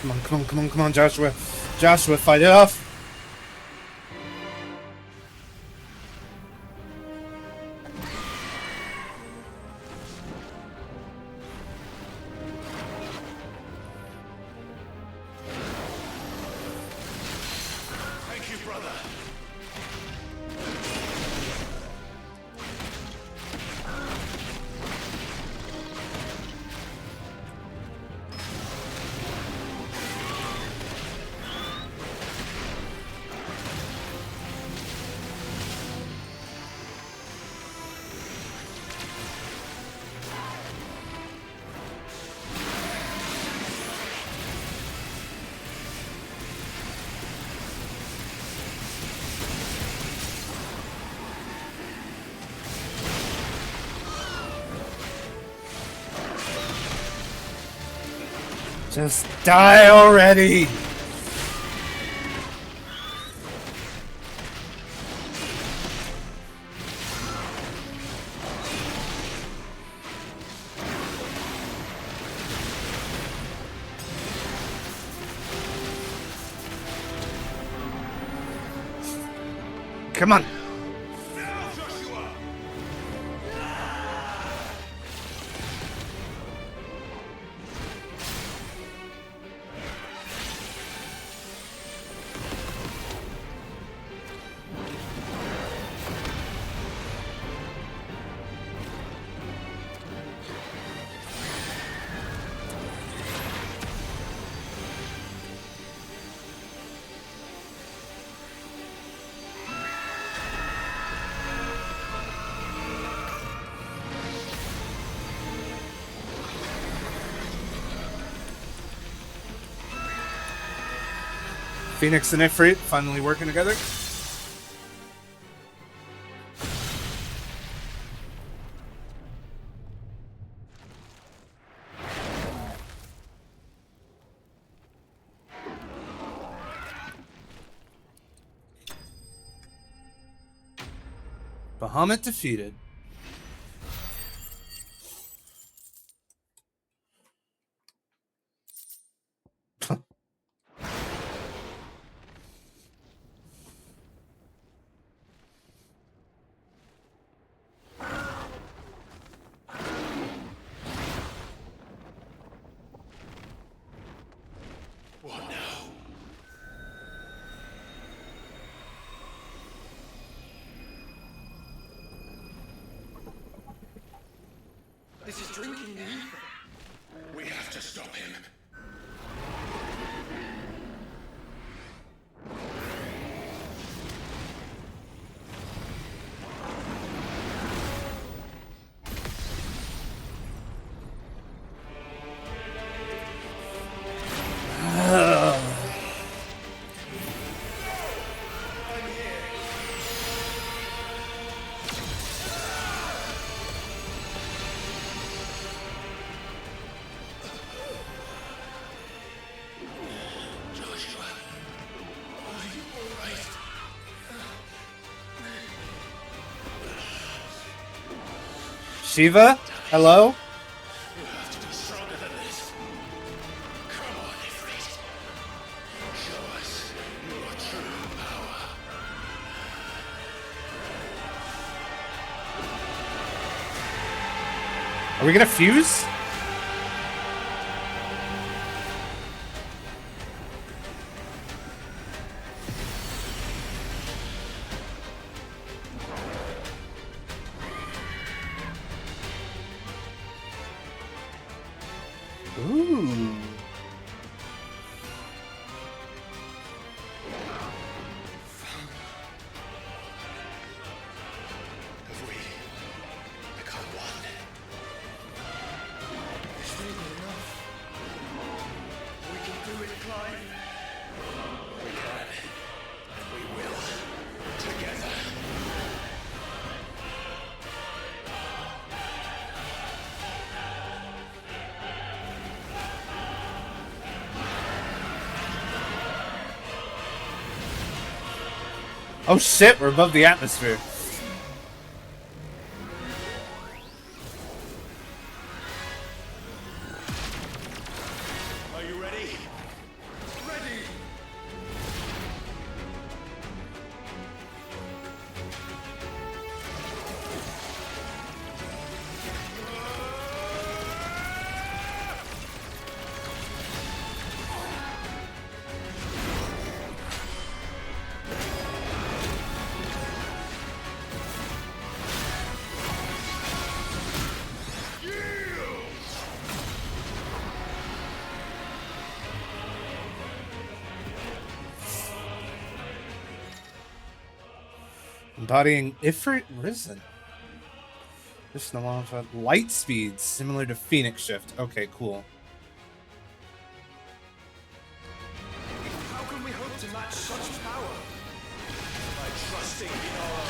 Come on, come on, come on, come on, Joshua. Joshua, fight it off.
Thank you, brother.
Just die already! Come on! Phoenix and Ifrit finally working together. Bahamut defeated.
What now?
This is drinking the ether.
We have to stop him.
Shiva? Hello?
You have to be stronger than this. Come on, Ifrit. Show us your true power.
Are we gonna fuse? Ooh.
Have we become one?
This may be enough. We can do it, Clive.
We can. And we will. Together.
Oh shit, we're above the atmosphere.
Are you ready?
Ready!
Embodying Ifrit Risen. Just no longer light speeds, similar to Phoenix Shift. Okay, cool.
How can we hope to match such power?
By trusting in our own.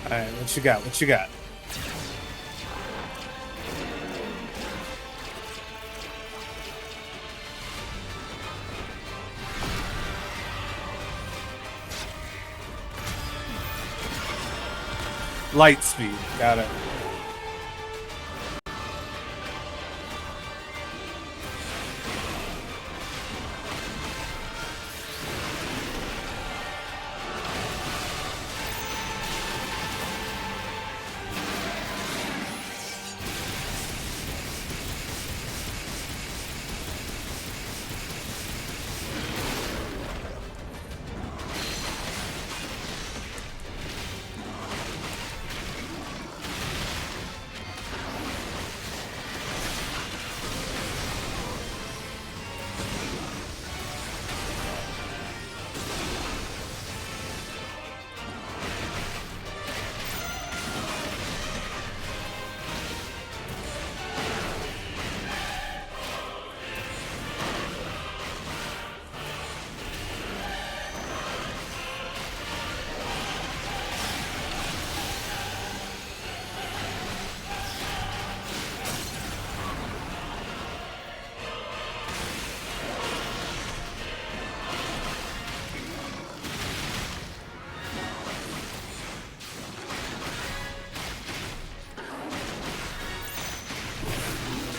Alright, what you got? What you got? Light speed. Got it.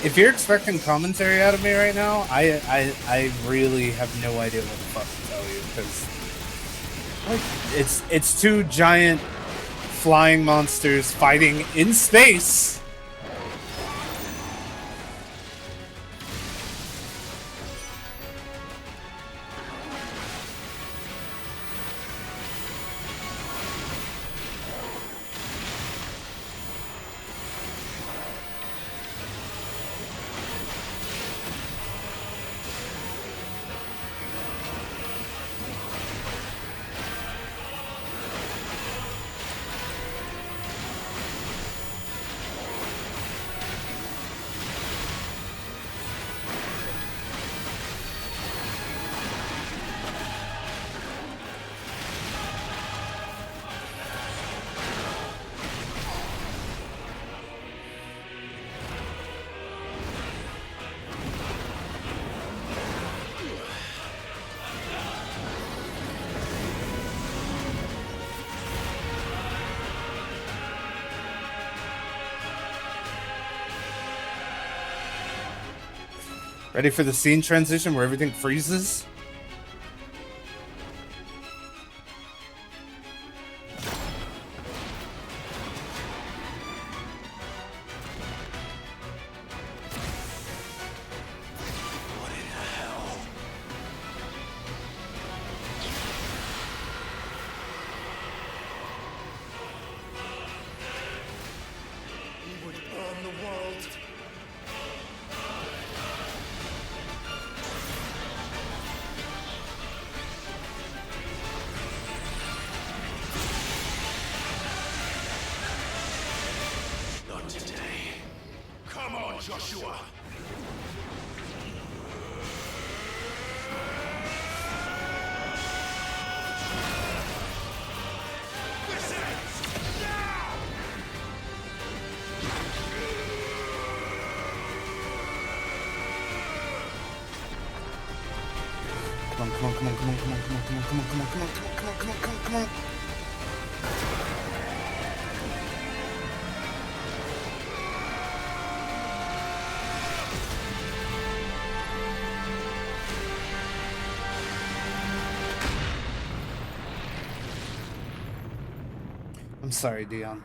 If you're expecting commentary out of me right now, I really have no idea what the fuck to tell you, because it's two giant flying monsters fighting in space. Ready for the scene transition where everything freezes?
He would burn the world.
Not today. Come on, Joshua. This ends now.
Come on, come on, come on, come on, come on, come on, come on, come on, come on, come on, come on, come on, come on, come on, come on. I'm sorry, Dion.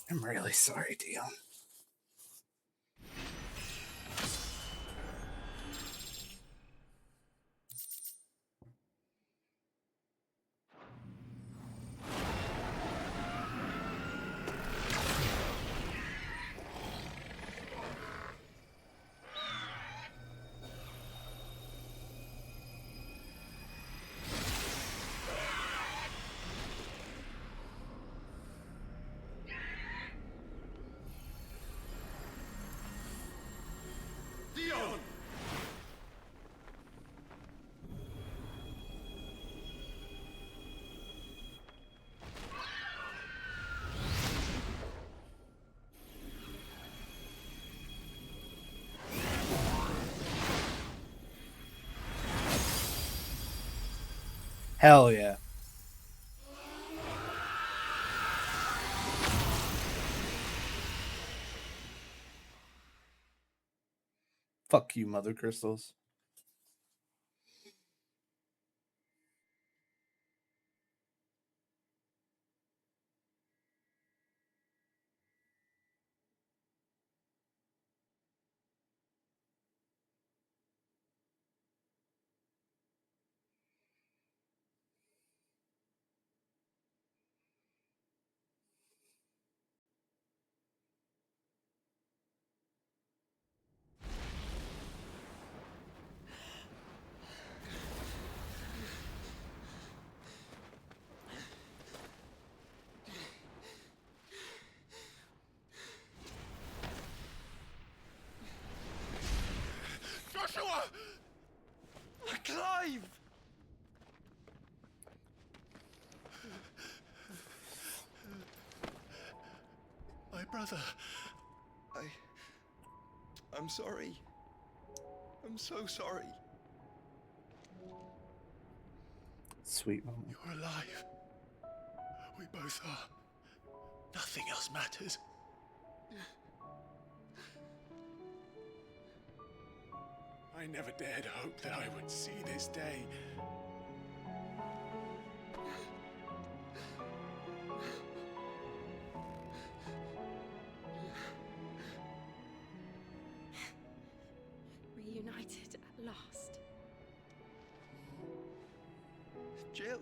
I'm really sorry, Dion. Hell yeah. Fuck you, Mother Crystals.
Joshua! Clive! My brother. I'm sorry. I'm so sorry.
Sweet moment.
You're alive. We both are. Nothing else matters. I never dared hope that I would see this day.
Reunited at last.
Jill.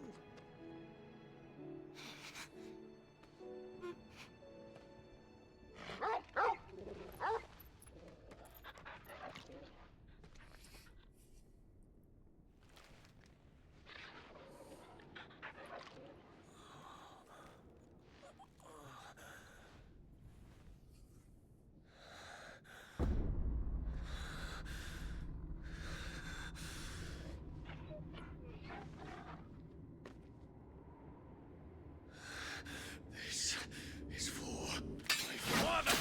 This is for my father.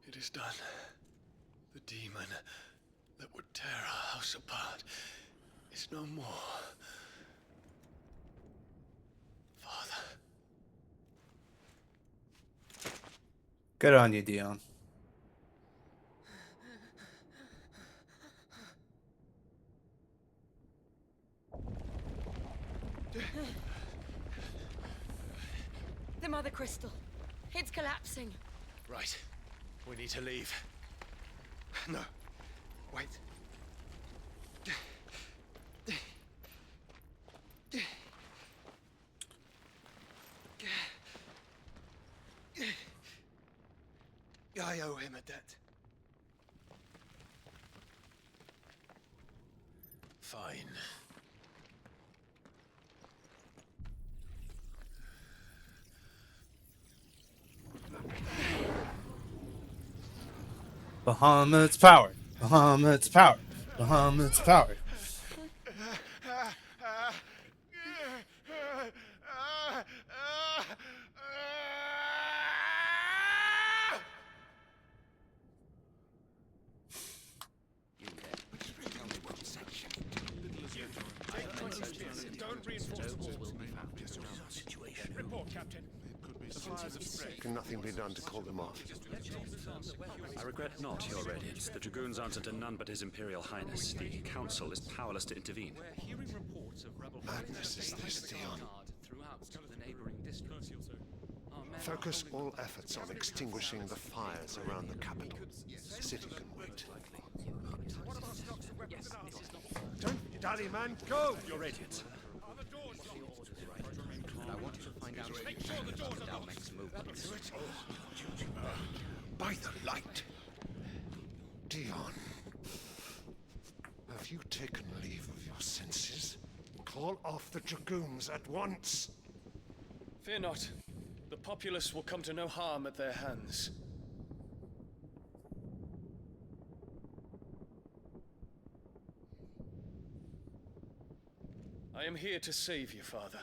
It is done. The demon that would tear our house apart is no more. Father.
Good on you, Dion.
The Mother Crystal. It's collapsing.
Right. We need to leave.
No. Wait. I owe him a debt.
Fine.
Bahamut's power. Bahamut's power. Bahamut's power.
Report, Captain.
Can nothing be done to call them off?
I regret not, Your Radiance. The Dragoons answer to none but His Imperial Highness. The Council is powerless to intervene.
Madness is this, Dion. Focus all efforts on extinguishing the fires around the capital. The city can wait.
Don't dally, man. Go!
Your Radiance.
Make sure the doors are locked.
By the light. Dion. Have you taken leave of your senses? Call off the dragoons at once.
Fear not. The populace will come to no harm at their hands. I am here to save you, Father.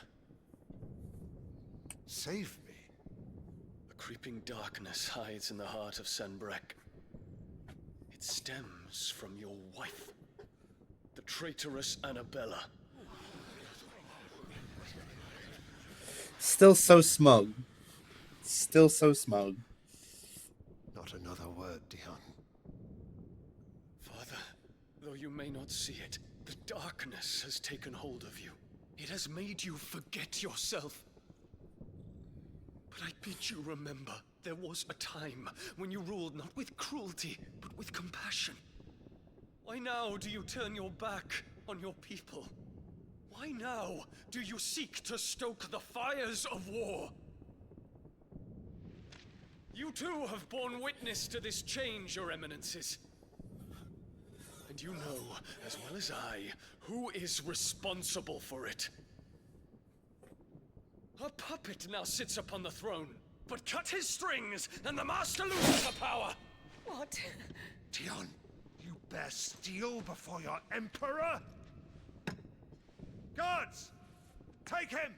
Save me?
A creeping darkness hides in the heart of Sanbrek. It stems from your wife, the traitorous Annabella.
Still so smug. Still so smug.
Not another word, Dion.
Father, though you may not see it, the darkness has taken hold of you. It has made you forget yourself. But I bid you remember, there was a time when you ruled not with cruelty, but with compassion. Why now do you turn your back on your people? Why now do you seek to stoke the fires of war? You too have borne witness to this change, Your Eminences. And you know, as well as I, who is responsible for it. A puppet now sits upon the throne, but cut his strings, and the master loses the power!
What?
Dion, you bear steel before your emperor? Guards! Take him!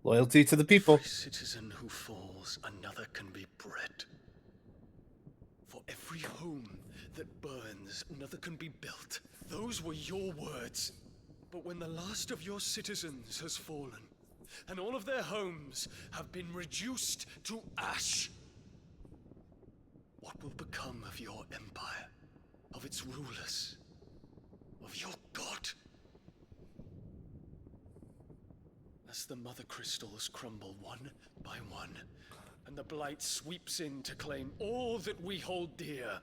Loyalty to the people.
Every citizen who falls, another can be bred. For every home that burns, another can be built. Those were your words. But when the last of your citizens has fallen, and all of their homes have been reduced to ash, what will become of your empire, of its rulers, of your god? As the mother crystals crumble one by one, and the blight sweeps in to claim all that we hold dear,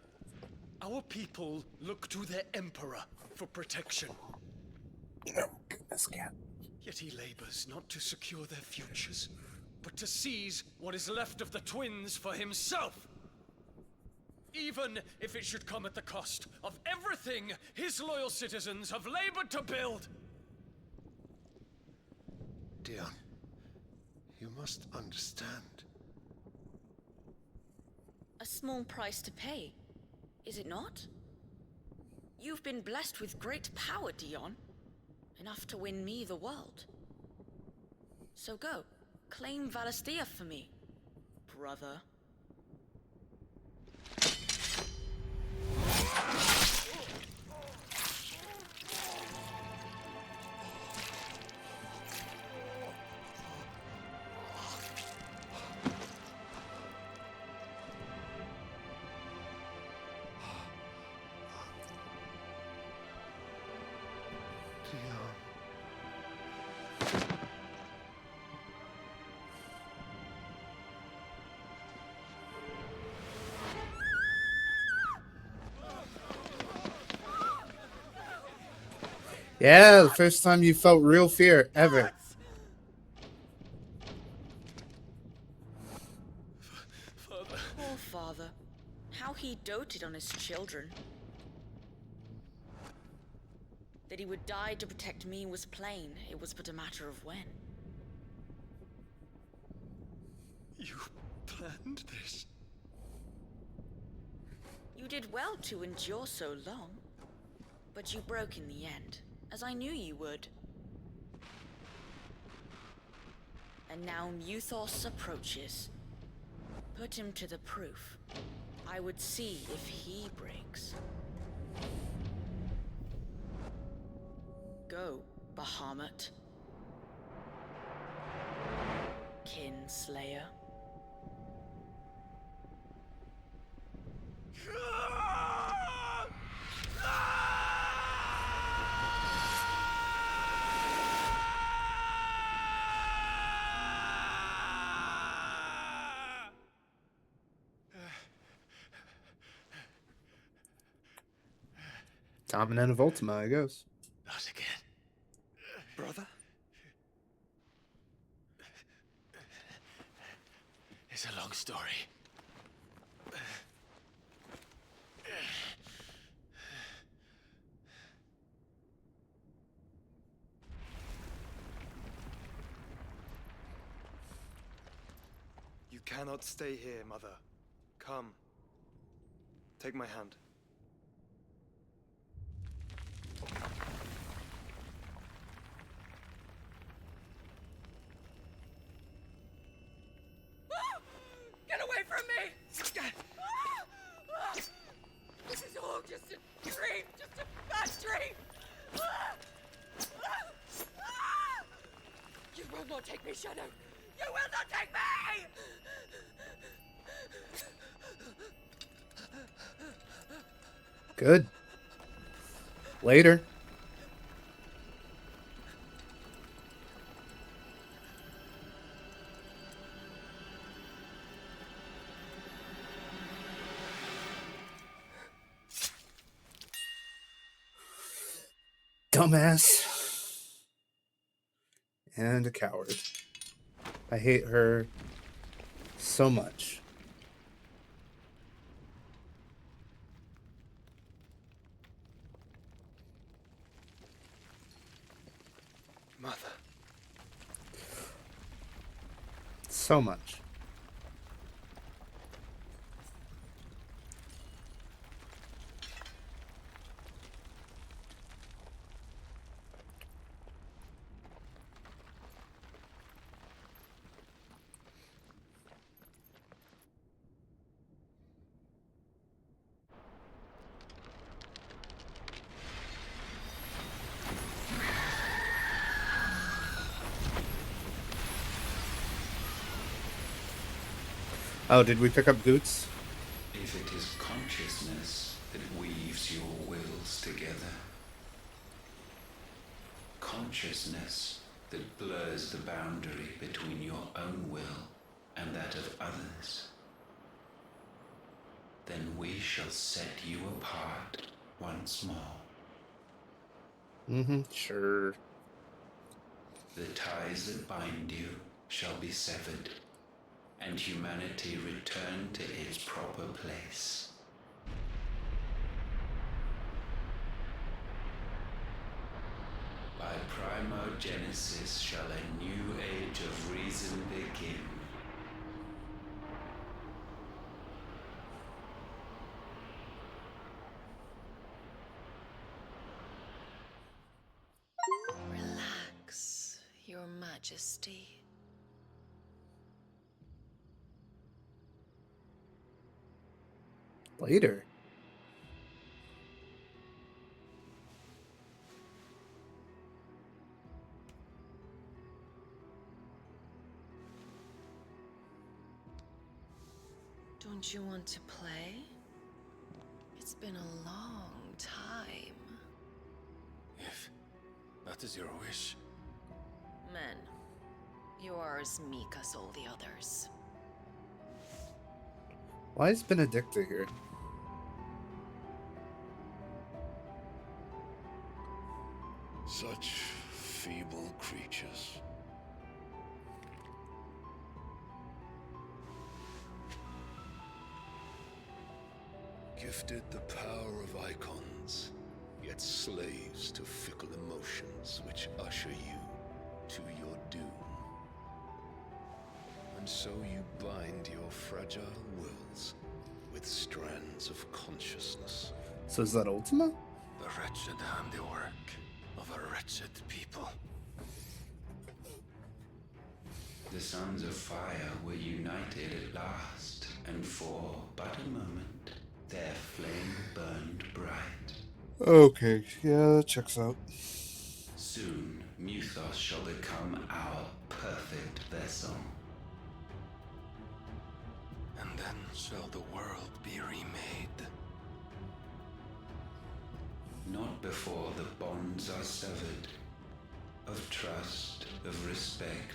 our people look to their emperor for protection.
Oh, goodness, cat.
Yet he labors not to secure their futures, but to seize what is left of the twins for himself. Even if it should come at the cost of everything his loyal citizens have labored to build.
Dion, you must understand.
A small price to pay, is it not? You've been blessed with great power, Dion. Enough to win me the world. So go, claim Valisthea for me, brother.
Yeah, the first time you felt real fear ever.
Poor father. How he doted on his children. That he would die to protect me was plain. It was but a matter of when.
You planned this?
You did well to endure so long. But you broke in the end, as I knew you would. And now Muthos approaches. Put him to the proof. I would see if he breaks. Go, Bahamut. Kinslayer.
Dominant of Ultima, I guess.
That
Brother?
It's a long story.
You cannot stay here, Mother. Come. Take my hand.
Get away from me! This is all just a dream, just a bad dream! You will not take me, Shadow! You will not take me!
Good. Later. Dumbass. And a coward. I hate her so much.
Mother.
So much. Oh, did we pick up Goots?
If it is consciousness that weaves your wills together, consciousness that blurs the boundary between your own will and that of others, then we shall set you apart once more.
Sure.
The ties that bind you shall be severed, and humanity return to its proper place. By primogenesis shall a new age of reason begin.
Relax, Your Majesty.
Later.
Don't you want to play? It's been a long time.
If that is your wish.
Men, you are as meek as all the others.
Why is Benedicta here?
Such feeble creatures. Gifted the power of icons, yet slaves to fickle emotions which usher you to your doom. And so you bind your fragile wills with strands of consciousness.
So is that Ultima?
The wretched handiwork of a wretched people.
The sons of fire were united at last, and for but a moment, their flame burned bright.
Okay, yeah, that checks out.
Soon, Muthos shall become our perfect vessel.
And then shall the world be remade.
Not before the bonds are severed, of trust, of respect,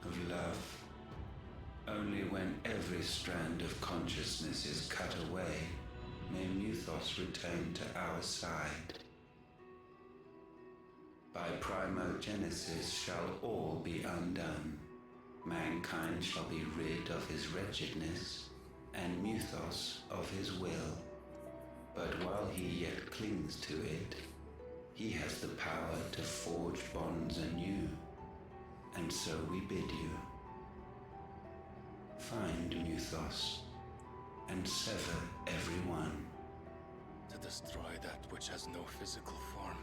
of love. Only when every strand of consciousness is cut away, may Muthos return to our side. By primogenesis shall all be undone. Mankind shall be rid of his wretchedness, and Mythos of his will. But while he yet clings to it, he has the power to forge bonds anew. And so we bid you. Find Mythos, and sever every one.
To destroy that which has no physical form.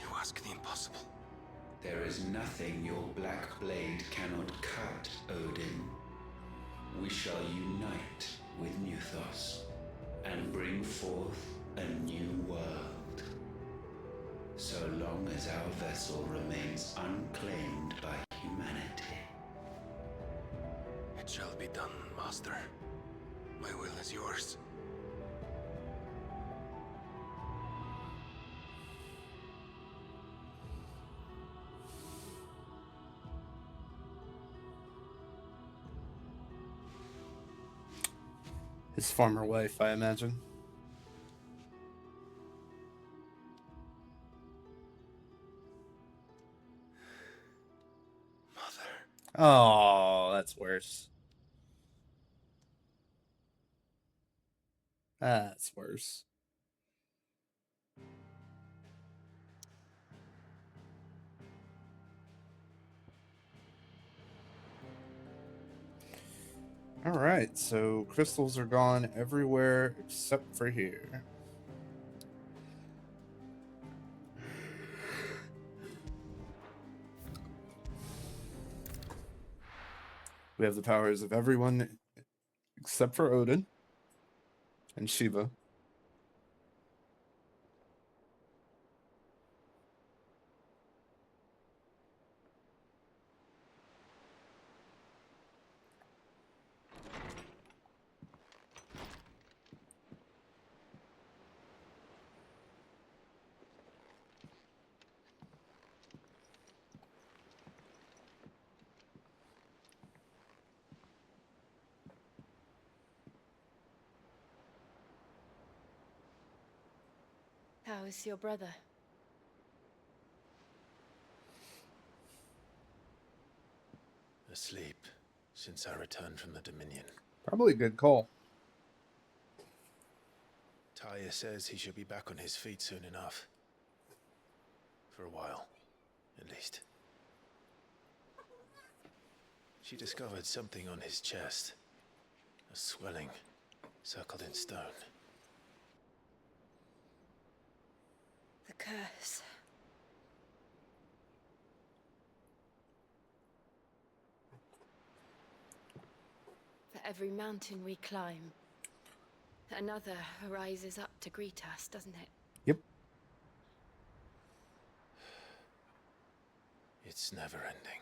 You ask the impossible.
There is nothing your black blade cannot cut, Odin. We shall unite with Mythos, and bring forth a new world. So long as our vessel remains unclaimed by humanity.
It shall be done, Master. My will is yours.
His former wife, I imagine. Oh, that's worse. That's worse. Alright, so crystals are gone everywhere except for here. We have the powers of everyone except for Odin and Shiva.
How is your brother?
Asleep since I returned from the Dominion.
Probably a good call.
Talia says he should be back on his feet soon enough. For a while, at least. She discovered something on his chest. A swelling, circled in stone.
The curse. For every mountain we climb, another rises up to greet us, doesn't it?
Yep.
It's never ending.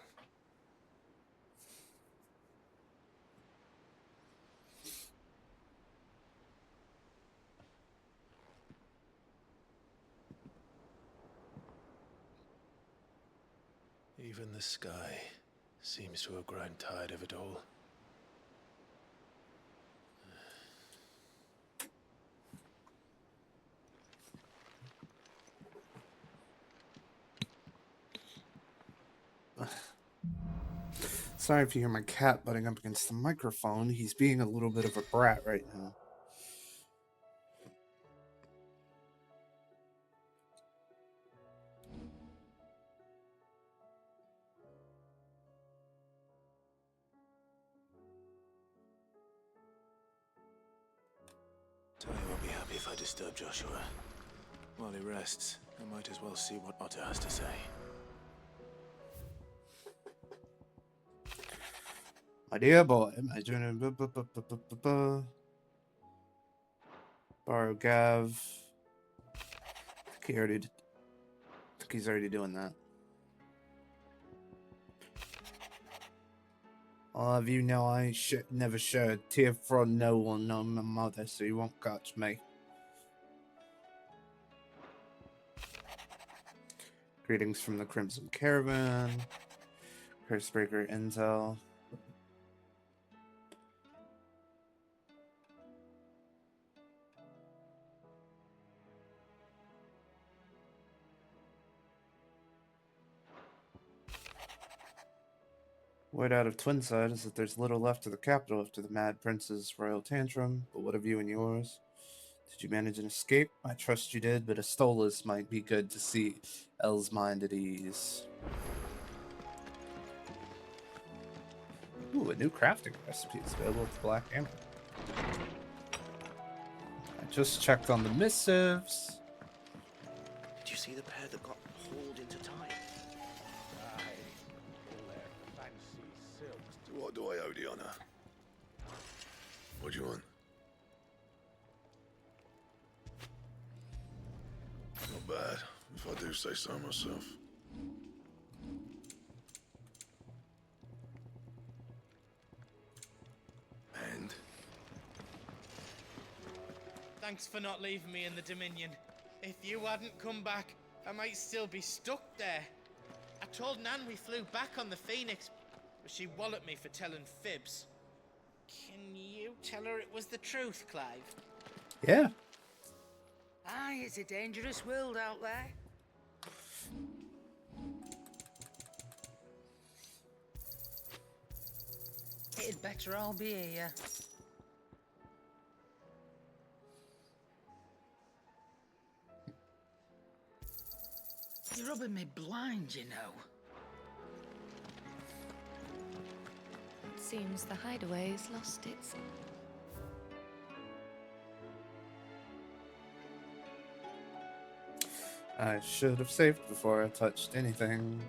Even the sky seems to have grown tired of it all.
Sorry if you hear my cat butting up against the microphone. He's being a little bit of a brat right now.
Talia won't be happy if I disturb Joshua. While he rests, I might as well see what Otto has to say.
My dear boy, my junior. Borrow Gav. I think he's already doing that. I'll have you know I ain't never shed a tear for no one, no my mother, so you won't catch me. Greetings from the Crimson Caravan. Cursebreaker Intel. Word out of Twinside is that there's little left of the capital after the Mad Prince's royal tantrum, but what of you and yours? Did you manage an escape? I trust you did, but a Stolas might be good to see Elle's mind at ease. Ooh, a new crafting recipe is available at the Black Hammer. I just checked on the missives.
Do you see the pair that got hauled into time?
What do I owe the honor? What do you want? Not bad, if I do say so myself. And?
Thanks for not leaving me in the Dominion. If you hadn't come back, I might still be stuck there. I told Nan we flew back on the Phoenix, but she walloped me for telling fibs. Can you tell her it was the truth, Clive?
Yeah.
Aye, it's a dangerous world out there. It'd better all be here. You're rubbing me blind, you know.
It seems the hideaway's lost its...
I should have saved before I touched anything.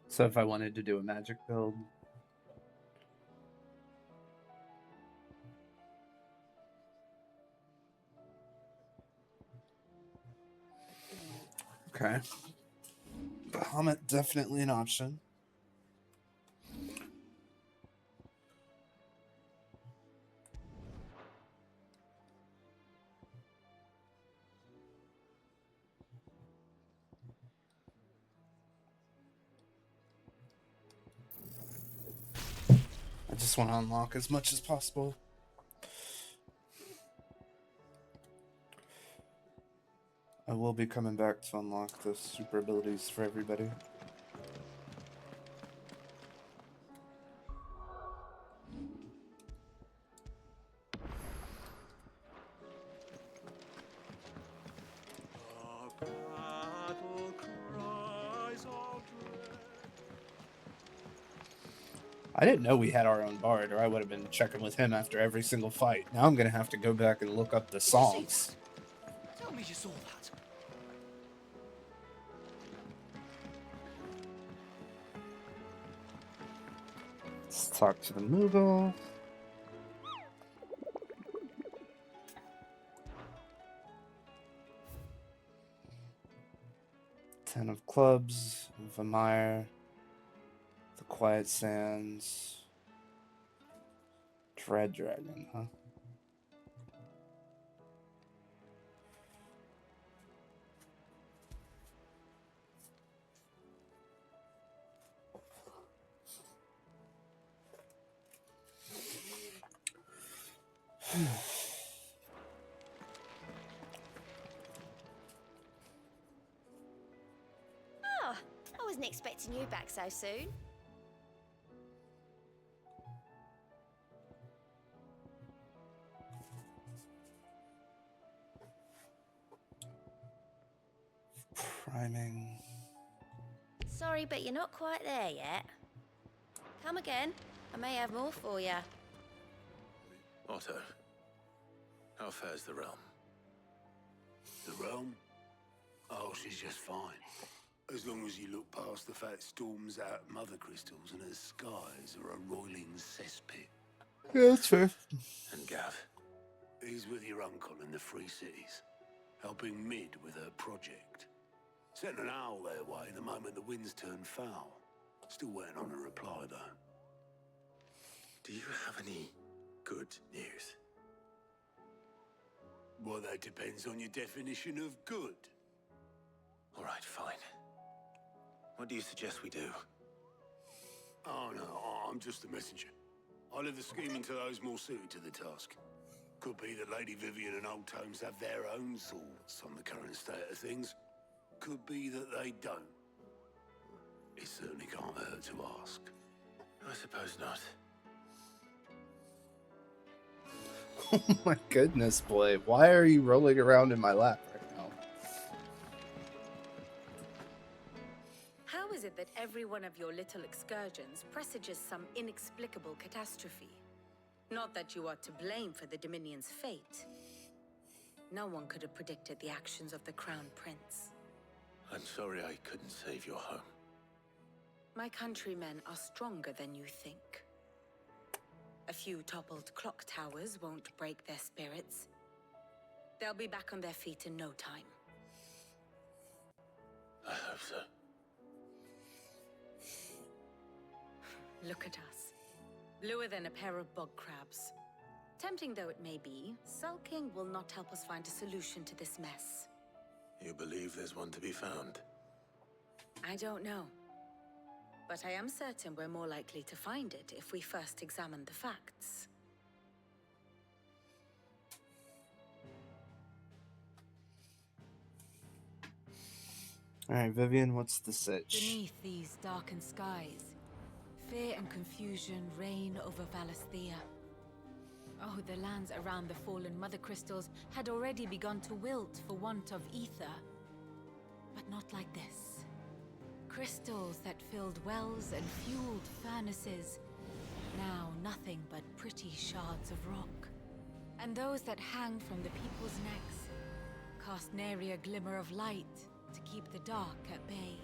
So if I wanted to do a magic build, okay. Bahamut definitely an option. I just want to unlock as much as possible. I will be coming back to unlock the super abilities for everybody. I didn't know we had our own bard, or I would have been checking with him after every single fight. Now I'm going to have to go back and look up the songs.
Tell me you saw that.
Let's talk to the Moogle. Ten of Clubs, Vamire, the Quiet Sands, Dread Dragon, huh?
Oh, I wasn't expecting you back so soon.
Priming.
Sorry, but you're not quite there yet. Come again. I may have more for you.
Otto, how fares the realm?
The realm? Oh, she's just fine. As long as you look past the fat storms out mother crystals and her skies are a roiling cesspit.
Yeah, that's fair.
And Gav? He's with your uncle in the Free Cities, helping Mid with her project. Sent an owl their way the moment the winds turned foul. Still waiting on a reply, though.
Do you have any good news?
Well, that depends on your definition of good.
All right, fine. What do you suggest we do?
Oh, no, I'm just a messenger. I leave the scheming to those more suited to the task. Could be that Lady Vivian and Old Tomes have their own thoughts on the current state of things. Could be that they don't. It certainly can't hurt to ask.
I suppose not.
Oh my goodness, boy. Why are you rolling around in my lap right now?
How is it that every one of your little excursions presages some inexplicable catastrophe? Not that you are to blame for the Dominion's fate. No one could have predicted the actions of the Crown Prince.
I'm sorry I couldn't save your home.
My countrymen are stronger than you think. A few toppled clock towers won't break their spirits. They'll be back on their feet in no time.
I hope so.
Look at us. Bluer than a pair of bog crabs. Tempting though it may be, sulking will not help us find a solution to this mess.
You believe there's one to be found?
I don't know. But I am certain we're more likely to find it if we first examine the facts.
Alright, Vivian, what's the sitch?
Beneath these darkened skies, fear and confusion reign over Valisthea. Oh, the lands around the fallen Mother Crystals had already begun to wilt for want of ether. But not like this. Crystals that filled wells and fueled furnaces. Now nothing but pretty shards of rock. And those that hang from the people's necks cast nary a glimmer of light to keep the dark at bay.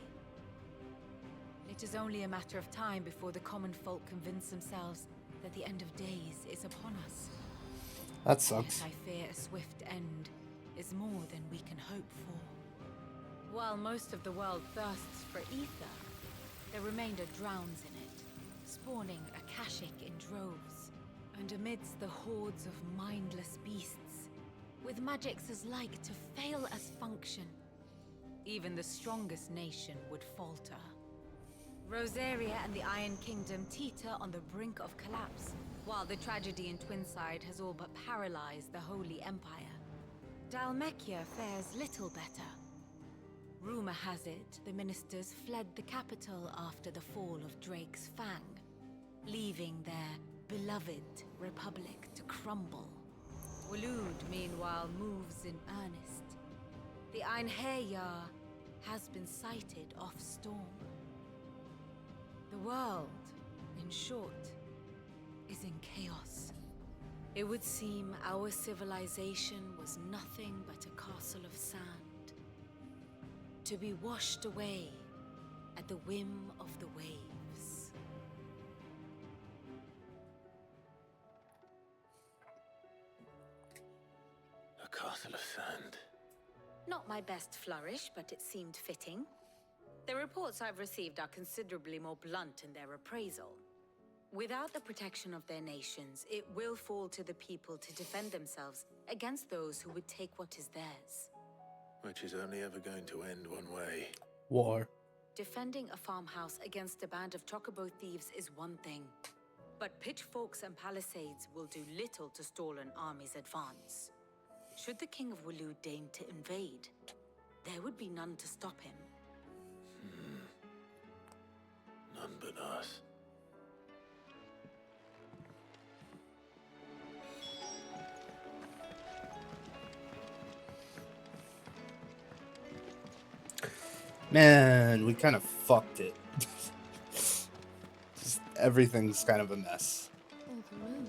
It is only a matter of time before the common folk convince themselves that the end of days is upon us.
That sucks.
Yet I fear a swift end is more than we can hope for. While most of the world thirsts for ether, the remainder drowns in it, spawning Akashic in droves. And amidst the hordes of mindless beasts, with magics as like to fail as function, even the strongest nation would falter. Rosaria and the Iron Kingdom teeter on the brink of collapse, while the tragedy in Twinside has all but paralyzed the Holy Empire. Dhalmekia fares little better. Rumor has it the ministers fled the capital after the fall of Drake's Fang, leaving their beloved republic to crumble. Waloed, meanwhile, moves in earnest. The Einherjar has been sighted off-storm. The world, in short, is in chaos. It would seem our civilization was nothing but a castle of sand, to be washed away at the whim of the waves.
A castle of sand.
Not my best flourish, but it seemed fitting. The reports I've received are considerably more blunt in their appraisal. Without the protection of their nations, it will fall to the people to defend themselves against those who would take what is theirs.
Which is only ever going to end one way.
War.
Defending a farmhouse against a band of chocobo thieves is one thing, but pitchforks and palisades will do little to stall an army's advance. Should the King of Waloed deign to invade, there would be none to stop him.
None but us.
Man, we kind of fucked it. Just everything's kind of a mess.
Oh, the moon.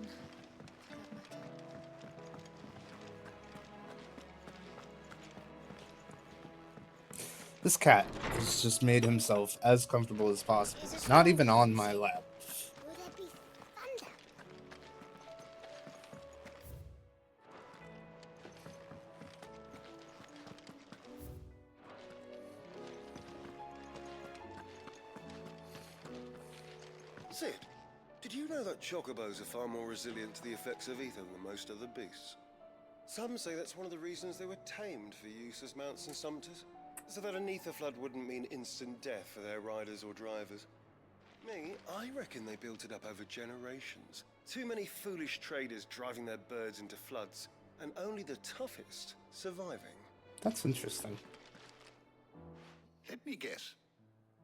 This cat has just made himself as comfortable as possible. Not even on my lap.
Will there be thunder?
Cid, did you know that chocobos are far more resilient to the effects of ether than most other beasts? Some say that's one of the reasons they were tamed for use as mounts and sumpters, so that an ether flood wouldn't mean instant death for their riders or drivers. Me, I reckon they built it up over generations. Too many foolish traders driving their birds into floods, and only the toughest surviving.
That's interesting.
Let me guess.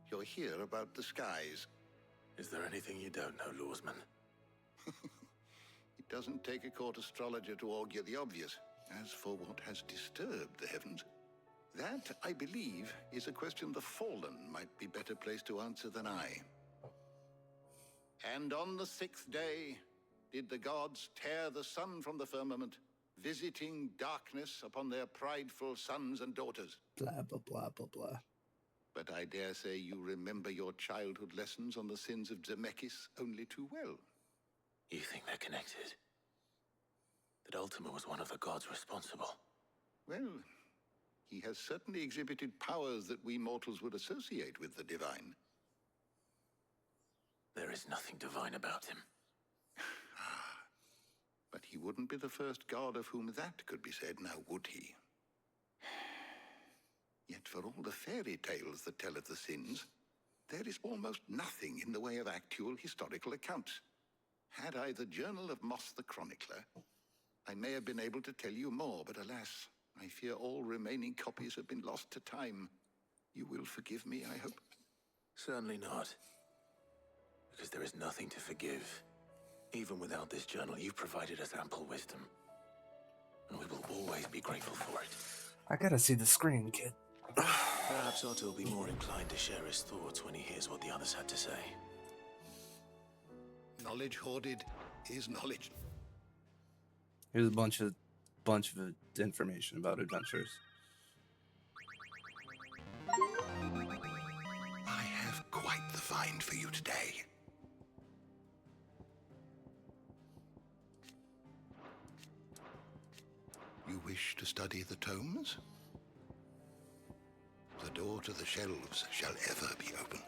You're here about the skies.
Is there anything you don't know, Lawsman?
It doesn't take a court astrologer to augur the obvious. As for what has disturbed the heavens, that, I believe, is a question the Fallen might be better placed to answer than I. And on the 6th day did the gods tear the sun from the firmament, visiting darkness upon their prideful sons and daughters.
Blah, blah, blah, blah, blah.
But I dare say you remember your childhood lessons on the sins of Zemeckis only too well.
You think they're connected? That Ultima was one of the gods responsible?
Well, he has certainly exhibited powers that we mortals would associate with the divine.
There is nothing divine about him.
But he wouldn't be the first god of whom that could be said, now would he? Yet for all the fairy tales that tell of the sins, there is almost nothing in the way of actual historical accounts. Had I the Journal of Moss the Chronicler, I may have been able to tell you more, but alas, I fear all remaining copies have been lost to time. You will forgive me, I hope?
Certainly not. Because there is nothing to forgive. Even without this journal, you've provided us ample wisdom. And we will always be grateful for it.
I gotta see the screen, kid.
Perhaps Otto will be more inclined to share his thoughts when he hears what the others had to say.
Knowledge hoarded is knowledge.
Here's a bunch of information about adventures.
I have quite the find for you today. You wish to study the tomes? The door to the shelves shall ever be open.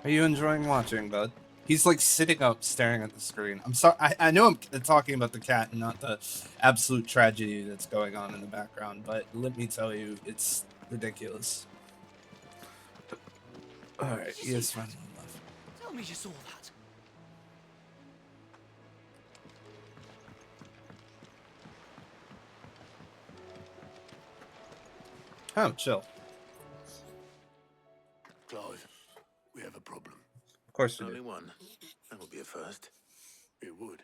Are you enjoying watching, bud? He's like sitting up staring at the screen. I'm sorry. I know I'm talking about the cat and not the absolute tragedy that's going on in the background, but let me tell you, it's ridiculous. Alright, yes, fine.
Tell me you saw that.
Oh, chill.
Clive, we have a problem.
Of course we
Only
do.
one. That would be a first.
It would.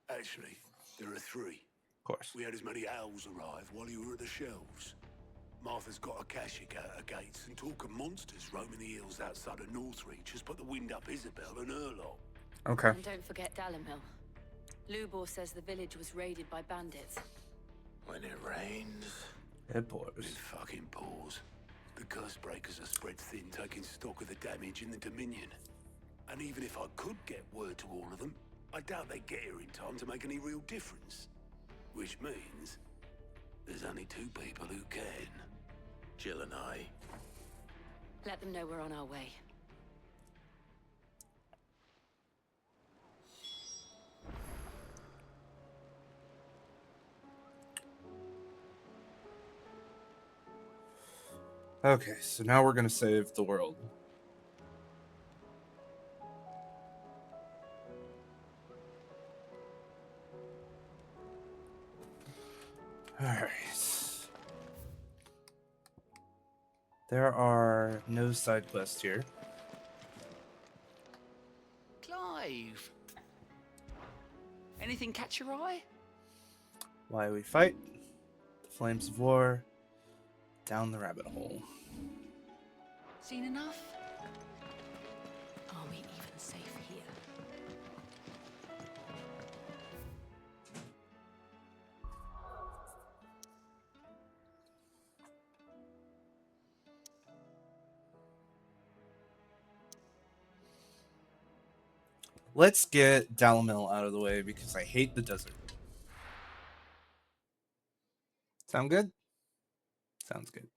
Actually, there are three.
Of course.
We had as many owls arrive while you were at the shelves. Martha's got a Akashic at her gates, and talk of monsters roaming the hills outside of Northreach has put the wind up Isabel and her lot.
Okay.
And don't forget Dalimil. Lubor says the village was raided by bandits.
When it rains...
It pours.
It fucking pours. The curse breakers are spread thin, taking stock of the damage in the Dominion. And even if I could get word to all of them, I doubt they get here in time to make any real difference. Which means there's only two people who can.
Jill and I.
Let them know we're on our way.
Okay, so now we're gonna save the world. Alright. There are no side quests here.
Clive. Anything catch your eye?
Why we fight, the flames of war, down the rabbit hole.
Seen enough? Are we even safe here?
Let's get Dalimil out of the way because I hate the desert. Sound good? Sounds good.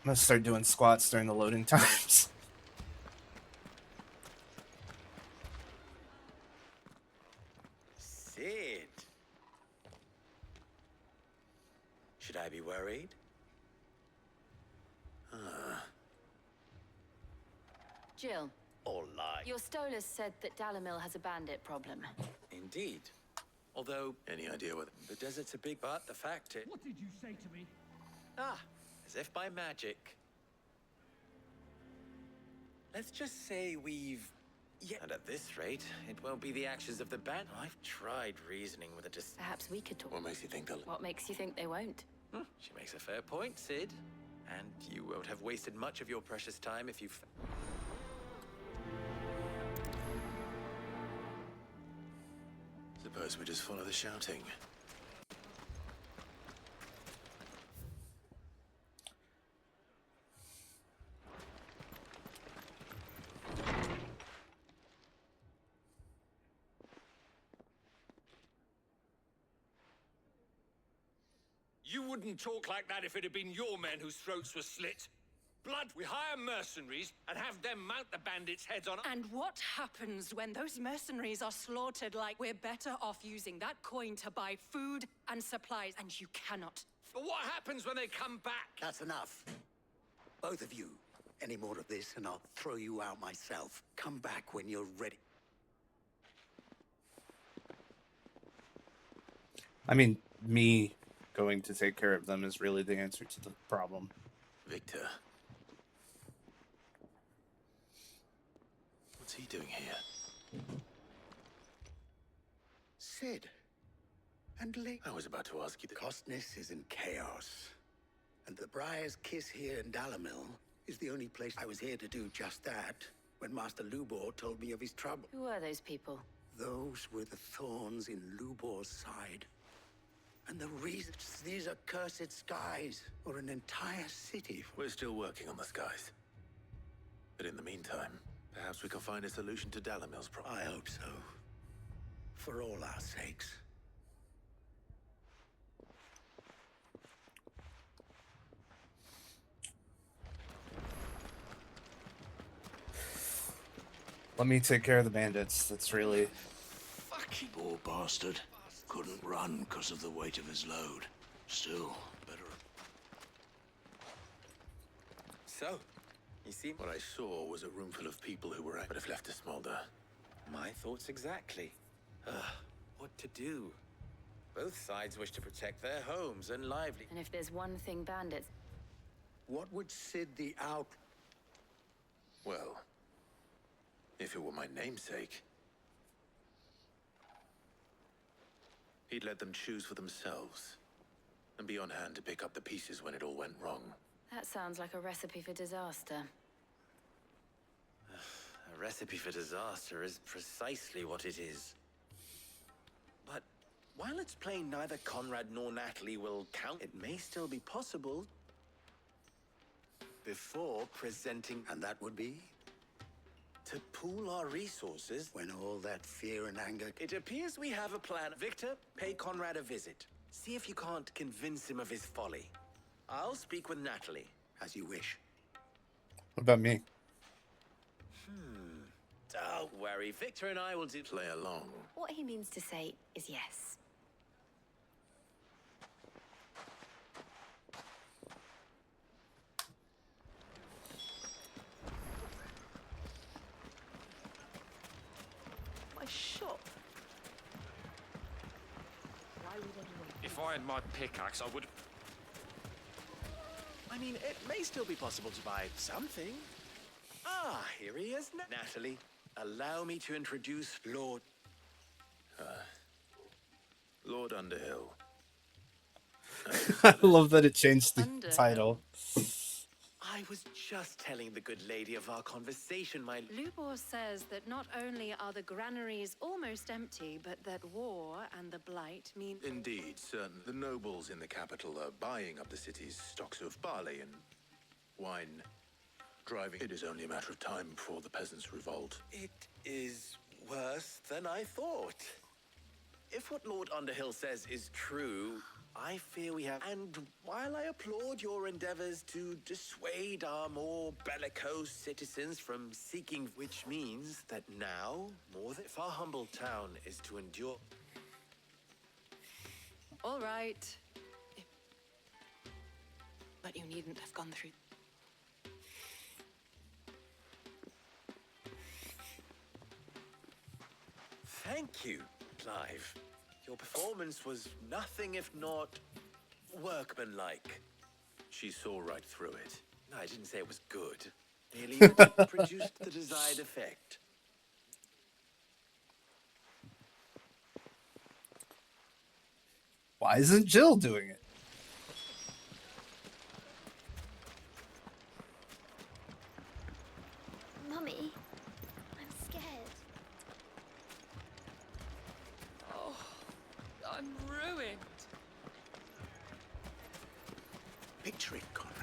gonna start doing squats during the loading times.
Sid. Should I be worried?
Jill,
Or lie?
your Stolas said that Dalamil has a bandit problem.
Indeed. Although, any idea what the desert's a big but the fact it.
What did you say to me?
Ah, as if by magic. Let's just say we've. Yeah. And at this rate, it won't be the actions of the band. I've tried reasoning with a
Perhaps we could talk.
What makes you think they'll.
What makes you think they won't?
She makes a fair point, Sid. And you won't have wasted much of your precious time if you've. Suppose we just follow the shouting.
You wouldn't talk like that if it had been your men whose throats were slit. Blood, we hire mercenaries and have them mount the bandits' heads on.
And what happens when those mercenaries are slaughtered? Like, we're better off using that coin to buy food and supplies, and you cannot.
But what happens when they come back?
That's enough. Both of you. Any more of this and I'll throw you out myself. Come back when you're ready.
I mean, me going to take care of them is really the answer to the problem.
Victor. What's he doing here?
Sid. And Lee.
I was about to ask you.
Costness is in chaos. And the Briar's Kiss here in Dalamil is the only place I was here to do just that when Master Lubor told me of his trouble.
Who are those people?
Those were the thorns in Lubor's side. And the reason these are cursed skies, or an entire city.
We're still working on the skies. But in the meantime, perhaps we can find a solution to Dalamil's problem.
I hope so. For all our sakes.
Let me take care of the bandits. That's really...
Fucking poor bastard. Couldn't run because of the weight of his load. Still, better.
So, you see, what I saw was a room full of people who were but have left to smolder. My thoughts exactly. What to do? Both sides wish to protect their homes and livelihood.
And if there's one thing bandits...
What would Sid the Out...
Well, if it were my namesake, he'd let them choose for themselves and be on hand to pick up the pieces when it all went wrong.
That sounds like a recipe for disaster.
A recipe for disaster is precisely what it is. But while it's plain neither Conrad nor Natalie will count, it may still be possible before presenting...
And that would be?
To pool our resources.
When all that fear and anger...
It appears we have a plan. Victor, pay Conrad a visit. See if you can't convince him of his folly. I'll speak with Natalie.
As you wish.
What about me?
Don't worry, Victor and I will play along.
What he means to say is yes.
My shop.
If I had my pickaxe, I would...
I mean, it may still be possible to buy something. Ah, here he is. Natalie, allow me to introduce Lord... Lord Underhill.
I love that it changed the title.
I was just telling the good lady of our conversation, my...
Lubor says that not only are the granaries almost empty, but that war and the Blight mean...
Indeed, certain. The nobles in the capital are buying up the city's stocks of barley and wine. Driving. It is only a matter of time before the peasants revolt. It is worse than I thought. If what Lord Underhill says is true, I fear we have. And while I applaud your endeavors to dissuade our more bellicose citizens from seeking, which means that now, more than if our humble town is to endure.
All right. But you needn't have gone through.
Thank you, Clive. Your performance was nothing if not workmanlike. She saw right through it. No, I didn't say it was good. Merely that it produced the desired effect.
Why isn't Jill doing it?
Mummy, I'm scared.
Oh, I'm ruined.
Picture it, Conrad.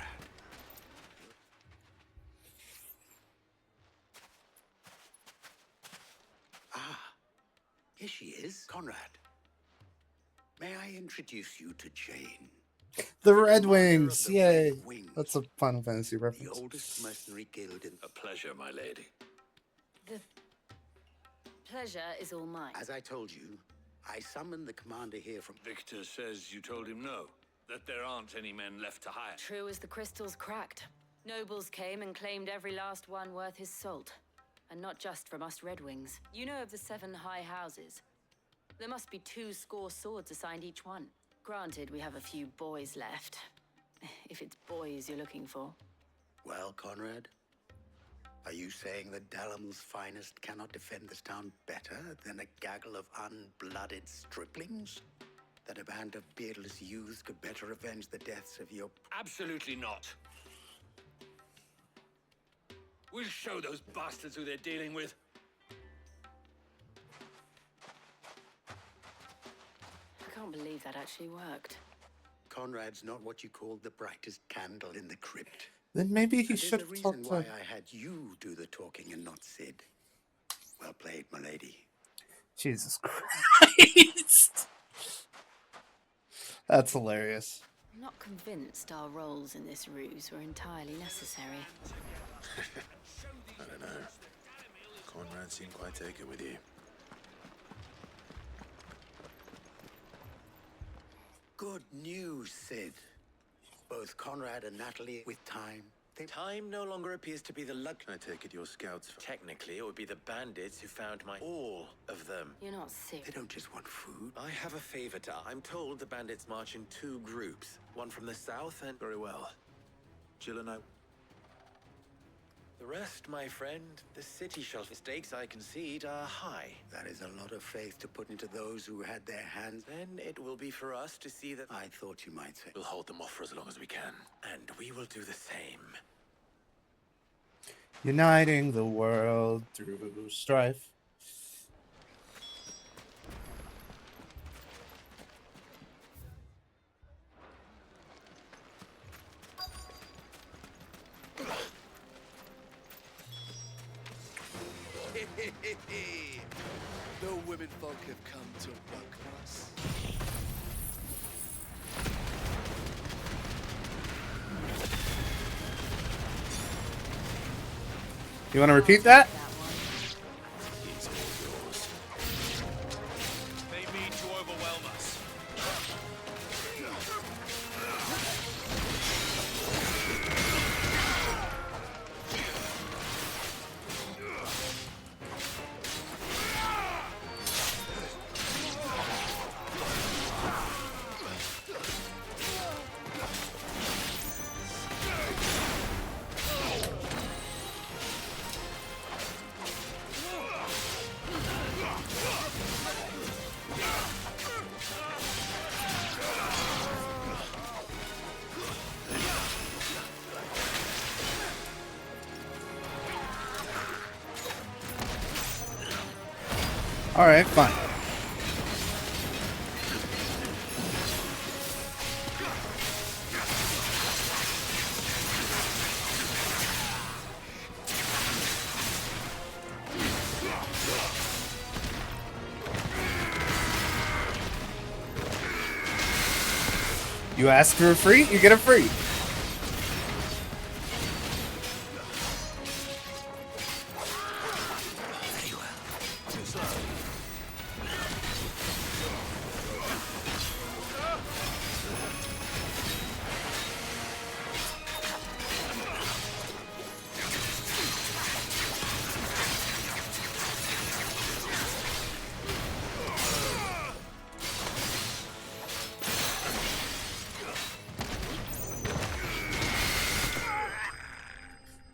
Ah, here she is, Conrad. May I introduce you to Jane?
The Red Wings, yay! That's a Final Fantasy
The
reference.
oldest mercenary guild in...
A pleasure, my lady.
The pleasure is all mine.
As I told you, I summoned the commander here from...
Victor says you told him no, that there aren't any men left to hire.
True as the crystals cracked. Nobles came and claimed every last one worth his salt. And not just from us Red Wings. You know of the 7 high houses. There must be 2 swords assigned each one. Granted, we have a few boys left. If it's boys you're looking for.
Well, Conrad, are you saying that Dalamil's finest cannot defend this town better than a gaggle of unblooded striplings? That a band of beardless youths could better avenge the deaths of your...
Absolutely not. We'll show those bastards who they're dealing with.
I can't believe that actually worked.
Conrad's not what you call the brightest candle in the crypt.
Then maybe he
There's
should
a
have
reason
talked
why
to...
I had you do the talking and not Sid. Well played, my lady.
Jesus Christ! That's hilarious.
I'm not convinced our roles in this ruse were entirely necessary.
I don't know. Conrad seemed quite taken with you.
Good news, Sid. Both Conrad and Natalie, with time,
Time no longer appears to be the luck. I take it your scouts... Technically, it would be the bandits who found all of them.
You're not sick.
They don't just want food.
I have a favor to... I'm told the bandits march in 2 groups. One from the south and... Very well. Jill and I... The rest, my friend, the city shall... Stakes, I concede, are high.
That is a lot of faith to put into those who had their hands.
Then it will be for us to see that...
I thought you might say...
We'll hold them off for as long as we can. And we will do the same.
Uniting the world through strife.
The women folk have come to welcome us.
You want to repeat that?
It's all yours. They mean to overwhelm us.
All right, fine. You ask for a free, you get a free.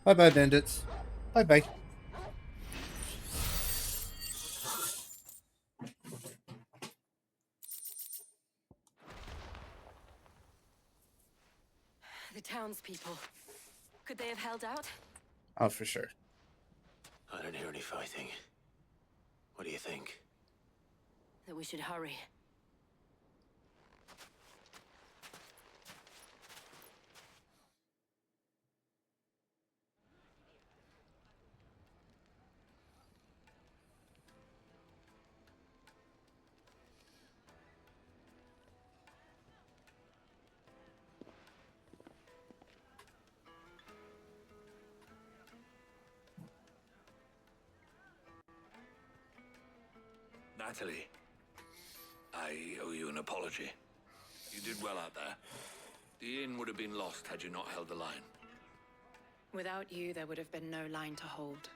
Bye-bye, bandits. Bye-bye.
The townspeople. Could they have held out?
Oh, for sure.
I don't hear any fighting. What do you think?
That we should hurry.
Natalie, I owe you an apology. You did well out there. The inn would have been lost had you not held the line.
Without you, there would have been no line to hold.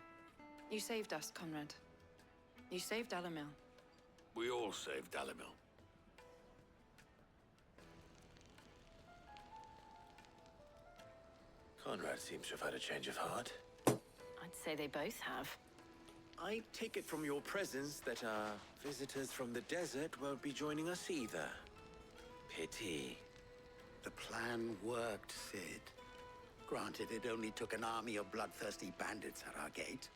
You saved us, Conrad. You saved Alamil.
We all saved Dalimil.
Conrad seems to have had a change of heart.
I'd say they both have.
I take it from your presence that our visitors from the desert won't be joining us either. Pity.
The plan worked, Sid. Granted, it only took an army of bloodthirsty bandits at our gate.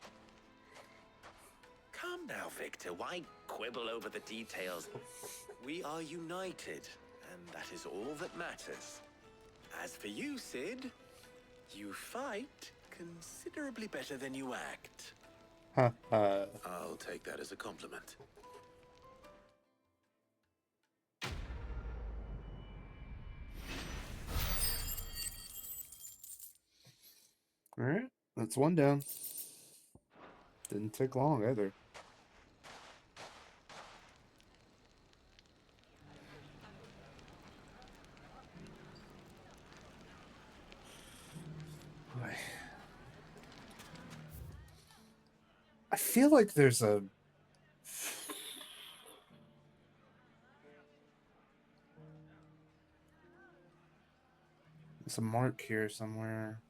Calm now, Victor. Why quibble over the details? We are united, and that is all that matters. As for you, Sid, you fight considerably better than you act. I'll take that as a compliment.
Alright, that's one down. Didn't take long either. I feel like there's a... There's a mark here somewhere.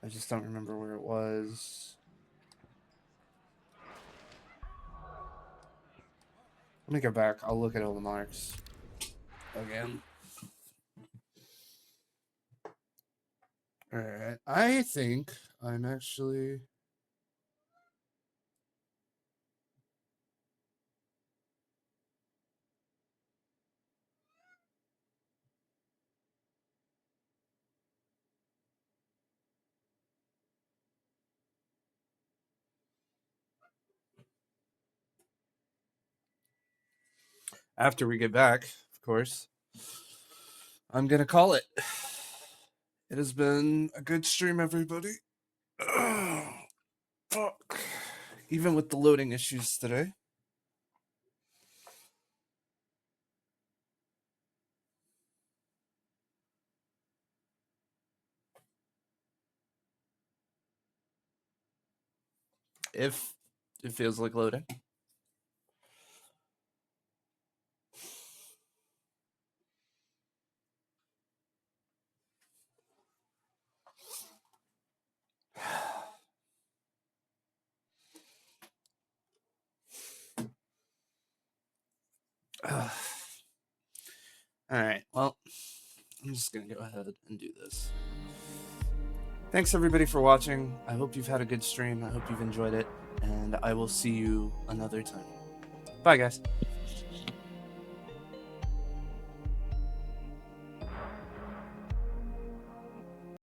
I just don't remember where it was. Let me go back. I'll look at all the marks again. Alright. I think I'm actually... After we get back, of course, I'm gonna call it. It has been a good stream, everybody. Fuck. Even with the loading issues today. If it feels like loading. Alright, well, I'm just going to go ahead and do this. Thanks everybody for watching. I hope you've had a good stream. I hope you've enjoyed it. And I will see you another time. Bye, guys.